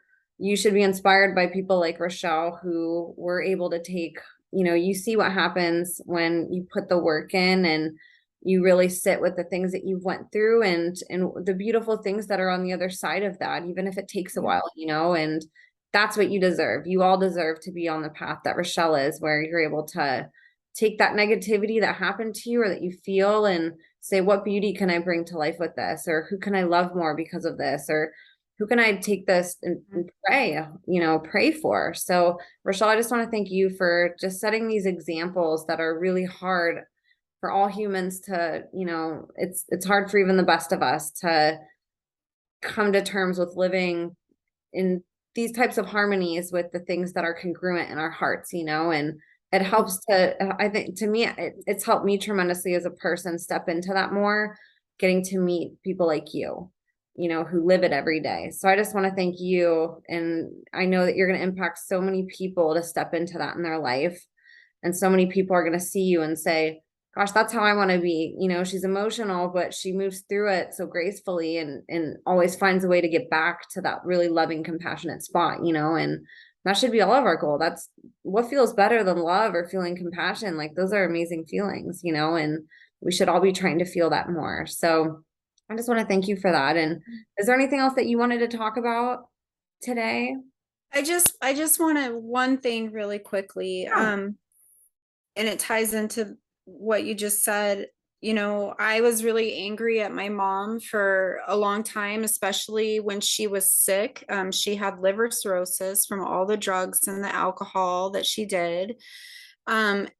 should be inspired by people like Rachelle who were able to take, you see what happens when you put the work in and you really sit with the things that you've went through and the beautiful things that are on the other side of that, even if it takes a while, and that's what you deserve. You all deserve to be on the path that Rachelle is, where you're able to take that negativity that happened to you or that you feel and say, what beauty can I bring to life with this? Or who can I love more because of this? Or who can I take this and pray for? So, Rachelle, I just want to thank you for just setting these examples that are really hard for all humans to, it's hard for even the best of us to come to terms with living in these types of harmonies with the things that are congruent in our hearts, and it helps I think to me, it's helped me tremendously as a person step into that more, getting to meet people like you, who live it every day. So I just want to thank you. And I know that you're going to impact so many people to step into that in their life. And so many people are going to see you and say, gosh, that's how I want to be. She's emotional, but she moves through it so gracefully and always finds a way to get back to that really loving, compassionate spot, and that should be all of our goal. That's what feels better than love or feeling compassion. Like those are amazing feelings, and we should all be trying to feel that more. So I just want to thank you for that. And is there anything else that you wanted to talk about today? I just want to one thing really quickly. Yeah. And it ties into what you just said. I was really angry at my mom for a long time, especially when she was sick. She had liver cirrhosis from all the drugs and the alcohol that she did. And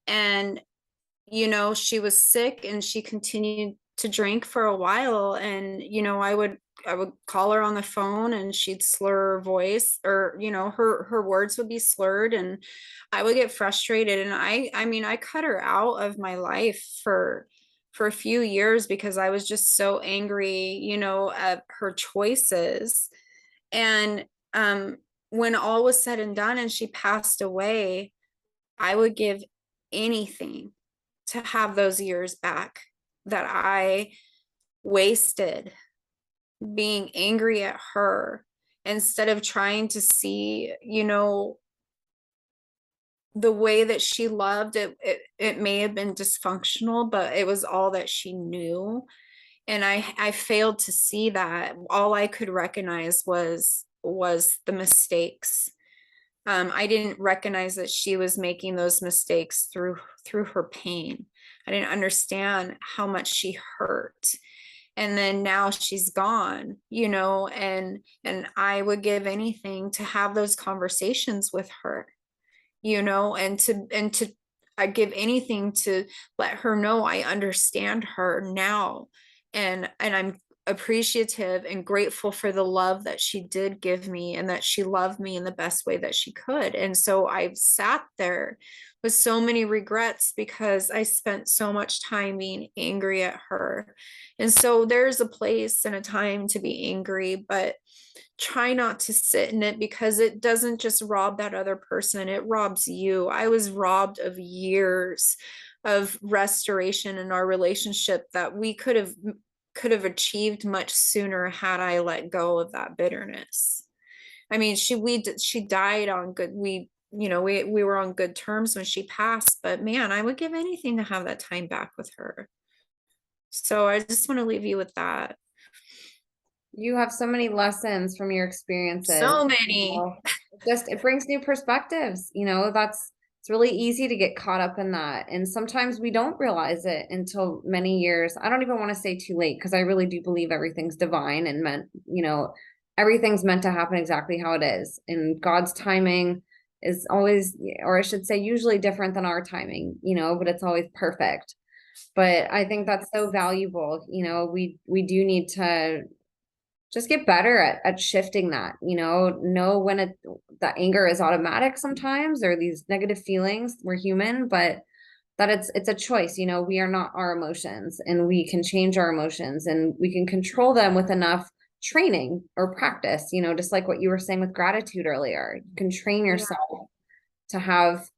she was sick and she continued to drink for a while. And I would call her on the phone and she'd slur her voice, or her words would be slurred, and I would get frustrated. And I mean I cut her out of my life for a few years because I was just so angry, at her choices. And when all was said and done and she passed away, I would give anything to have those years back that I wasted being angry at her, instead of trying to see, the way that she loved it. It may have been dysfunctional, but it was all that she knew. And I failed to see that. All I could recognize was the mistakes. I didn't recognize that she was making those mistakes through her pain. I didn't understand how much she hurt. And then now she's gone, and I would give anything to have those conversations with her, and to I give anything to let her know I understand her now. And I'm appreciative and grateful for the love that she did give me, and that she loved me in the best way that she could. And so I've sat there with so many regrets because I spent so much time being angry at her. And so there's a place and a time to be angry, but try not to sit in it, because it doesn't just rob that other person, it robs you. I was robbed of years of restoration in our relationship that we could have achieved much sooner had I let go of that bitterness. I mean, she died on good, we were on good terms when she passed, but man, I would give anything to have that time back with her. So I just want to leave you with that. You have so many lessons from your experiences. So You many. know, it brings new perspectives. It's really easy to get caught up in that. And sometimes we don't realize it until many years. I don't even want to say too late because I really do believe everything's divine and everything's meant to happen exactly how it is. And God's timing is always, or I should say, usually different than our timing, but it's always perfect. But I think that's so valuable. We do need to just get better at shifting that, know when the anger is automatic sometimes, or these negative feelings. We're human, but that it's a choice. We are not our emotions, and we can change our emotions, and we can control them with enough training or practice, just like what you were saying with gratitude earlier. You can train Yeah. yourself to have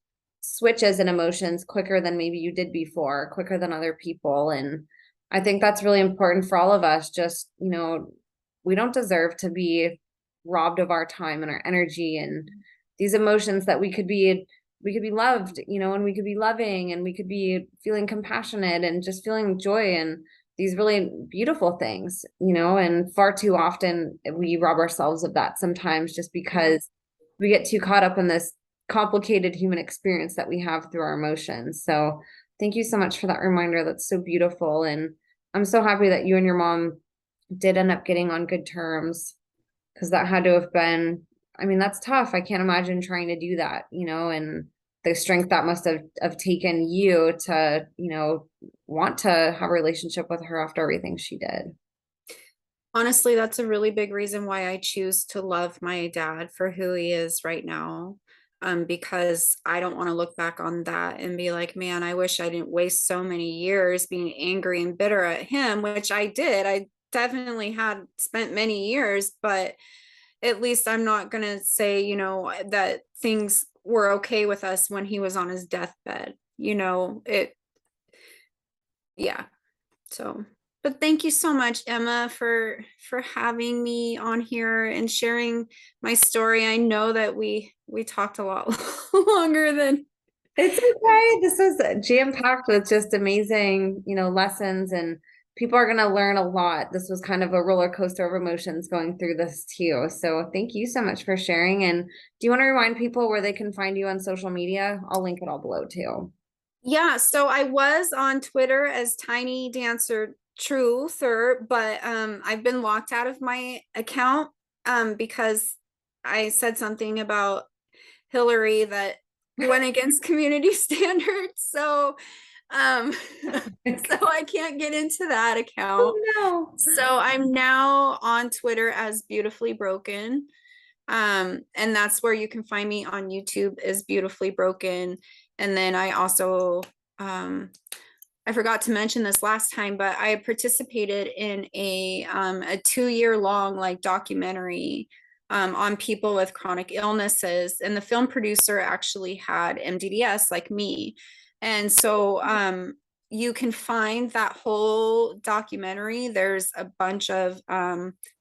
switches in emotions quicker than maybe you did before, quicker than other people. And I think that's really important for all of us. Just, we don't deserve to be robbed of our time and our energy and these emotions that we could be loved, and we could be loving, and we could be feeling compassionate and just feeling joy and these really beautiful things, and far too often we rob ourselves of that sometimes just because we get too caught up in this complicated human experience that we have through our emotions. So thank you so much for that reminder. That's so beautiful. And I'm so happy that you and your mom did end up getting on good terms, because that had to have been, I mean, that's tough. I can't imagine trying to do that, and the strength that must have taken you to, want to have a relationship with her after everything she did. Honestly, that's a really big reason why I choose to love my dad for who he is right now. Because I don't want to look back on that and be like, man, I wish I didn't waste so many years being angry and bitter at him, which I did. I definitely had spent many years, but at least I'm not going to say, that things were okay with us when he was on his deathbed. Yeah. So, but thank you so much, Emma, for having me on here and sharing my story. I know that we talked a lot longer than. It's okay. This is jam-packed with just amazing, lessons, and people are going to learn a lot. This was kind of a roller coaster of emotions going through this too. So thank you so much for sharing. And do you want to remind people where they can find you on social media? I'll link it all below too. Yeah, so I was on Twitter as Tiny Dancer Truther, but I've been locked out of my account because I said something about Hillary that went against community standards. So so I can't get into that account. Oh no. So I'm now on Twitter as Beautifully Broken. And that's where you can find me on YouTube is Beautifully Broken. And then I also I forgot to mention this last time, but I participated in a 2-year long like documentary on people with chronic illnesses, and the film producer actually had MDDS like me, and so you can find that whole documentary. There's a bunch of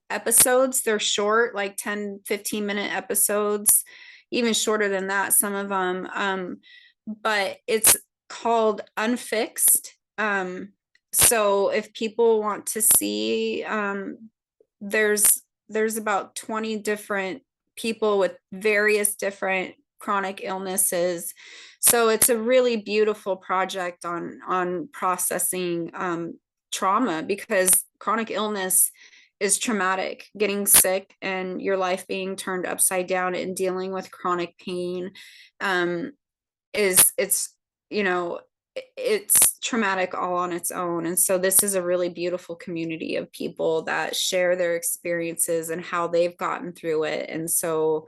episodes. They're short, like 10-15 minute episodes, even shorter than that, some of them. But it's called Unfixed. So if people want to see, there's about 20 different people with various different chronic illnesses. So it's a really beautiful project on processing trauma, because chronic illness is traumatic. Getting sick and your life being turned upside down and dealing with chronic pain is you know it's traumatic all on its own. And so this is a really beautiful community of people that share their experiences and how they've gotten through it. And so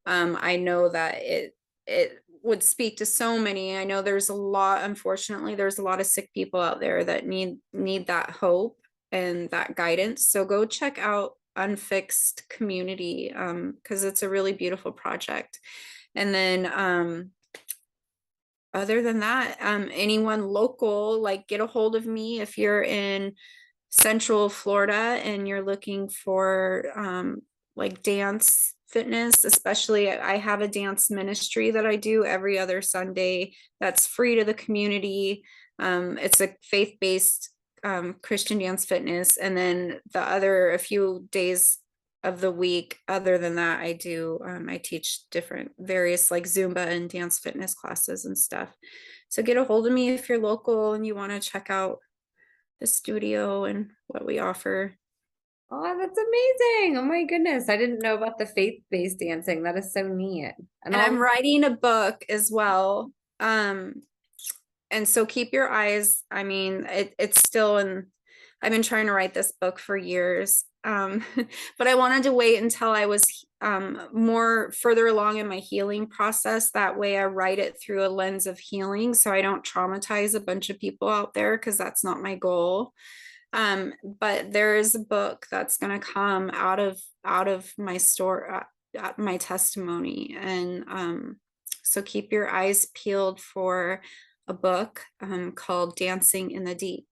I know that it would speak to so many. I know there's a lot, unfortunately, there's a lot of sick people out there that need that hope and that guidance. So go check out Unfixed Community, because it's a really beautiful project. And then other than that, anyone local, like get a hold of me if you're in Central Florida and you're looking for like dance fitness. Especially I have a dance ministry that I do every other Sunday that's free to the community. It's a faith-based Christian Dance Fitness. And then a few days of the week, other than that, I teach different various like Zumba and dance fitness classes and stuff. So get a hold of me if you're local and you want to check out the studio and what we offer. Oh, that's amazing. Oh my goodness. I didn't know about the faith-based dancing. That is so neat. And I'm writing a book as well. And so keep your eyes. I mean, it's still I've been trying to write this book for years. But I wanted to wait until I was more further along in my healing process. That way I write it through a lens of healing, so I don't traumatize a bunch of people out there, because that's not my goal. But there is a book that's going to come out of my story, my testimony. And so keep your eyes peeled for a book called Dancing in the Deep.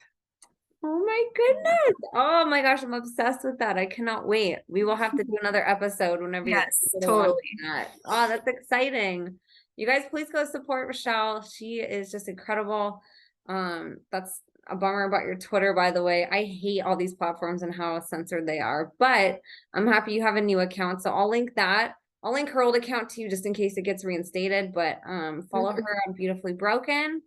Oh my goodness. Oh my gosh, I'm obsessed with that. I cannot wait. We will have to do another episode whenever Yes, you totally. that. Oh, that's exciting. You guys please go support Rachelle. She is just incredible. That's a bummer about your Twitter, by the way. I hate all these platforms and how censored they are, but I'm happy you have a new account. So I'll link that. I'll link her old account to you just in case it gets reinstated, but follow her on Beautifully Broken.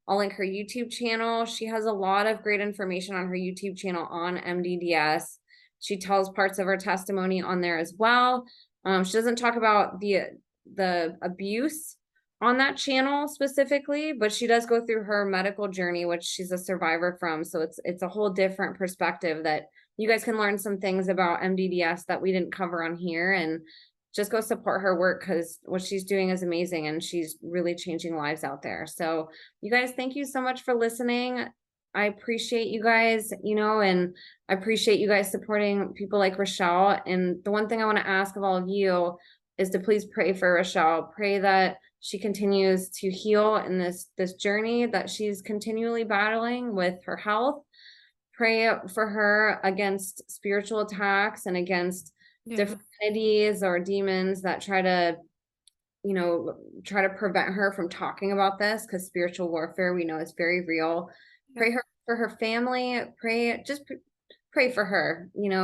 I'll link her YouTube channel. She has a lot of great information on her YouTube channel on MDDS. She tells parts of her testimony on there as well. She doesn't talk about the abuse on that channel specifically, but she does go through her medical journey, which she's a survivor from. So it's a whole different perspective that you guys can learn some things about MDDS that we didn't cover on here, and just go support her work, because what she's doing is amazing and she's really changing lives out there. So you guys, thank you so much for listening. I appreciate you guys, and I appreciate you guys supporting people like Rachelle. And the one thing I want to ask of all of you is to please pray for Rachelle. Pray that she continues to heal in this journey that she's continually battling with her health. Pray for her against spiritual attacks and against different entities or demons that try to prevent her from talking about this, because spiritual warfare, we know, is very real. Pray for her family. Pray for her. We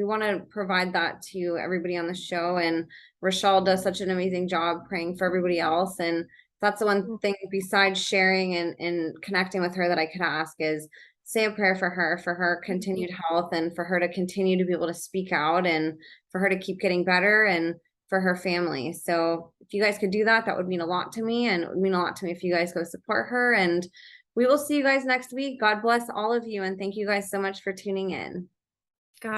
want to provide that to everybody on the show, and Rachelle does such an amazing job praying for everybody else. And that's the one thing besides sharing and connecting with her that I could ask is say a prayer for her continued health, and for her to continue to be able to speak out, and for her to keep getting better, and for her family. So if you guys could do that, that would mean a lot to me, and it would mean a lot to me if you guys go support her. And we will see you guys next week. God bless all of you, and thank you guys so much for tuning in. God